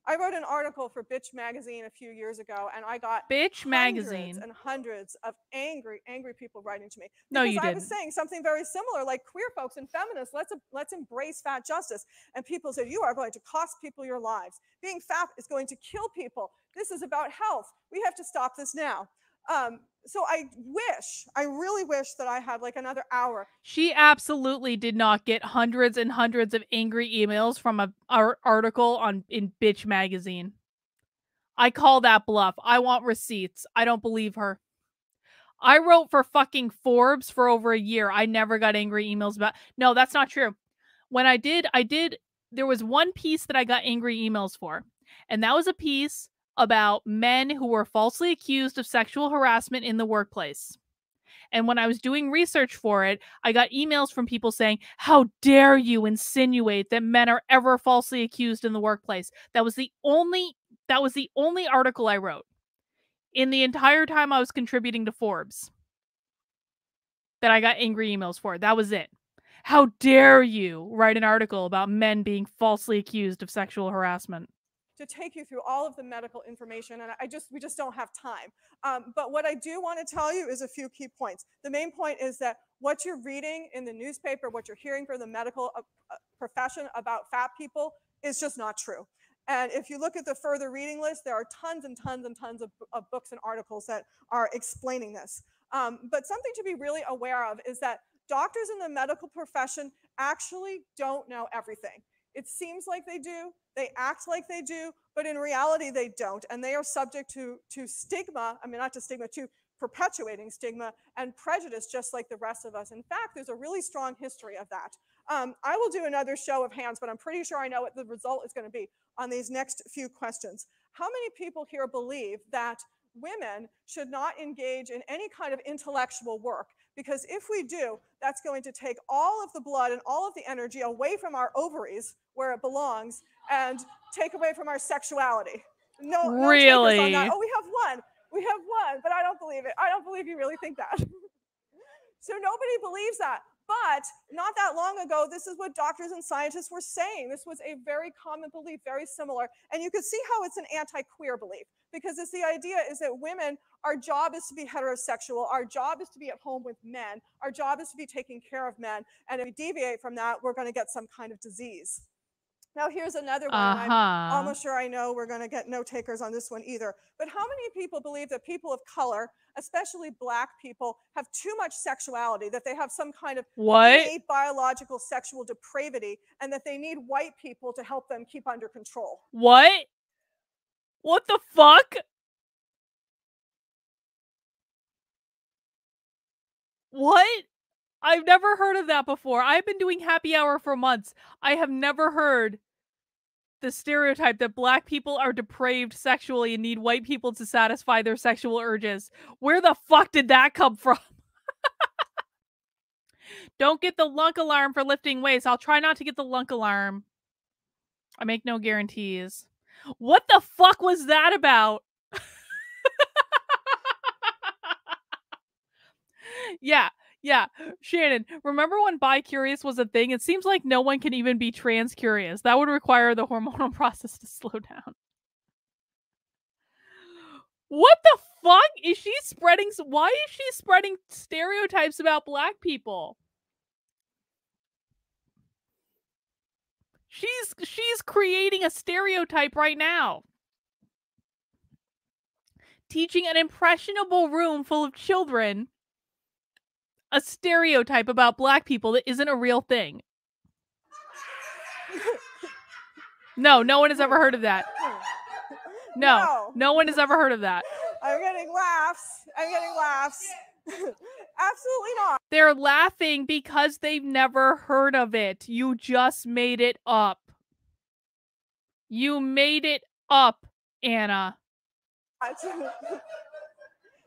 I wrote an article for Bitch Magazine a few years ago, and I got
Bitch Magazine
hundreds and hundreds of angry people writing to me.
No, you
because I
didn't.
was saying something very similar, like queer folks and feminists, let's embrace fat justice. And people said, you are going to cost people your lives. Being fat is going to kill people. This is about health. We have to stop this now. So I really wish that I had like another hour.
She absolutely did not get hundreds and hundreds of angry emails from an article in Bitch Magazine. I call that bluff. I want receipts. I don't believe her. I wrote for fucking Forbes for over a year. I never got angry emails about. No, that's not true. When I did, there was one piece that I got angry emails for. And that was a piece about men who were falsely accused of sexual harassment in the workplace. And when I was doing research for it, I got emails from people saying, how dare you insinuate that men are ever falsely accused in the workplace? That was the only article I wrote in the entire time I was contributing to Forbes that I got angry emails for. That was it. How dare you write an article about men being falsely accused of sexual harassment?
To take you through all of the medical information, and we just don't have time. But what I do want to tell you is a few key points. The main point is that what you're reading in the newspaper, what you're hearing from the medical profession about fat people is just not true. And if you look at the further reading list, there are tons and tons and tons of books and articles that are explaining this. But something to be really aware of is that doctors in the medical profession actually don't know everything. It seems like they do, they act like they do, but in reality they don't. And they are subject to stigma, I mean, not to stigma, to perpetuating stigma and prejudice just like the rest of us. In fact, there's a really strong history of that. I will do another show of hands, but I'm pretty sure I know what the result is going to be on these next few questions. How many people here believe that women should not engage in any kind of intellectual work? Because if we do, that's going to take all of the blood and all of the energy away from our ovaries, where it belongs, and take away from our sexuality. No
Really?
takers on that. Oh, we have one, but I don't believe it. I don't believe you really think that. So nobody believes that. But not that long ago, this is what doctors and scientists were saying. This was a very common belief, very similar. And you can see how it's an anti-queer belief, because it's the idea is that women, our job is to be heterosexual. Our job is to be at home with men. Our job is to be taking care of men. And if we deviate from that, we're going to get some kind of disease. Now, here's another one, and I'm almost sure I know we're going to get no takers on this one either. But how many people believe that people of color, especially Black people, have too much sexuality, that they have some kind of innate biological sexual depravity, and that they need white people to help them keep under control?
What? What the fuck? What? I've never heard of that before. I've been doing happy hour for months. I have never heard the stereotype that Black people are depraved sexually and need white people to satisfy their sexual urges. Where the fuck did that come from? Don't get the lunk alarm for lifting weights. I'll try not to get the lunk alarm. I make no guarantees. What the fuck was that about? Yeah. Shannon, remember when bi-curious was a thing? It seems like no one can even be trans-curious. That would require the hormonal process to slow down. What the fuck? Is she spreading... Why is she spreading stereotypes about black people? She's creating a stereotype right now. Teaching an impressionable room full of children a stereotype about black people that isn't a real thing. No one has ever heard of that. No one has ever heard of that.
I'm getting laughs. Absolutely not.
They're laughing because they've never heard of it. You just made it up. You made it up, Anna.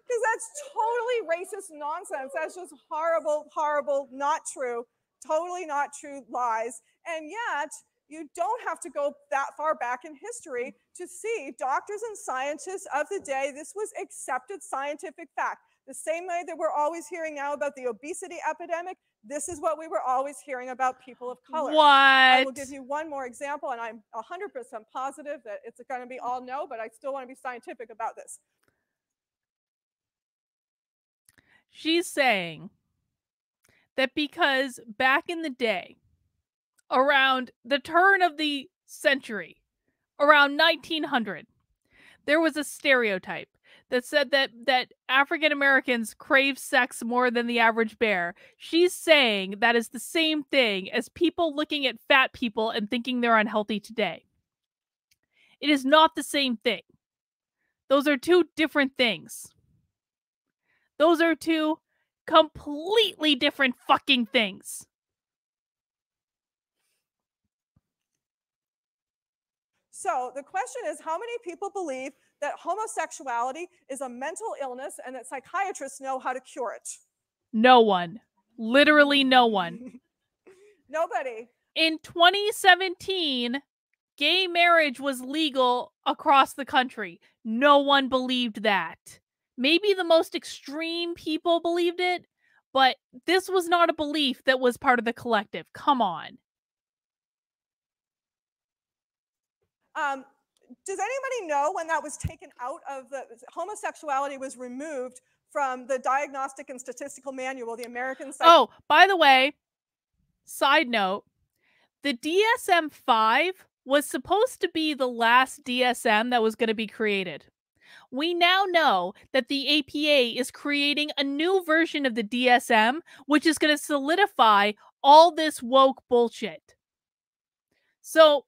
Because that's totally racist nonsense. That's just horrible, not true, totally not true lies. And yet, you don't have to go that far back in history to see doctors and scientists of the day. This was accepted scientific fact. The same way that we're always hearing now about the obesity epidemic, this is what we were always hearing about people of color.
What?
I will give you one more example, and I'm 100% positive that it's going to be all no, but I still want to be scientific about this.
She's saying that because back in the day, around the turn of the century, around 1900, there was a stereotype that said that African Americans crave sex more than the average bear. She's saying that is the same thing as people looking at fat people and thinking they're unhealthy today. It is not the same thing. Those are two different things. Those are two completely different fucking things.
So the question is, how many people believe that homosexuality is a mental illness and that psychiatrists know how to cure it?
No one. Literally no one.
Nobody.
In 2017, gay marriage was legal across the country. No one believed that. Maybe the most extreme people believed it, but this was not a belief that was part of the collective. Come on.
Does anybody know when that was taken out of the homosexuality was removed from the Diagnostic and Statistical Manual, the American
Oh, by the way, side note, the DSM-5 was supposed to be the last DSM that was going to be created. We now know that the APA is creating a new version of the DSM, which is going to solidify all this woke bullshit. So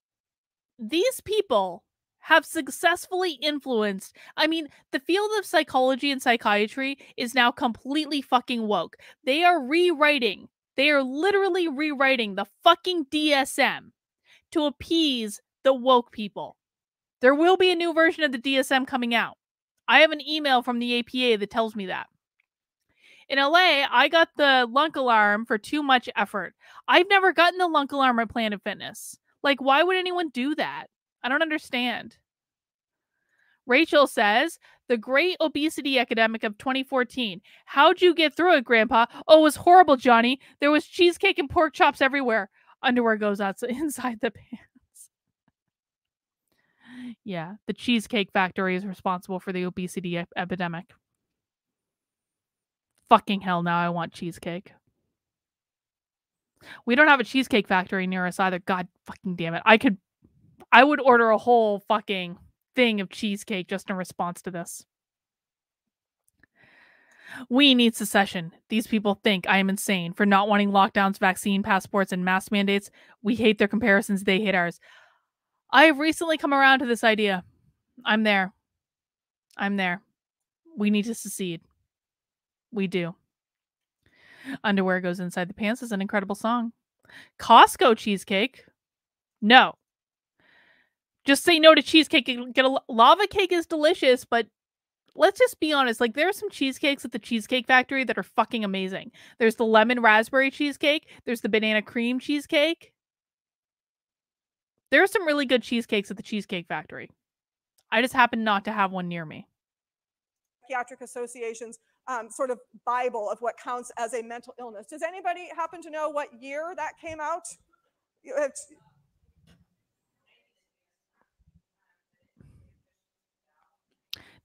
these people have successfully influenced. I mean, the field of psychology and psychiatry is now completely fucking woke. They are literally rewriting the fucking DSM to appease the woke people. There will be a new version of the DSM coming out. I have an email from the APA that tells me that. In LA, I got the lunk alarm for too much effort. I've never gotten the lunk alarm at Planet Fitness. Like, why would anyone do that? I don't understand. Rachel says, the great obesity epidemic of 2014. How'd you get through it, Grandpa? Oh, it was horrible, Johnny. There was cheesecake and pork chops everywhere. Underwear goes outside inside the pants. Yeah, the Cheesecake Factory is responsible for the obesity epidemic. Fucking hell, now I want cheesecake. We don't have a Cheesecake Factory near us either. God fucking damn it. I would order a whole fucking thing of cheesecake just in response to this. We need secession. These people think I am insane for not wanting lockdowns, vaccine passports, and mask mandates. We hate their comparisons. They hate ours. I have recently come around to this idea. I'm there. We need to secede. We do. Underwear Goes Inside the Pants is an incredible song. Costco cheesecake? No. Just say no to cheesecake. Get a lava cake is delicious, but let's just be honest. Like, there are some cheesecakes at the Cheesecake Factory that are fucking amazing. There's the lemon raspberry cheesecake. There's the banana cream cheesecake. There are some really good cheesecakes at the Cheesecake Factory. I just happen not to have one near me.
Psychiatric Association's sort of Bible of what counts as a mental illness. Does anybody happen to know what year that came out?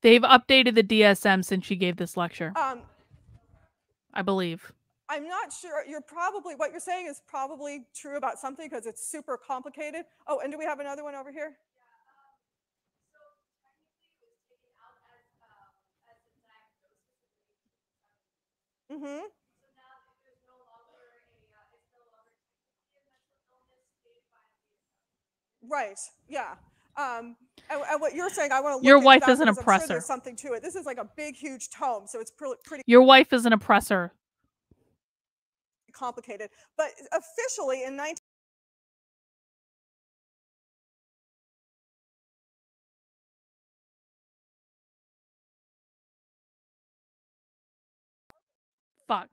They've updated the DSM since she gave this lecture. I believe.
I'm not sure. What you're saying is probably true about something because it's super complicated. Oh, and do we have another one over here? Mm-hmm. Right. Yeah. And what you're saying, I want to look
Your
into
wife
that
is an
because I'm
oppressor.
sure there's something to it. This is like a big, huge tome, so it's pretty.
Your wife is an oppressor.
Complicated, but officially in 19.
Fuck.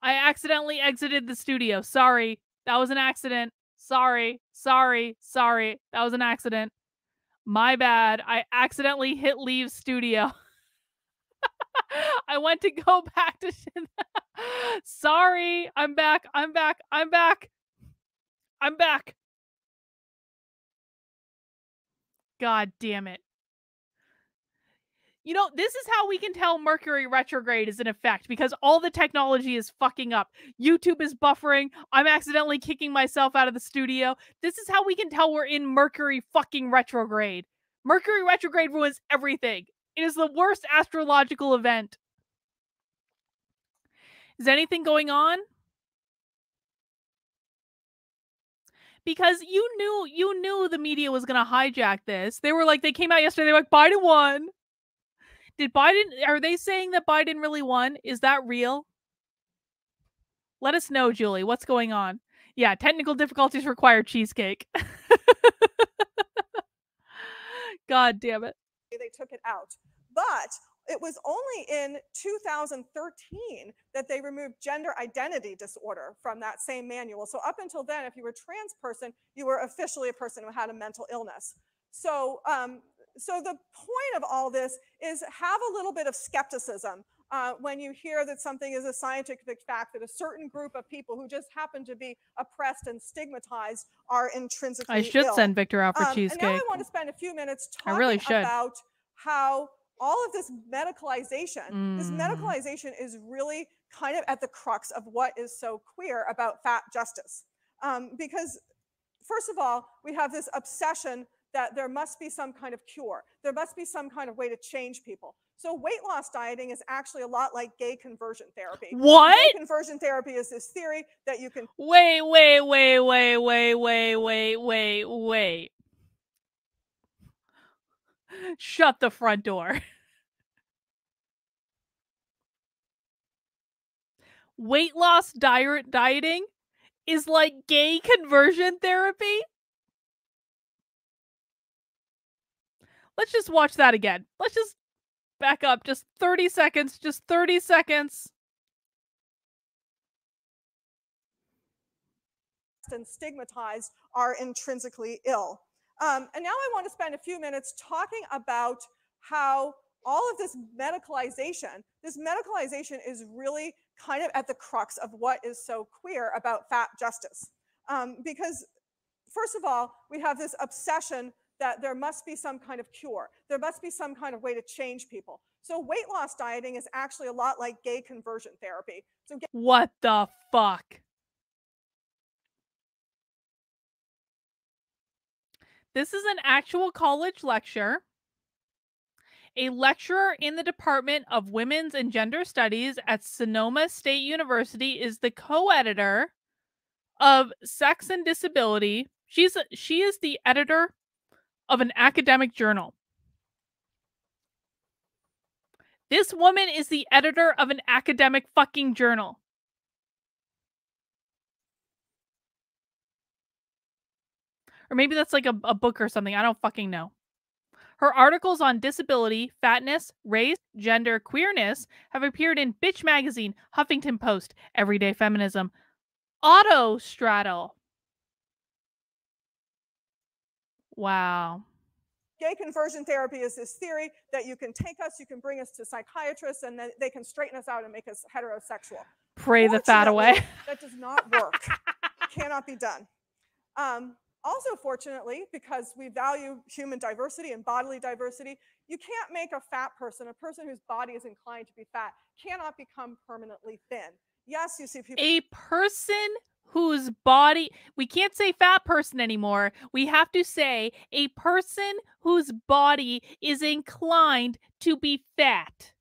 I accidentally exited the studio. Sorry. That was an accident. Sorry. That was an accident. My bad. I accidentally hit leave studio. I went to go back to shit. Sorry. I'm back. God damn it. You know, this is how we can tell Mercury retrograde is in effect, because all the technology is fucking up. YouTube is buffering. I'm accidentally kicking myself out of the studio. This is how we can tell we're in Mercury fucking retrograde. Mercury retrograde ruins everything. It is the worst astrological event. Is anything going on? Because you knew the media was going to hijack this. They were like, they came out yesterday, they were like, Biden won. Are they saying that Biden really won? Is that real? Let us know, Julie. What's going on? Yeah, technical difficulties require cheesecake. God damn it.
They took it out. But it was only in 2013 that they removed gender identity disorder from that same manual. So up until then, if you were a trans person, you were officially a person who had a mental illness. So so the point of all this is have a little bit of skepticism when you hear that something is a scientific fact, that a certain group of people who just happen to be oppressed and stigmatized are intrinsically
I should
ill.
send Victor out for cheesecake.
And now I want to spend a few minutes talking about how all of this medicalization, this medicalization is really kind of at the crux of what is so queer about fat justice. Because first of all, we have this obsession that there must be some kind of cure. There must be some kind of way to change people. So weight loss dieting is actually a lot like gay conversion therapy.
What?
Gay conversion therapy is this theory that you can...
Wait. Shut the front door. Weight loss dieting is like gay conversion therapy? Let's just watch that again. Let's just back up just 30 seconds. Just 30 seconds.
And stigmatized are intrinsically ill. And now I want to spend a few minutes talking about how all of this medicalization is really kind of at the crux of what is so queer about fat justice. Because first of all, we have this obsession that there must be some kind of cure. There must be some kind of way to change people. So weight loss dieting is actually a lot like gay conversion therapy. So
what the fuck? This is an actual college lecture. A lecturer in the Department of Women's and Gender Studies at Sonoma State University is the co-editor of Sex and Disability. She is the editor of an academic journal. This woman is the editor of an academic fucking journal. Or maybe that's like a book or something. I don't fucking know. Her articles on disability, fatness, race, gender, queerness have appeared in Bitch Magazine, Huffington Post, Everyday Feminism, Autostraddle, Wow.
Gay conversion therapy is this theory that you can take us, you can bring us to psychiatrists, and then they can straighten us out and make us heterosexual.
Pray the fat away.
That does not work. Cannot be done. Also, fortunately, because we value human diversity and bodily diversity, you can't make a fat person, a person whose body is inclined to be fat, cannot become permanently thin. Yes, you see people.
A person whose body, we can't say fat person anymore. We have to say a person whose body is inclined to be fat.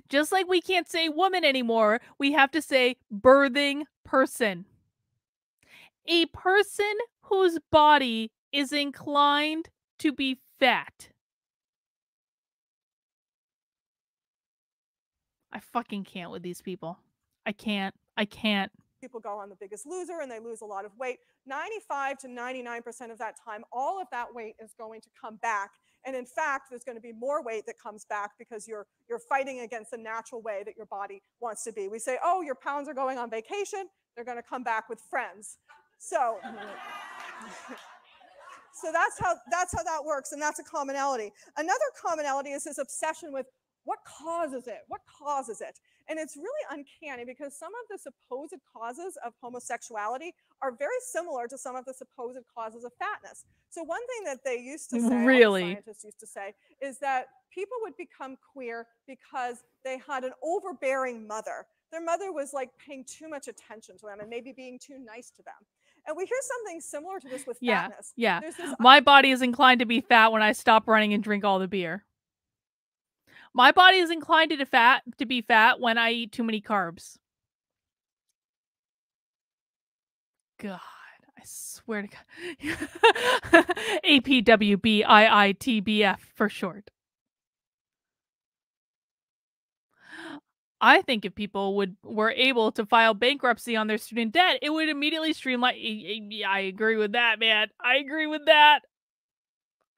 Just like we can't say woman anymore, we have to say birthing person. A person whose body is inclined to be fat. I fucking can't with these people. I can't.
People go on The Biggest Loser and they lose a lot of weight. 95 to 99% of that time, all of that weight is going to come back. And in fact, there's going to be more weight that comes back because you're fighting against the natural way that your body wants to be. We say, oh, your pounds are going on vacation. They're going to come back with friends. So, so that's how that works, and that's a commonality. Another commonality is this obsession with what causes it? What causes it? And it's really uncanny because some of the supposed causes of homosexuality are very similar to some of the supposed causes of fatness. So one thing that they used to say,
really,
scientists used to say, is that people would become queer because they had an overbearing mother. Their mother was like paying too much attention to them and maybe being too nice to them. And we hear something similar to this with fatness.
Yeah. My body is inclined to be fat when I stop running and drink all the beer. My body is inclined to be fat when I eat too many carbs. God, I swear to God. APWBIITBF for short. I think if people were able to file bankruptcy on their student debt, it would immediately streamline. I agree with that, man. I agree with that.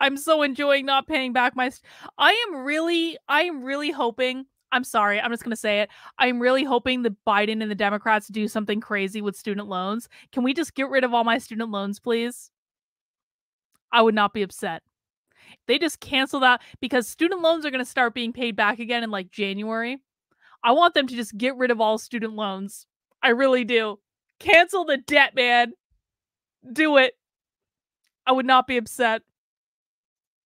I'm so enjoying not paying back my. I am really hoping. I'm sorry. I'm just gonna say it. I'm really hoping that Biden and the Democrats do something crazy with student loans. Can we just get rid of all my student loans, please? I would not be upset. They just cancel that because student loans are gonna start being paid back again in like January. I want them to just get rid of all student loans. I really do. Cancel the debt, man. Do it. I would not be upset.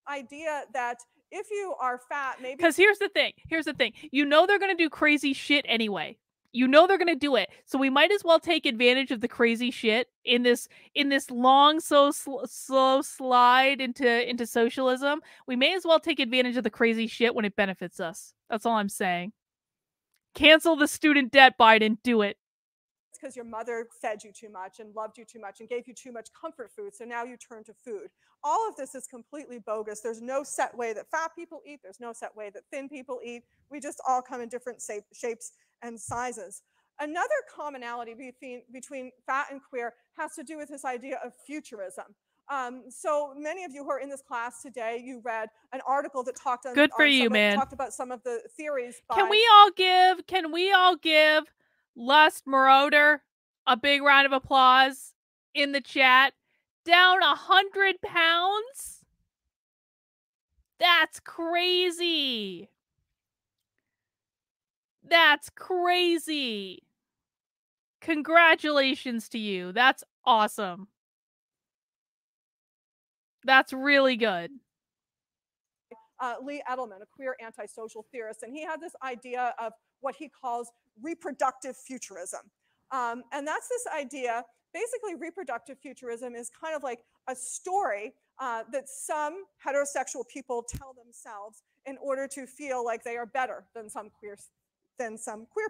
Idea that if you are fat, maybe.
Because here's the thing. You know they're going to do crazy shit anyway. You know they're going to do it. So we might as well take advantage of the crazy shit in this long, slow slide into socialism. We may as well take advantage of the crazy shit when it benefits us. That's all I'm saying. Cancel the student debt, Biden. Do it.
It's because your mother fed you too much and loved you too much and gave you too much comfort food, so now you turn to food. All of this is completely bogus. There's no set way that fat people eat. There's no set way that thin people eat. We just all come in different shapes and sizes. Another commonality between fat and queer has to do with this idea of futurism. So many of you who are in this class today, you read an article that talked on, talked about some of the theories.
Can we all give Lust Marauder a big round of applause in the chat? Down 100 pounds? That's crazy. That's crazy. Congratulations to you. That's awesome. That's really good.
Lee Edelman, a queer antisocial theorist, and he had this idea of what he calls reproductive futurism. And that's this idea, basically reproductive futurism is kind of like a story that some heterosexual people tell themselves in order to feel like they are better than some queer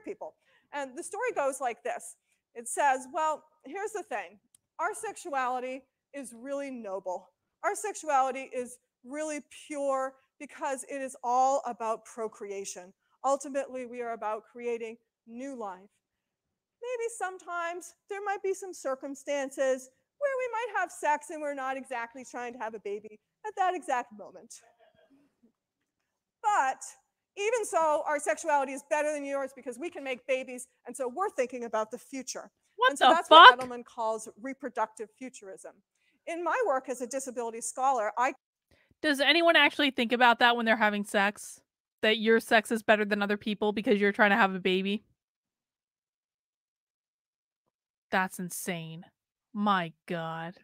people. And the story goes like this. It says, well, here's the thing. Our sexuality is really noble. Our sexuality is really pure because it is all about procreation. Ultimately, we are about creating new life. Maybe sometimes there might be some circumstances where we might have sex and we're not exactly trying to have a baby at that exact moment. But even so, our sexuality is better than yours because we can make babies, and so we're thinking about the future.
What
and so
the
that's
fuck?
what Edelman calls reproductive futurism. In my work as a disability scholar,
Does anyone actually think about that when they're having sex? That your sex is better than other people because you're trying to have a baby? That's insane. My God.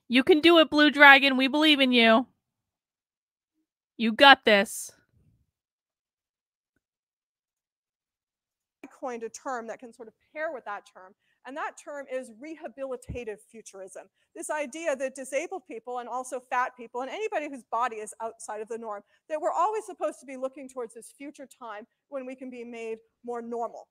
You can do it, Blue Dragon. We believe in you. You got this.
coined a term that can sort of pair with that term, and that term is rehabilitative futurism. This idea that disabled people and also fat people and anybody whose body is outside of the norm, that we're always supposed to be looking towards this future time when we can be made more normal.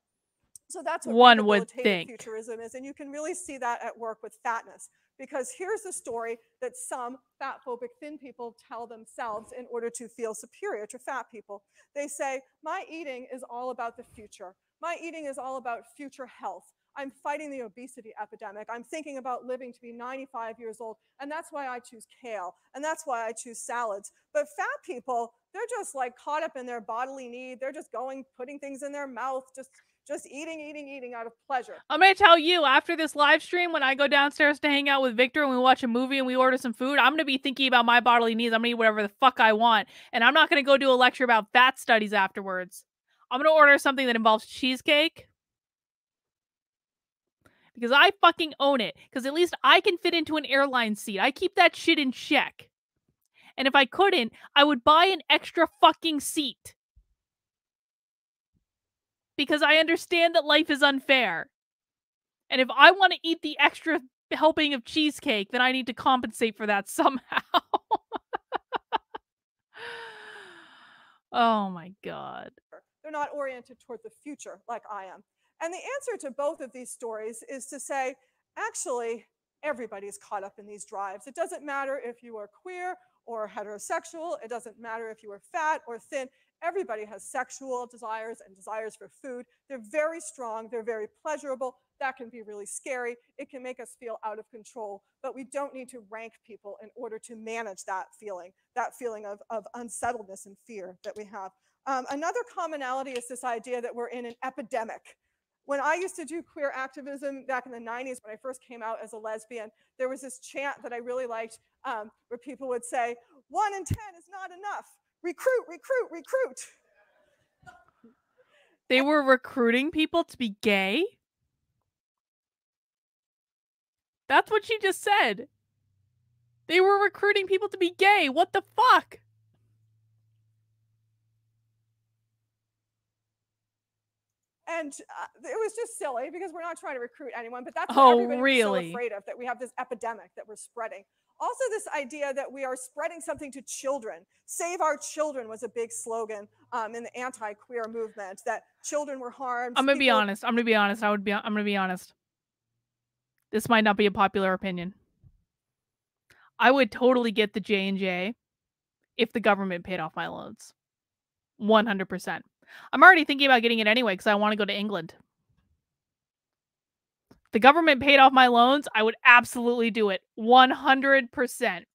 So that's what
One would
rehabilitative
think.
futurism is, and you can really see that at work with fatness. Because here's the story that some fat-phobic thin people tell themselves in order to feel superior to fat people. They say, my eating is all about the future. My eating is all about future health. I'm fighting the obesity epidemic. I'm thinking about living to be 95 years old, and that's why I choose kale, and that's why I choose salads. But fat people, they're just like caught up in their bodily need. They're just going, putting things in their mouth, just eating out of pleasure.
I'm going to tell you, after this live stream, when I go downstairs to hang out with Victor and we watch a movie and we order some food, I'm going to be thinking about my bodily needs. I'm going to eat whatever the fuck I want. And I'm not going to go do a lecture about fat studies afterwards. I'm going to order something that involves cheesecake. Because I fucking own it. Because at least I can fit into an airline seat. I keep that shit in check. And if I couldn't, I would buy an extra fucking seat. Because I understand that life is unfair. And if I want to eat the extra helping of cheesecake, then I need to compensate for that somehow. Oh my God.
They're not oriented toward the future like I am. And the answer to both of these stories is to say, actually, everybody's caught up in these drives. It doesn't matter if you are queer or heterosexual. It doesn't matter if you are fat or thin. Everybody has sexual desires and desires for food. They're very strong. They're very pleasurable. That can be really scary. It can make us feel out of control. But we don't need to rank people in order to manage that feeling of unsettledness and fear that we have. Another commonality is this idea that we're in an epidemic. When I used to do queer activism back in the 90s, when I first came out as a lesbian, there was this chant that I really liked where people would say, 1 in 10 is not enough. Recruit, recruit, recruit.
They were recruiting people to be gay? That's what she just said. They were recruiting people to be gay. What the fuck?
And it was just silly because we're not trying to recruit anyone, but that's what
Oh,
everybody was
really?
so afraid of, that we have this epidemic that we're spreading. Also, this idea that we are spreading something to children. Save our children was a big slogan in the anti-queer movement, that children were harmed.
I'm gonna be honest. I'm gonna be honest. This might not be a popular opinion. I would totally get the J&J if the government paid off my loans. 100%. I'm already thinking about getting it anyway because I want to go to England. If the government paid off my loans, I would absolutely do it. 100%.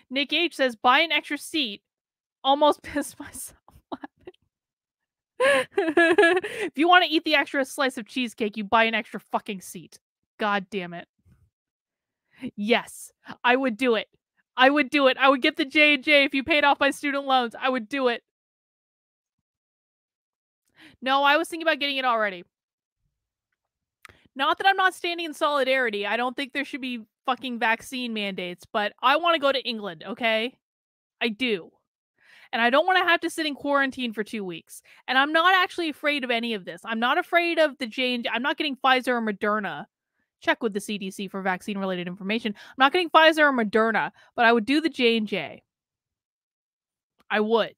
Nick H says, buy an extra seat. Almost pissed myself laughing. If you want to eat the extra slice of cheesecake, you buy an extra fucking seat. God damn it. Yes, I would do it. I would do it. I would get the J&J if you paid off my student loans. I would do it. No, I was thinking about getting it already. Not that I'm not standing in solidarity. I don't think there should be fucking vaccine mandates, but I want to go to England, okay? I do. And I don't want to have to sit in quarantine for 2 weeks. And I'm not actually afraid of any of this. I'm not afraid of the J&J. I'm not getting Pfizer or Moderna. Check with the CDC for vaccine-related information. I'm not getting Pfizer or Moderna, but I would do the J&J. I would.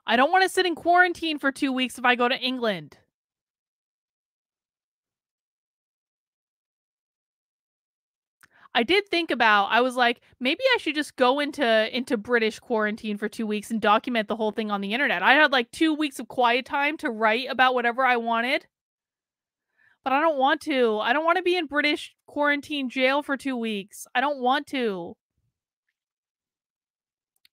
I don't want to sit in quarantine for 2 weeks if I go to England. I did think about, I was like, maybe I should just go into British quarantine for 2 weeks and document the whole thing on the internet. I had like 2 weeks of quiet time to write about whatever I wanted. But I don't want to. I don't want to be in British quarantine jail for 2 weeks. I don't want to.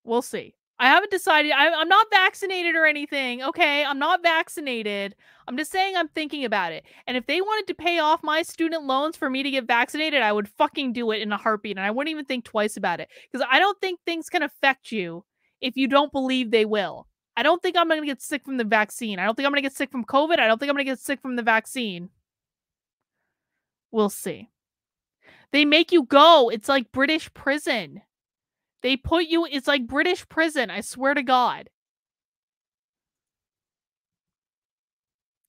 We'll see. I haven't decided. I'm not vaccinated or anything. Okay, I'm not vaccinated. I'm just saying I'm thinking about it. And if they wanted to pay off my student loans for me to get vaccinated, I would fucking do it in a heartbeat. And I wouldn't even think twice about it. Because I don't think things can affect you if you don't believe they will. I don't think I'm going to get sick from the vaccine. I don't think I'm going to get sick from COVID. I don't think I'm going to get sick from the vaccine. We'll see. They make you go. It's like British prison. They put you, it's like British prison, I swear to God.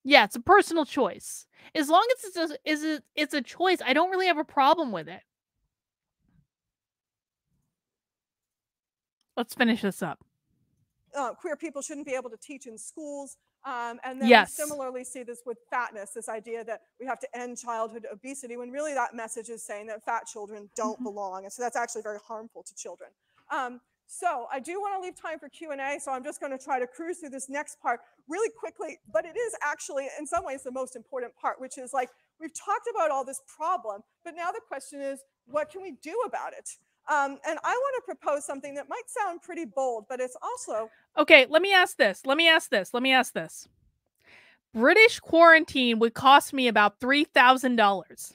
Yeah, it's a personal choice. As long as it's a choice, I don't really have a problem with it. Let's finish this up.
Queer people shouldn't be able to teach in schools. And then
Yes.
we similarly see this with fatness, this idea that we have to end childhood obesity, when really that message is saying that fat children don't belong. And so that's actually very harmful to children. So I do want to leave time for Q&A, so I'm just going to try to cruise through this next part really quickly, but it is actually in some ways the most important part, which is like, we've talked about all this problem, but now the question is, what can we do about it? And I want to propose something that might sound pretty bold, but it's also...
Okay, let me ask this. British quarantine would cost me about $3,000.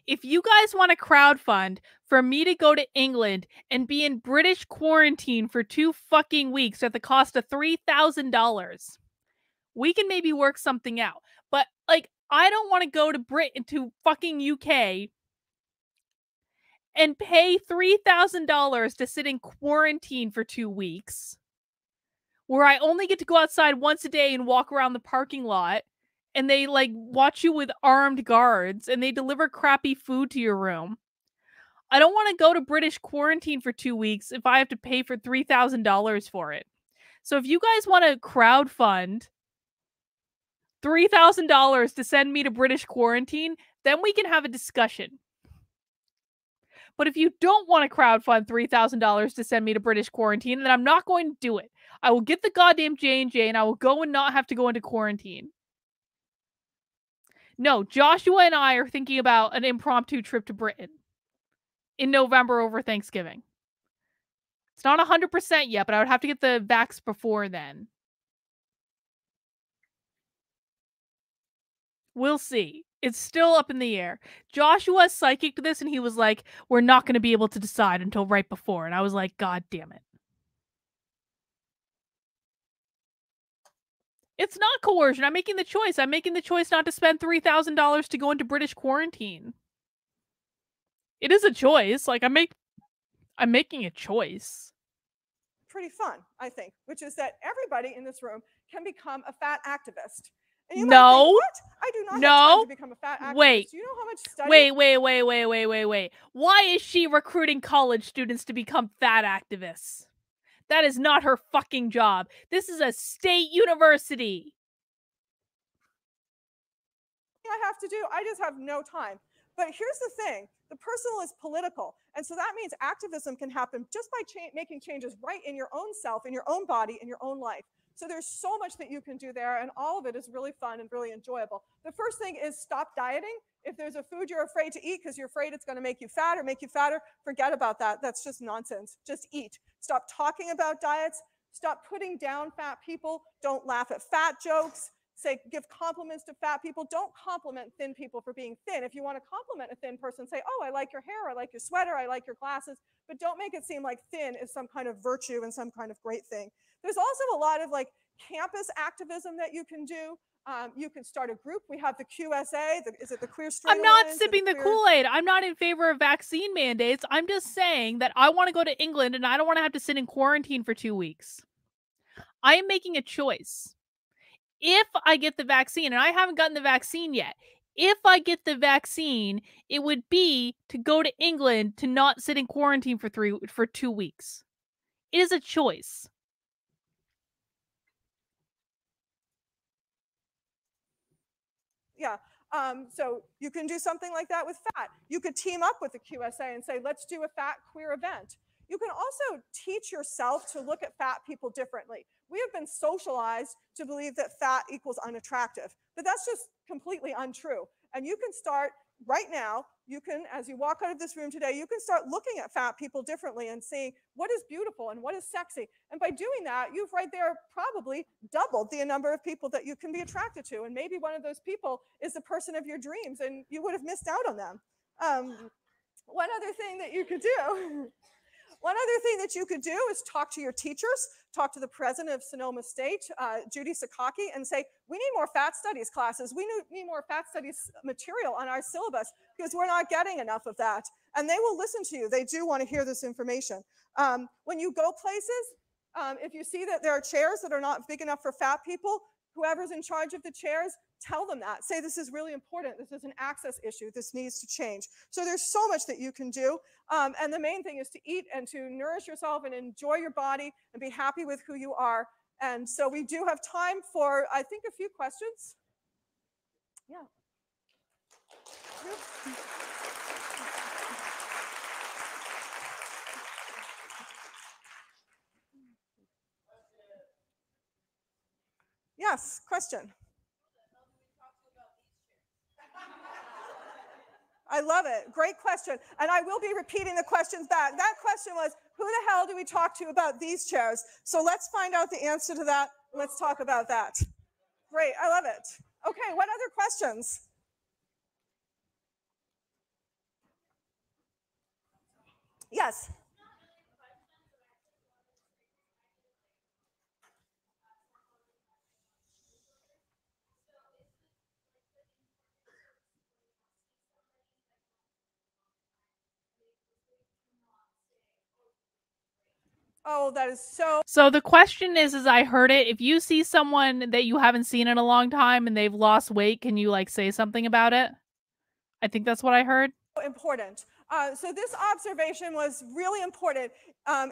If you guys want to crowdfund for me to go to England and be in British quarantine for 2 fucking weeks at the cost of $3,000, we can maybe work something out. But like, I don't want to go to Britain, to fucking UK, and pay $3,000 to sit in quarantine for 2 weeks, where I only get to go outside once a day and walk around the parking lot, and they like watch you with armed guards, and they deliver crappy food to your room. I don't want to go to British quarantine for 2 weeks if I have to pay for $3,000 for it. So if you guys want to crowdfund $3,000 to send me to British quarantine, then we can have a discussion. But if you don't want to crowdfund $3,000 to send me to British quarantine, then I'm not going to do it. I will get the goddamn J&J and I will go and not have to go into quarantine. No, Joshua and I are thinking about an impromptu trip to Britain in November over Thanksgiving. It's not 100% yet, but I would have to get the vax before then. We'll see. It's still up in the air. Joshua psychicked this and he was like, we're not going to be able to decide until right before. And I was like, God damn it. It's not coercion. I'm making the choice. I'm making the choice not to spend $3,000 to go into British quarantine. It is a choice. Like, I'm making a choice.
Pretty fun, I think, which is that everybody in this room can become a fat activist. And you
No.
might think, what? I do not have time to become a fat activist.
Wait.
Do you know how much study?
Wait. Why is she recruiting college students to become fat activists? That is not her fucking job. This is a state university.
I have to do. I just have no time. But here's the thing. The personal is political. And so that means activism can happen just by making changes right in your own self, in your own body, in your own life. So there's so much that you can do there, and all of it is really fun and really enjoyable. The first thing is stop dieting. If there's a food you're afraid to eat because you're afraid it's going to make you fat or make you fatter, forget about that. That's just nonsense. Just eat. Stop talking about diets. Stop putting down fat people. Don't laugh at fat jokes. Say, give compliments to fat people. Don't compliment thin people for being thin. If you want to compliment a thin person, say, oh, I like your hair, I like your sweater, I like your glasses, but don't make it seem like thin is some kind of virtue and some kind of great thing. There's also a lot of like campus activism that you can do. You can start a group. We have the QSA. Is it the Queer Straight
I'm not
Alliance
sipping the Kool-Aid. I'm not in favor of vaccine mandates. I'm just saying that I want to go to England and I don't want to have to sit in quarantine for 2 weeks. I am making a choice. If I get the vaccine, and I haven't gotten the vaccine yet, if I get the vaccine, it would be to go to England to not sit in quarantine for 2 weeks. It is a choice.
Yeah. So you can do something like that with fat. You could team up with the QSA and say, let's do a fat queer event. You can also teach yourself to look at fat people differently. We have been socialized to believe that fat equals unattractive, but that's just completely untrue. And you can start right now, you can, as you walk out of this room today, you can start looking at fat people differently and seeing what is beautiful and what is sexy. And by doing that, you've right there probably doubled the number of people that you can be attracted to. And maybe one of those people is the person of your dreams, and you would have missed out on them. One other thing that you could do. One other thing that you could do is talk to your teachers, talk to the president of Sonoma State, Judy Sakaki, and say, we need more fat studies classes. We need more fat studies material on our syllabus because we're not getting enough of that. And they will listen to you. They do want to hear this information. When you go places, if you see that there are chairs that are not big enough for fat people, whoever's in charge of the chairs, tell them that. Say, this is really important. This is an access issue. This needs to change. So there's so much that you can do. And the main thing is to eat and to nourish yourself and enjoy your body and be happy with who you are. And so we do have time for, I think, a few questions. Yeah. Yes, question. I love it. Great question. And I will be repeating the questions back. That question was, who the hell do we talk to about these chairs? So let's find out the answer to that. Let's talk about that. Great. I love it. Okay. What other questions? Yes. Oh, that is so.
So the question is, as I heard it, if you see someone that you haven't seen in a long time and they've lost weight, can you like say something about it? I think that's what I heard.
Important. So this observation was really important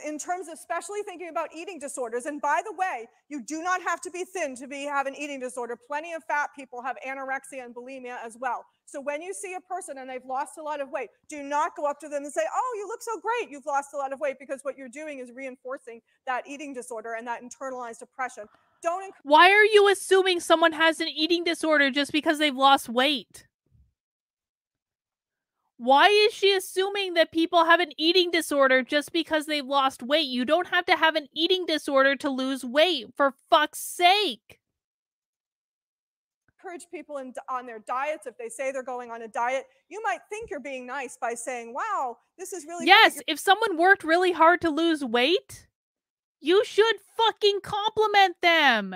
in terms of especially thinking about eating disorders. And by the way, you do not have to be thin to have an eating disorder. Plenty of fat people have anorexia and bulimia as well. So when you see a person and they've lost a lot of weight, do not go up to them and say, oh, you look so great, you've lost a lot of weight, because what you're doing is reinforcing that eating disorder and that internalized oppression.
Why are you assuming someone has an eating disorder just because they've lost weight? Why is she assuming that people have an eating disorder just because they've lost weight? You don't have to have an eating disorder to lose weight, for fuck's sake.
Encourage people on their diets. If they say they're going on a diet, you might think you're being nice by saying, wow, this is really
yes,
good.
If someone worked really hard to lose weight, you should fucking compliment them.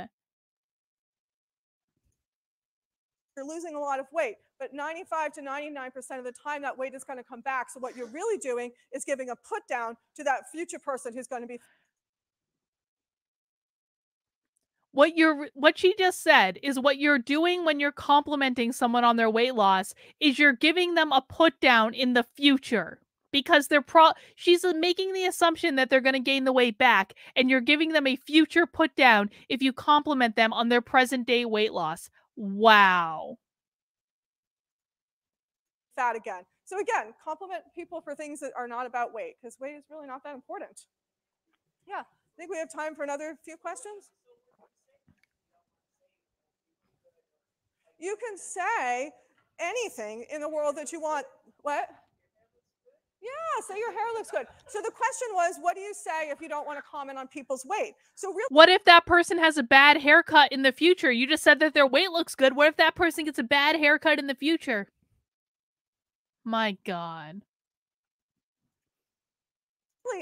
You're losing a lot of weight, but 95 to 99% of the time that weight is going to come back. So what you're really doing is giving a put down to that future person who's going to be.
What she just said is what you're doing when you're complimenting someone on their weight loss is you're giving them a put down in the future, because she's making the assumption that they're going to gain the weight back, and you're giving them a future put down if you compliment them on their present day weight loss. Wow.
Fat again. So again, compliment people for things that are not about weight, because weight is really not that important. Yeah, I think we have time for another few questions. You can say anything in the world that you want. What? Yeah, say your hair looks good. So the question was, what do you say if you don't want to comment on people's weight? So really,
what if that person has a bad haircut in the future? You just said that their weight looks good. What if that person gets a bad haircut in the future? My God.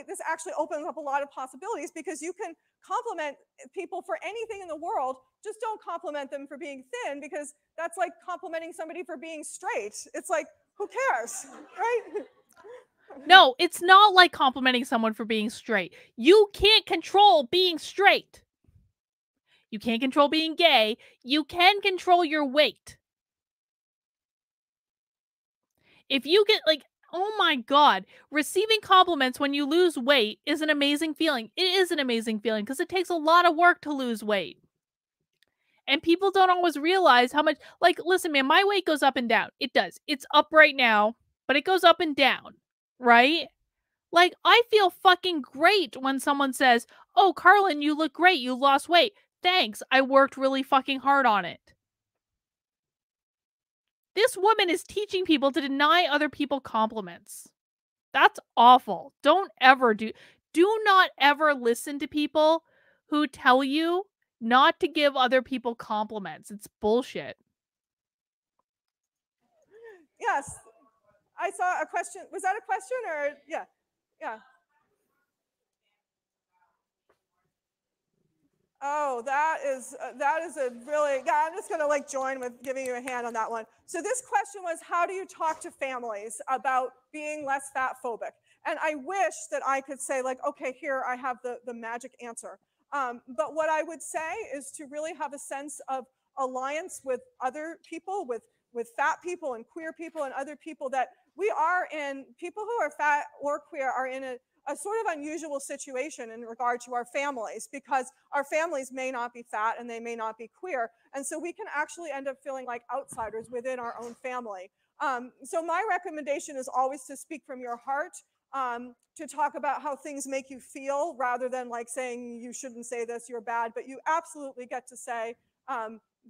This actually opens up a lot of possibilities, because you can compliment people for anything in the world. Just don't compliment them for being thin, because that's like complimenting somebody for being straight. It's like, who cares, right?
No, it's not like complimenting someone for being straight. You can't control being straight. You can't control being gay. You can control your weight. If you get like, oh my God, receiving compliments when you lose weight is an amazing feeling. It is an amazing feeling because it takes a lot of work to lose weight. And people don't always realize how much, like, listen, man, my weight goes up and down. It does. It's up right now, but it goes up and down, right? Like, I feel fucking great when someone says, oh, Carlin, you look great. You lost weight. Thanks. I worked really fucking hard on it. This woman is teaching people to deny other people compliments. That's awful. Do not ever listen to people who tell you not to give other people compliments. It's bullshit.
Yes, I saw a question. Was that a question or yeah? Yeah. Oh, that is a really, yeah, I'm just going to like join with giving you a hand on that one. So this question was, how do you talk to families about being less fat phobic? And I wish that I could say like, okay, here I have the magic answer. But what I would say is to really have a sense of alliance with other people, with fat people and queer people and other people that people who are fat or queer are in a sort of unusual situation in regard to our families, because our families may not be fat and they may not be queer. And so we can actually end up feeling like outsiders within our own family. So my recommendation is always to speak from your heart, to talk about how things make you feel rather than like saying you shouldn't say this, you're bad, but you absolutely get to say,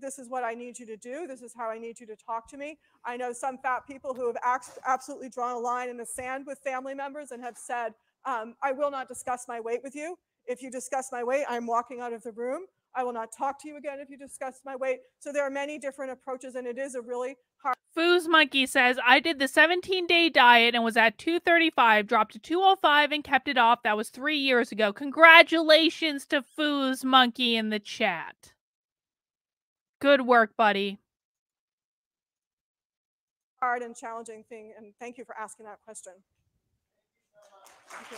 this is what I need you to do. This is how I need you to talk to me. I know some fat people who have absolutely drawn a line in the sand with family members and have said, I will not discuss my weight with you. If you discuss my weight, I'm walking out of the room. I will not talk to you again if you discuss my weight. So there are many different approaches, and it is a really hard.
Foos Monkey says, I did the 17-day diet and was at 235, dropped to 205 and kept it off. That was 3 years ago. Congratulations to Foos Monkey in the chat. Good work, buddy.
Hard and challenging thing, and thank you for asking that question. Thank you.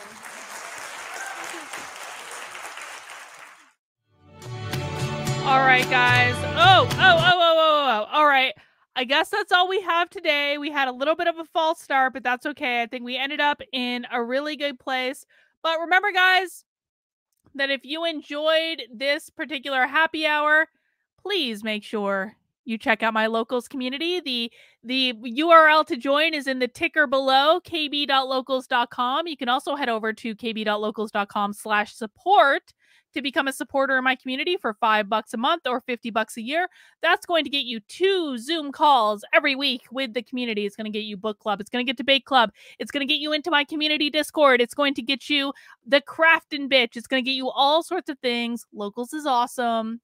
All right, guys. Oh. All right. I guess that's all we have today. We had a little bit of a false start, but that's okay. I think we ended up in a really good place. But remember, guys, that if you enjoyed this particular happy hour, please make sure you check out my locals community. The URL to join is in the ticker below, kb.locals.com. You can also head over to kb.locals.com/support to become a supporter in my community for $5 a month or $50 a year. That's going to get you 2 Zoom calls every week with the community. It's going to get you book club. It's going to get debate club. It's going to get you into my community Discord. It's going to get you the craftin' bitch. It's going to get you all sorts of things. Locals is awesome.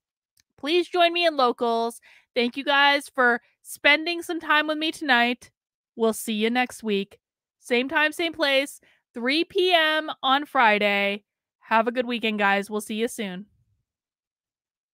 Please join me in Locals. Thank you guys for spending some time with me tonight. We'll see you next week. Same time, same place, 3 p.m. on Friday. Have a good weekend, guys. We'll see you soon.